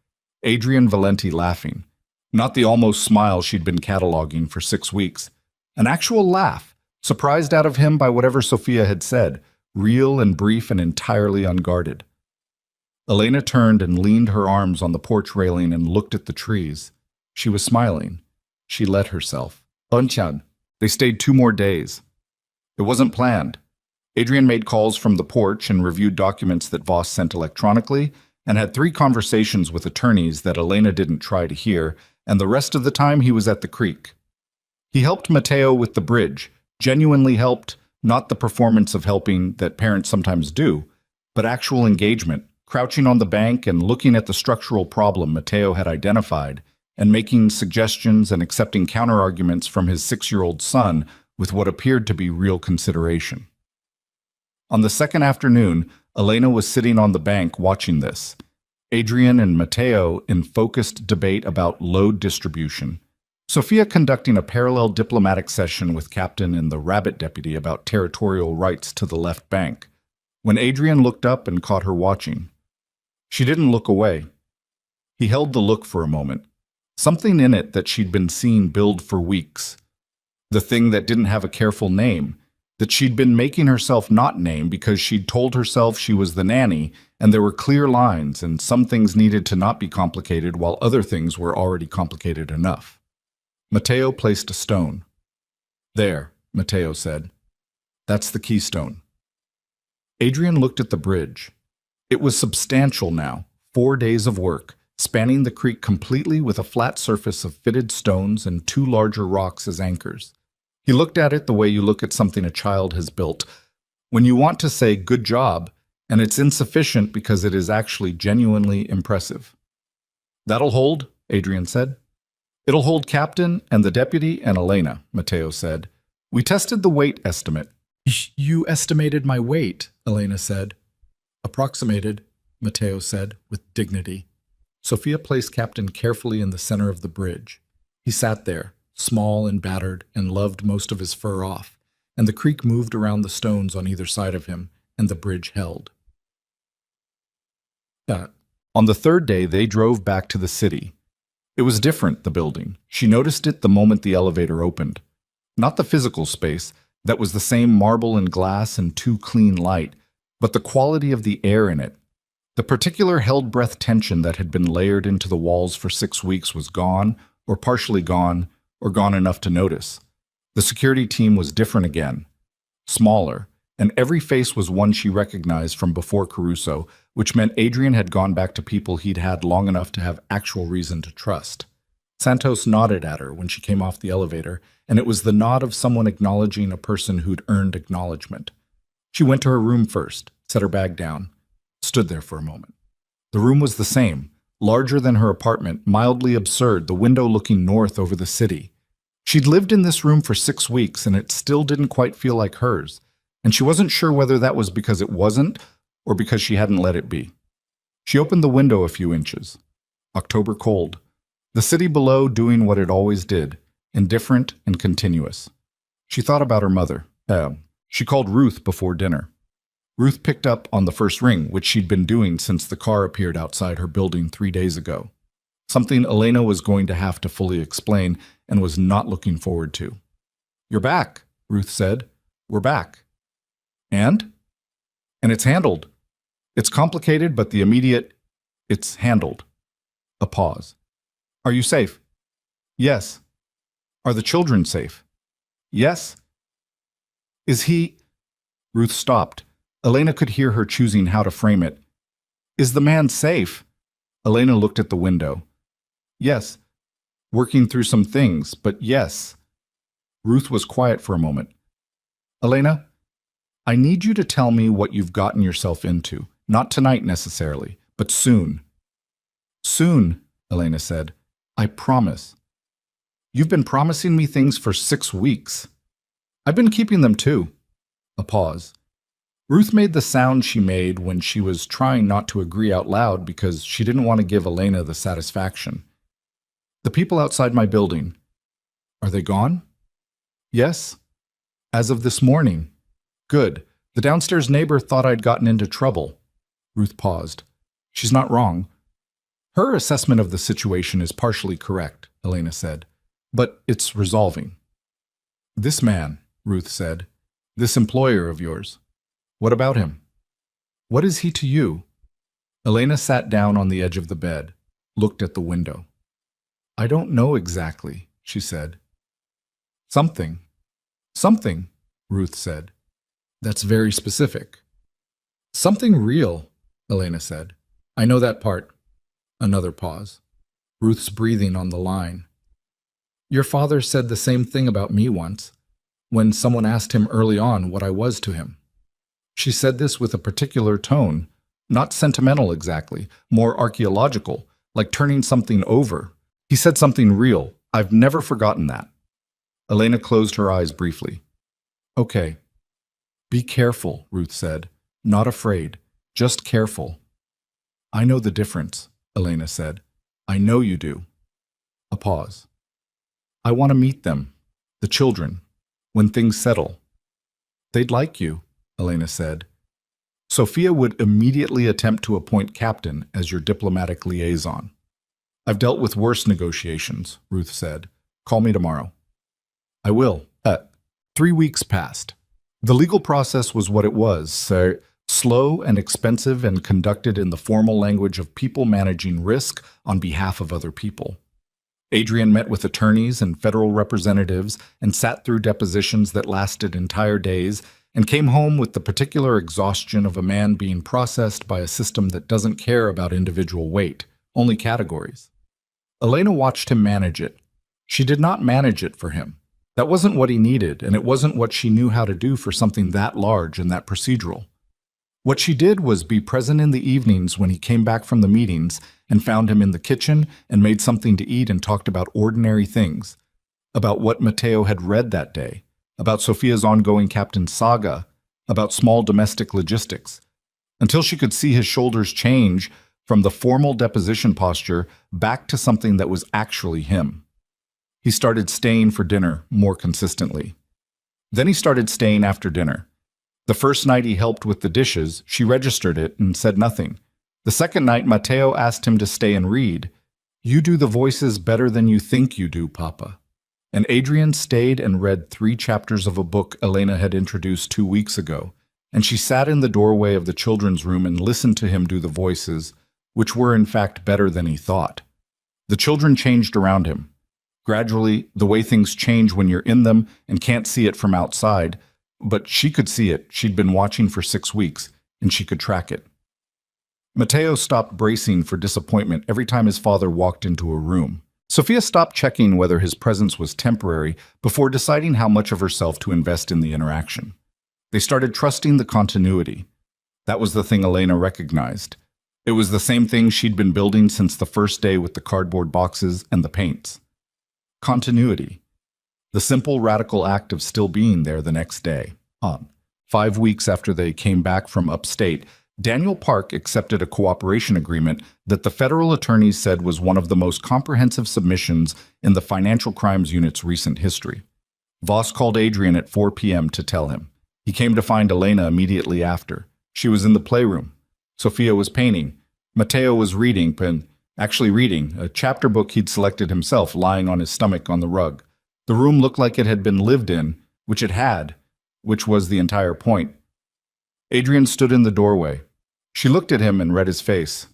Adrian Valenti laughing. Not the almost smile she'd been cataloging for 6 weeks. An actual laugh, surprised out of him by whatever Sophia had said, real and brief and entirely unguarded. Elena turned and leaned her arms on the porch railing and looked at the trees. She was smiling. She let herself. Onchan. They stayed 2 more days. It wasn't planned. Adrian made calls from the porch and reviewed documents that Voss sent electronically and had 3 conversations with attorneys that Elena didn't try to hear, and the rest of the time he was at the creek. He helped Matteo with the bridge, genuinely helped, not the performance of helping that parents sometimes do, but actual engagement, crouching on the bank and looking at the structural problem Matteo had identified, and making suggestions and accepting counterarguments from his 6-year-old son with what appeared to be real consideration. On the second afternoon, Elena was sitting on the bank watching this. Adrian and Matteo in focused debate about load distribution. Sophia conducting a parallel diplomatic session with Captain and the rabbit deputy about territorial rights to the left bank, when Adrian looked up and caught her watching. She didn't look away. He held the look for a moment. Something in it that she'd been seeing build for weeks. The thing that didn't have a careful name, that she'd been making herself not name because she'd told herself she was the nanny, and there were clear lines, and some things needed to not be complicated while other things were already complicated enough. Matteo placed a stone. There, Matteo said. That's the keystone. Adrian looked at the bridge. It was substantial now, 4 days of work, spanning the creek completely with a flat surface of fitted stones and 2 larger rocks as anchors. He looked at it the way you look at something a child has built, when you want to say good job, and it's insufficient because it is actually genuinely impressive. That'll hold, Adrian said. It'll hold Captain and the deputy and Elena, Matteo said. We tested the weight estimate. You estimated my weight, Elena said. Approximated. Matteo said, with dignity. Sophia placed Captain carefully in the center of the bridge. He sat there, small and battered, and loved most of his fur off, and the creek moved around the stones on either side of him, and the bridge held. On the third day, they drove back to the city. It was different, the building. She noticed it the moment the elevator opened. Not the physical space, that was the same marble and glass and too clean light, but the quality of the air in it. The particular held-breath tension that had been layered into the walls for 6 weeks was gone, or partially gone, or gone enough to notice. The security team was different again. Smaller, and every face was one she recognized from before Caruso, which meant Adrian had gone back to people he'd had long enough to have actual reason to trust. Santos nodded at her when she came off the elevator, and it was the nod of someone acknowledging a person who'd earned acknowledgement. She went to her room first, set her bag down, stood there for a moment. The room was the same, larger than her apartment, mildly absurd, the window looking north over the city. She'd lived in this room for 6 weeks, and it still didn't quite feel like hers, and she wasn't sure whether that was because it wasn't or because she hadn't let it be. She opened the window a few inches. October cold. The city below doing what it always did, indifferent and continuous. She thought about her mother. She called Ruth before dinner. Ruth picked up on the first ring, which she'd been doing since the car appeared outside her building 3 days ago. Something Elena was going to have to fully explain and was not looking forward to. "You're back," Ruth said. "We're back." And it's handled. It's complicated, but the immediate, it's handled. A pause. "Are you safe?" "Yes." "Are the children safe?" "Yes." "Is he—" Ruth stopped. Elena could hear her choosing how to frame it. "Is the man safe?" Elena looked at the window. "Yes. Working through some things, but yes." Ruth was quiet for a moment. "Elena, I need you to tell me what you've gotten yourself into. Not tonight necessarily, but soon." "Soon," Elena said. "I promise." "You've been promising me things for 6 weeks." "I've been keeping them too." A pause. Ruth made the sound she made when she was trying not to agree out loud because she didn't want to give Elena the satisfaction. "The people outside my building. Are they gone?" "Yes. As of this morning." "Good. The downstairs neighbor thought I'd gotten into trouble." Ruth paused. "She's not wrong." "Her assessment of the situation is partially correct," Elena said, "but it's resolving." "This man," Ruth said, "this employer of yours. What about him? What is he to you?" Elena sat down on the edge of the bed, looked at the window. "I don't know exactly," she said. "Something." "Something," Ruth said. "That's very specific." "Something real," Elena said. "I know that part." Another pause. Ruth's breathing on the line. "Your father said the same thing about me once, when someone asked him early on what I was to him." She said this with a particular tone, not sentimental exactly, more archaeological, like turning something over. "He said something real. I've never forgotten that." Elena closed her eyes briefly. "Okay." "Be careful," Ruth said. "Not afraid. Just careful." "I know the difference," Elena said. "I know you do." A pause. "I want to meet them, the children, when things settle." "They'd like you," Elena said. "Sophia would immediately attempt to appoint Captain as your diplomatic liaison." "I've dealt with worse negotiations," Ruth said. "Call me tomorrow." "I will." 3 weeks passed. The legal process was what it was, slow and expensive and conducted in the formal language of people managing risk on behalf of other people. Adrian met with attorneys and federal representatives and sat through depositions that lasted entire days and came home with the particular exhaustion of a man being processed by a system that doesn't care about individual weight, only categories. Elena watched him manage it. She did not manage it for him. That wasn't what he needed, and it wasn't what she knew how to do for something that large and that procedural. What she did was be present in the evenings when he came back from the meetings and found him in the kitchen and made something to eat and talked about ordinary things, about what Matteo had read that day, about Sophia's ongoing captain saga, about small domestic logistics. until she could see his shoulders change from the formal deposition posture back to something that was actually him. He started staying for dinner more consistently. Then he started staying after dinner. The first night he helped with the dishes, she registered it and said nothing. The second night, Mateo asked him to stay and read. "You do the voices better than you think you do, Papa." And Adrian stayed and read 3 chapters of a book Elena had introduced 2 weeks ago, and she sat in the doorway of the children's room and listened to him do the voices, which were in fact better than he thought. The children changed around him. Gradually, the way things change when you're in them and can't see it from outside, but she could see it. She'd been watching for 6 weeks, and she could track it. Mateo stopped bracing for disappointment every time his father walked into a room. Sophia stopped checking whether his presence was temporary before deciding how much of herself to invest in the interaction. They started trusting the continuity. That was the thing Elena recognized. It was the same thing she'd been building since the first day with the cardboard boxes and the paints. Continuity. The simple, radical act of still being there the next day. 5 weeks after they came back from upstate, Daniel Park accepted a cooperation agreement that the federal attorneys said was one of the most comprehensive submissions in the Financial Crimes Unit's recent history. Voss called Adrian at 4 p.m. to tell him. He came to find Elena immediately after. She was in the playroom. Sophia was painting. Mateo was reading a chapter book he'd selected himself, lying on his stomach on the rug. The room looked like it had been lived in, which it had, which was the entire point. Adrian stood in the doorway. She looked at him and read his face.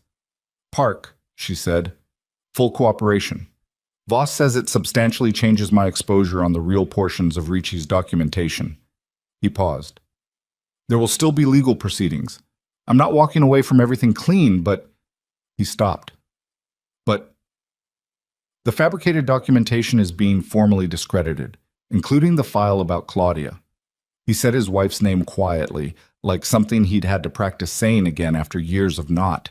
"Park," she said. "Full cooperation. Voss says it substantially changes my exposure on the real portions of Ricci's documentation." He paused. "There will still be legal proceedings. I'm not walking away from everything clean, but—" He stopped. "But—" "The fabricated documentation is being formally discredited, including the file about Claudia." He said his wife's name quietly, like something he'd had to practice saying again after years of not.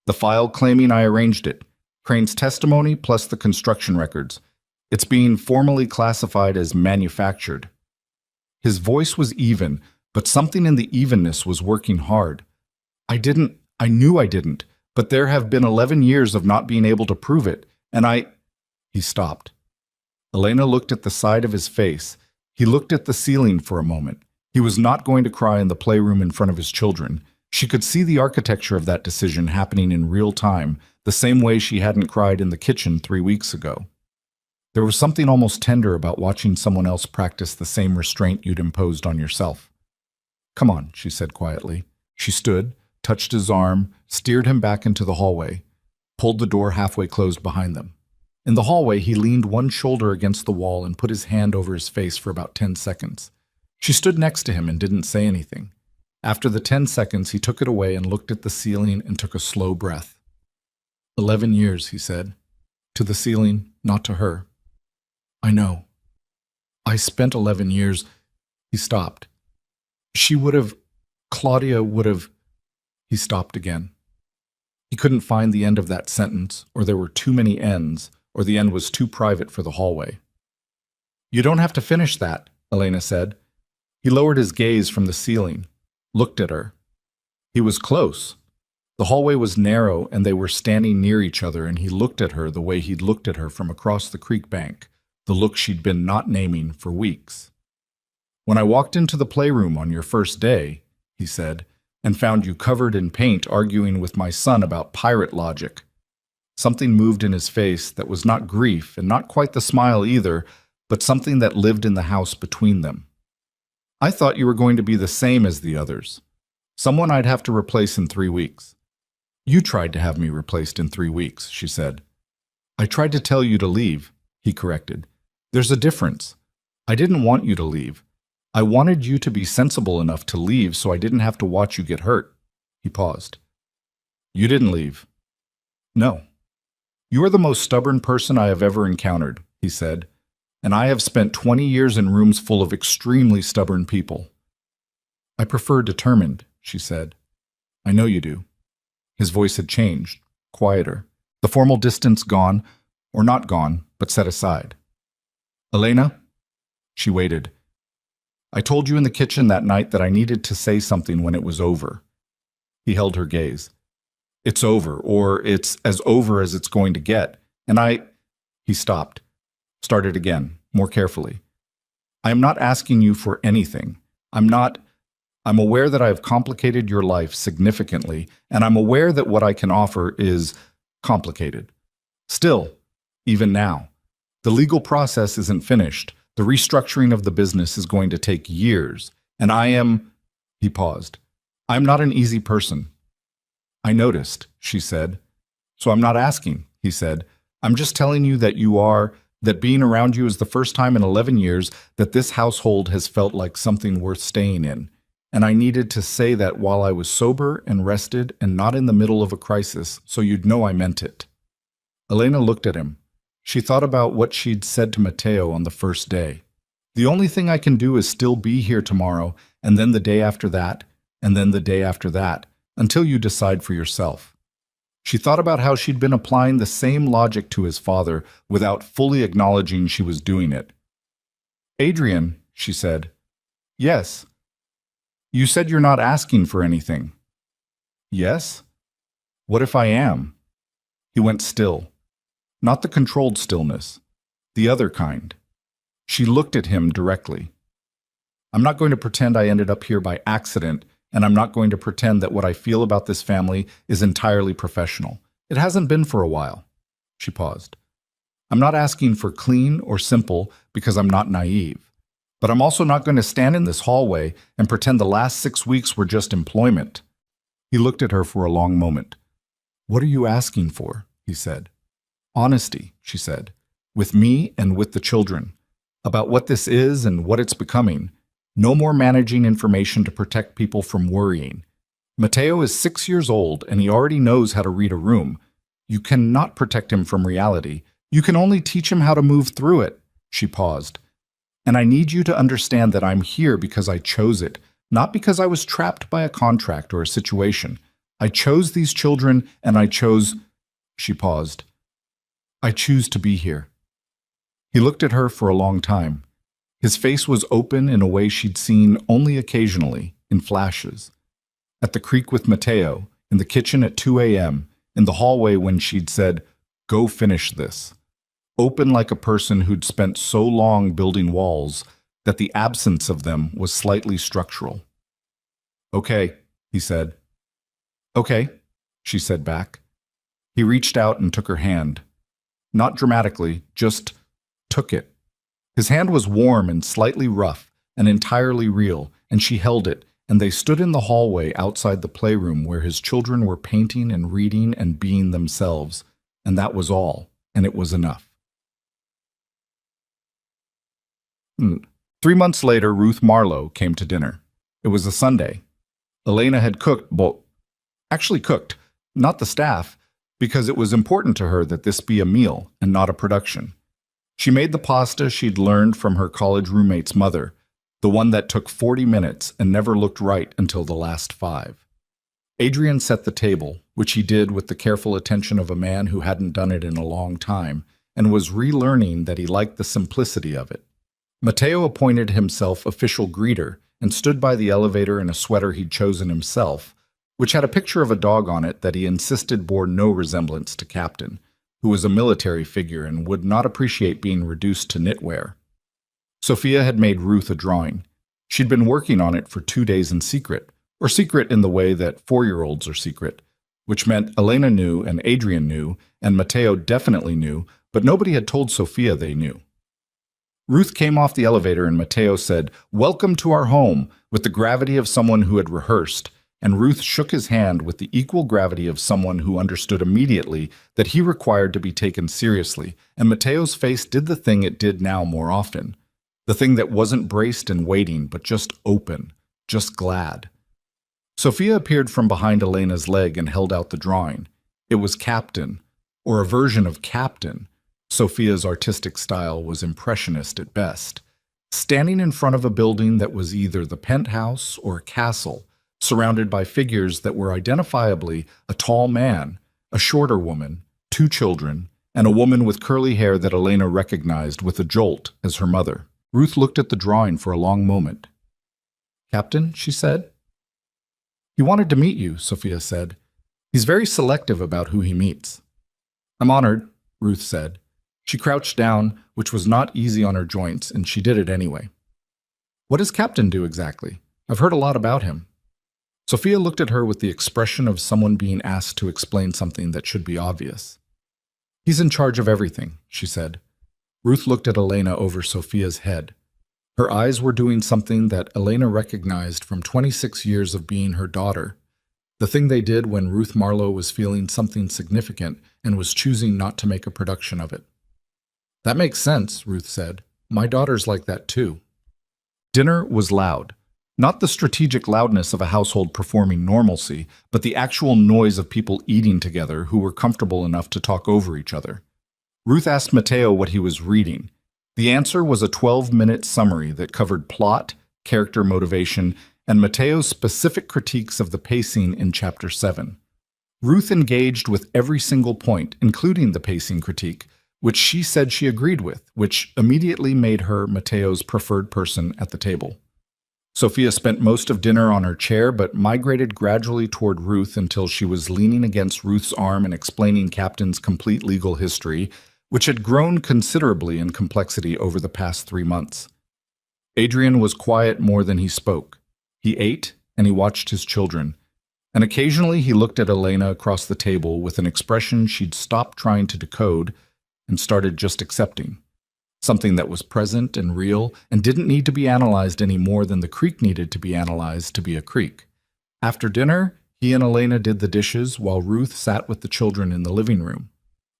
"The file claiming I arranged it. Crane's testimony plus the construction records. It's being formally classified as manufactured." His voice was even, but something in the evenness was working hard. I knew I didn't, but there have been 11 years of not being able to prove it, and He stopped. Elena looked at the side of his face. He looked at the ceiling for a moment. He was not going to cry in the playroom in front of his children. She could see the architecture of that decision happening in real time, the same way she hadn't cried in the kitchen 3 weeks ago. There was something almost tender about watching someone else practice the same restraint you'd imposed on yourself. "Come on," she said quietly. She stood, touched his arm, steered him back into the hallway, pulled the door halfway closed behind them. In the hallway, he leaned one shoulder against the wall and put his hand over his face for about 10 seconds. She stood next to him and didn't say anything. After the 10 seconds, he took it away and looked at the ceiling and took a slow breath. 11 years, he said. To the ceiling, not to her. "I know. I spent 11 years. He stopped. Claudia would have. He stopped again. He couldn't find the end of that sentence, or there were too many ends, or the end was too private for the hallway. "You don't have to finish that," Elena said. He lowered his gaze from the ceiling, looked at her. He was close. The hallway was narrow, and they were standing near each other, and he looked at her the way he'd looked at her from across the creek bank, the look she'd been not naming for weeks. "When I walked into the playroom on your first day," he said, "and found you covered in paint arguing with my son about pirate logic." Something moved in his face that was not grief and not quite the smile either, but something that lived in the house between them. "I thought you were going to be the same as the others. Someone I'd have to replace in 3 weeks. "You tried to have me replaced in 3 weeks, she said. "I tried to tell you to leave," he corrected. "There's a difference. I didn't want you to leave. I wanted you to be sensible enough to leave so I didn't have to watch you get hurt." He paused. "You didn't leave." "No. You are the most stubborn person I have ever encountered," he said, "and I have spent 20 years in rooms full of extremely stubborn people." "I prefer determined," she said. "I know you do." His voice had changed, quieter, the formal distance gone, or not gone, but set aside. "Elena?" She waited. "I told you in the kitchen that night that I needed to say something when it was over. He held her gaze. It's over, or it's as over as it's going to get. And I... He stopped. Started again, more carefully. I am not asking you for anything. I'm aware that I have complicated your life significantly, and I'm aware that what I can offer is complicated. Still, even now, the legal process isn't finished. The restructuring of the business is going to take years, and I am... He paused. I'm not an easy person. I noticed, she said. So I'm not asking, he said. I'm just telling you that that being around you is the first time in 11 years that this household has felt like something worth staying in. And I needed to say that while I was sober and rested and not in the middle of a crisis, so you'd know I meant it. Elena looked at him. She thought about what she'd said to Matteo on the first day. The only thing I can do is still be here tomorrow, and then the day after that, and then the day after that, until you decide for yourself. She thought about how she'd been applying the same logic to his father without fully acknowledging she was doing it. Adrian, she said. Yes. You said you're not asking for anything. Yes? What if I am? He went still. Not the controlled stillness. The other kind. She looked at him directly. I'm not going to pretend I ended up here by accident, and I'm not going to pretend that what I feel about this family is entirely professional. It hasn't been for a while. She paused. I'm not asking for clean or simple because I'm not naive. But I'm also not going to stand in this hallway and pretend the last 6 weeks were just employment. He looked at her for a long moment. What are you asking for? He said. Honesty, she said, with me and with the children, about what this is and what it's becoming. No more managing information to protect people from worrying. Matteo is 6 years old and he already knows how to read a room. You cannot protect him from reality. You can only teach him how to move through it. She paused. And I need you to understand that I'm here because I chose it, not because I was trapped by a contract or a situation. I chose these children and I chose... She paused. I choose to be here. He looked at her for a long time. His face was open in a way she'd seen only occasionally, in flashes. At the creek with Matteo, in the kitchen at 2 a.m., in the hallway when she'd said, "Go finish this." Open like a person who'd spent so long building walls that the absence of them was slightly structural. Okay, he said. Okay, she said back. He reached out and took her hand. Not dramatically, just took it. His hand was warm and slightly rough and entirely real, and she held it, and they stood in the hallway outside the playroom where his children were painting and reading and being themselves, and that was all, and it was enough. 3 months later, Ruth Marlowe came to dinner. It was a Sunday. Elena had cooked, not the staff, because it was important to her that this be a meal and not a production. She made the pasta she'd learned from her college roommate's mother, the one that took 40 minutes and never looked right until the last 5. Adrian set the table, which he did with the careful attention of a man who hadn't done it in a long time and was relearning that he liked the simplicity of it. Matteo appointed himself official greeter and stood by the elevator in a sweater he'd chosen himself, which had a picture of a dog on it that he insisted bore no resemblance to Captain, who was a military figure and would not appreciate being reduced to knitwear. Sophia had made Ruth a drawing. She'd been working on it for 2 days in secret, or secret in the way that 4-year-olds are secret, which meant Elena knew and Adrian knew, and Matteo definitely knew, but nobody had told Sophia they knew. Ruth came off the elevator and Matteo said, "Welcome to our home," with the gravity of someone who had rehearsed, and Ruth shook his hand with the equal gravity of someone who understood immediately that he required to be taken seriously, and Matteo's face did the thing it did now more often, the thing that wasn't braced and waiting, but just open, just glad. Sophia appeared from behind Elena's leg and held out the drawing. It was Captain, or a version of Captain. Sophia's artistic style was impressionist at best, standing in front of a building that was either the penthouse or a castle, surrounded by figures that were identifiably a tall man, a shorter woman, 2 children, and a woman with curly hair that Elena recognized with a jolt as her mother. Ruth looked at the drawing for a long moment. "Captain," she said. He wanted to meet you, Sophia said. He's very selective about who he meets. I'm honored, Ruth said. She crouched down, which was not easy on her joints, and she did it anyway. What does Captain do exactly? I've heard a lot about him. Sophia looked at her with the expression of someone being asked to explain something that should be obvious. He's in charge of everything, she said. Ruth looked at Elena over Sophia's head. Her eyes were doing something that Elena recognized from 26 years of being her daughter, the thing they did when Ruth Marlowe was feeling something significant and was choosing not to make a production of it. That makes sense, Ruth said. My daughter's like that too. Dinner was loud. Not the strategic loudness of a household performing normalcy, but the actual noise of people eating together who were comfortable enough to talk over each other. Ruth asked Mateo what he was reading. The answer was a 12-minute summary that covered plot, character motivation, and Mateo's specific critiques of the pacing in Chapter 7. Ruth engaged with every single point, including the pacing critique, which she said she agreed with, which immediately made her Mateo's preferred person at the table. Sophia spent most of dinner on her chair, but migrated gradually toward Ruth until she was leaning against Ruth's arm and explaining Captain's complete legal history, which had grown considerably in complexity over the past 3 months. Adrian was quiet more than he spoke. He ate, and he watched his children. And occasionally he looked at Elena across the table with an expression she'd stopped trying to decode and started just accepting. Something that was present and real and didn't need to be analyzed any more than the creek needed to be analyzed to be a creek. After dinner, he and Elena did the dishes while Ruth sat with the children in the living room.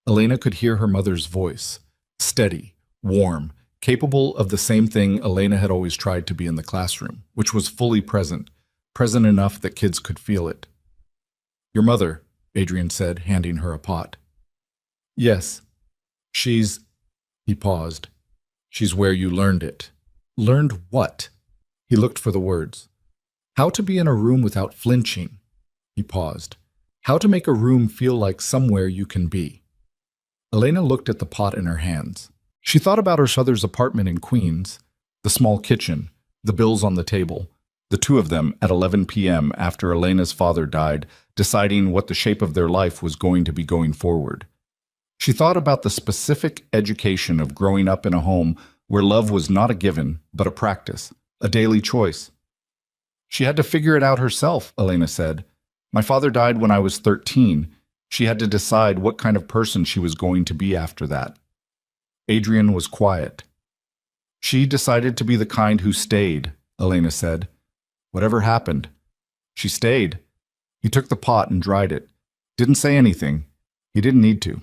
Elena could hear her mother's voice, steady, warm, capable of the same thing Elena had always tried to be in the classroom, which was fully present, present enough that kids could feel it. Your mother, Adrian said, handing her a pot. Yes. He paused. She's where you learned it. Learned what? He looked for the words. How to be in a room without flinching. He paused. How to make a room feel like somewhere you can be. Elena looked at the pot in her hands. She thought about her mother's apartment in Queens, the small kitchen, the bills on the table, the two of them at 11 p.m. after Elena's father died, deciding what the shape of their life was going to be going forward. She thought about the specific education of growing up in a home where love was not a given, but a practice, a daily choice. She had to figure it out herself, Elena said. My father died when I was 13. She had to decide what kind of person she was going to be after that. Adrian was quiet. She decided to be the kind who stayed, Elena said. Whatever happened. She stayed. He took the pot and dried it. Didn't say anything. He didn't need to.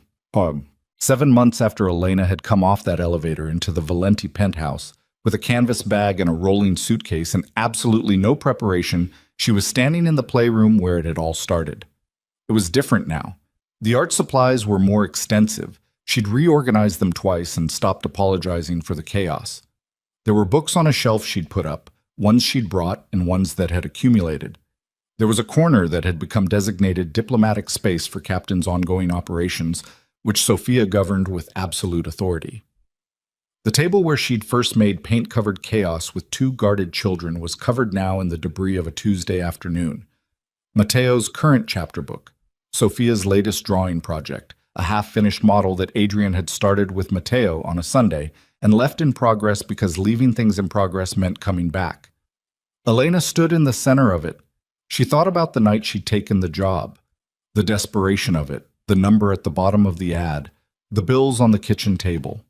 7 months after Elena had come off that elevator into the Valenti penthouse, with a canvas bag and a rolling suitcase and absolutely no preparation, she was standing in the playroom where it had all started. It was different now. The art supplies were more extensive. She'd reorganized them twice and stopped apologizing for the chaos. There were books on a shelf she'd put up, ones she'd brought and ones that had accumulated. There was a corner that had become designated diplomatic space for Captain's ongoing operations, which Sophia governed with absolute authority. The table where she'd first made paint-covered chaos with 2 guarded children was covered now in the debris of a Tuesday afternoon. Mateo's current chapter book, Sophia's latest drawing project, a half-finished model that Adrian had started with Mateo on a Sunday and left in progress because leaving things in progress meant coming back. Elena stood in the center of it. She thought about the night she'd taken the job, the desperation of it, the number at the bottom of the ad, the bills on the kitchen table.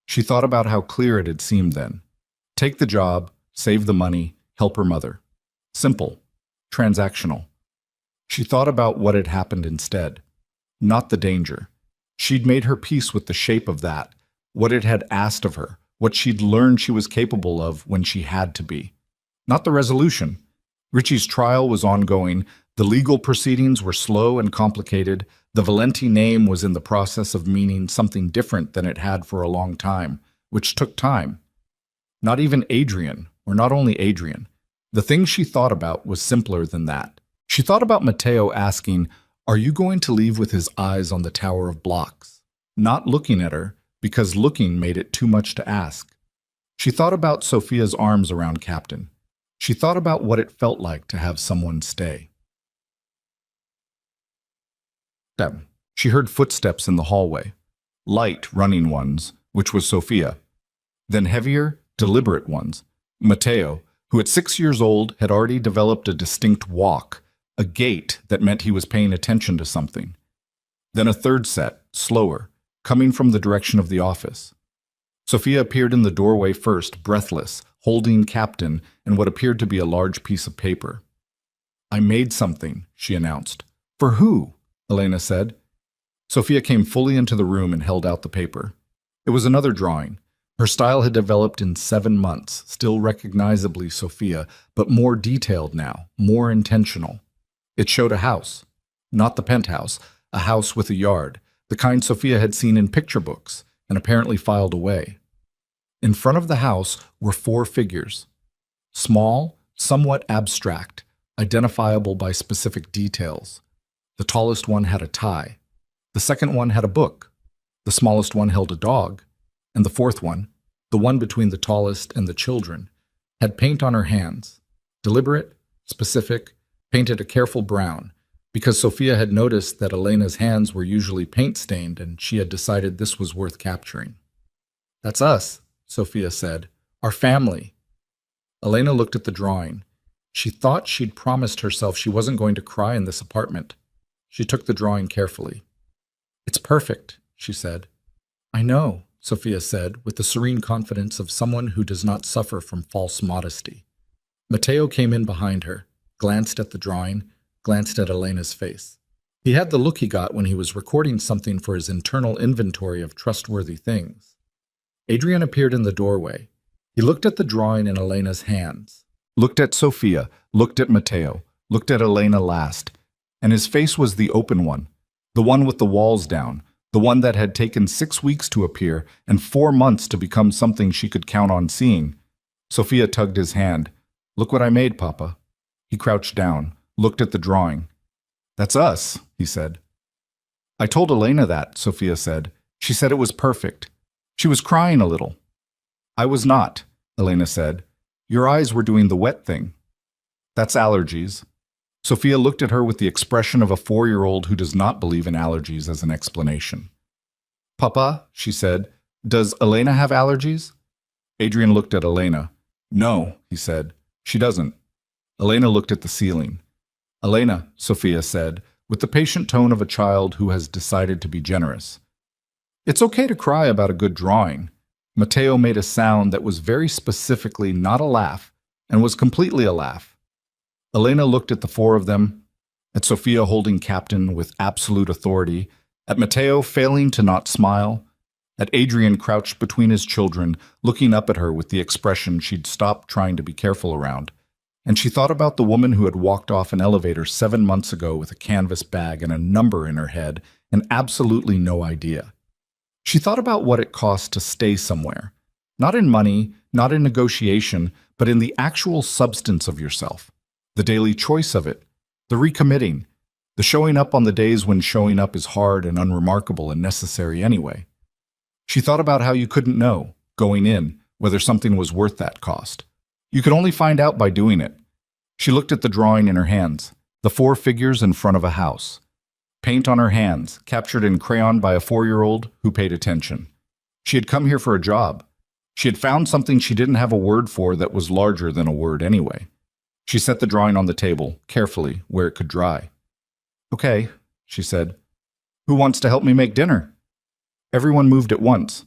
She thought about how clear it had seemed then. Take the job, save the money, help her mother. Simple, transactional. She thought about what had happened instead, not the danger. She'd made her peace with the shape of that, what it had asked of her, what she'd learned she was capable of when she had to be. Not the resolution. Richie's trial was ongoing, the legal proceedings were slow and complicated, the Valenti name was in the process of meaning something different than it had for a long time, which took time. Not even Adrian, or not only Adrian. The thing she thought about was simpler than that. She thought about Mateo asking, "Are you going to leave with his eyes on the Tower of Blocks?" Not looking at her, because looking made it too much to ask. She thought about Sophia's arms around Captain. She thought about what it felt like to have someone stay. She heard footsteps in the hallway, light, running ones, which was Sophia, then heavier, deliberate ones, Matteo, who at 6 years old had already developed a distinct walk, a gait that meant he was paying attention to something. Then a third set, slower, coming from the direction of the office. Sophia appeared in the doorway first, breathless, holding Captain and what appeared to be a large piece of paper. "I made something," she announced. "For who?" Elena said. Sophia came fully into the room and held out the paper. It was another drawing. Her style had developed in 7 months, still recognizably Sophia, but more detailed now, more intentional. It showed a house. Not the penthouse, a house with a yard, the kind Sophia had seen in picture books and apparently filed away. In front of the house were 4 figures. Small, somewhat abstract, identifiable by specific details. The tallest one had a tie. The second one had a book. The smallest one held a dog. And the fourth one, the one between the tallest and the children, had paint on her hands. Deliberate, specific, painted a careful brown, because Sophia had noticed that Elena's hands were usually paint-stained and she had decided this was worth capturing. "That's us," Sophia said. "Our family." Elena looked at the drawing. She thought she'd promised herself she wasn't going to cry in this apartment. She took the drawing carefully. "It's perfect," she said. "I know," Sophia said, with the serene confidence of someone who does not suffer from false modesty. Matteo came in behind her, glanced at the drawing, glanced at Elena's face. He had the look he got when he was recording something for his internal inventory of trustworthy things. Adrian appeared in the doorway. He looked at the drawing in Elena's hands, looked at Sophia, looked at Matteo, looked at Elena last, and his face was the open one, the one with the walls down, the one that had taken 6 weeks to appear and 4 months to become something she could count on seeing. Sophia tugged his hand. "Look what I made, Papa." He crouched down, looked at the drawing. "That's us," he said. "I told Elena that," Sophia said. "She said it was perfect. She was crying a little." "I was not," Elena said. "Your eyes were doing the wet thing." "That's allergies." Sophia looked at her with the expression of a 4-year-old who does not believe in allergies as an explanation. "Papa," she said, "does Elena have allergies?" Adrian looked at Elena. "No," he said, "she doesn't." Elena looked at the ceiling. "Elena," Sophia said, with the patient tone of a child who has decided to be generous. "It's okay to cry about a good drawing." Matteo made a sound that was very specifically not a laugh, and was completely a laugh. Elena looked at the 4 of them, at Sophia holding Captain with absolute authority, at Matteo failing to not smile, at Adrian crouched between his children, looking up at her with the expression she'd stopped trying to be careful around. And she thought about the woman who had walked off an elevator 7 months ago with a canvas bag and a number in her head and absolutely no idea. She thought about what it cost to stay somewhere, not in money, not in negotiation, but in the actual substance of yourself, the daily choice of it, the recommitting, the showing up on the days when showing up is hard and unremarkable and necessary anyway. She thought about how you couldn't know, going in, whether something was worth that cost. You could only find out by doing it. She looked at the drawing in her hands, the 4 figures in front of a house. Paint on her hands, captured in crayon by a 4-year-old who paid attention. She had come here for a job. She had found something she didn't have a word for that was larger than a word anyway. She set the drawing on the table, carefully, where it could dry. "Okay," she said. "Who wants to help me make dinner?" Everyone moved at once.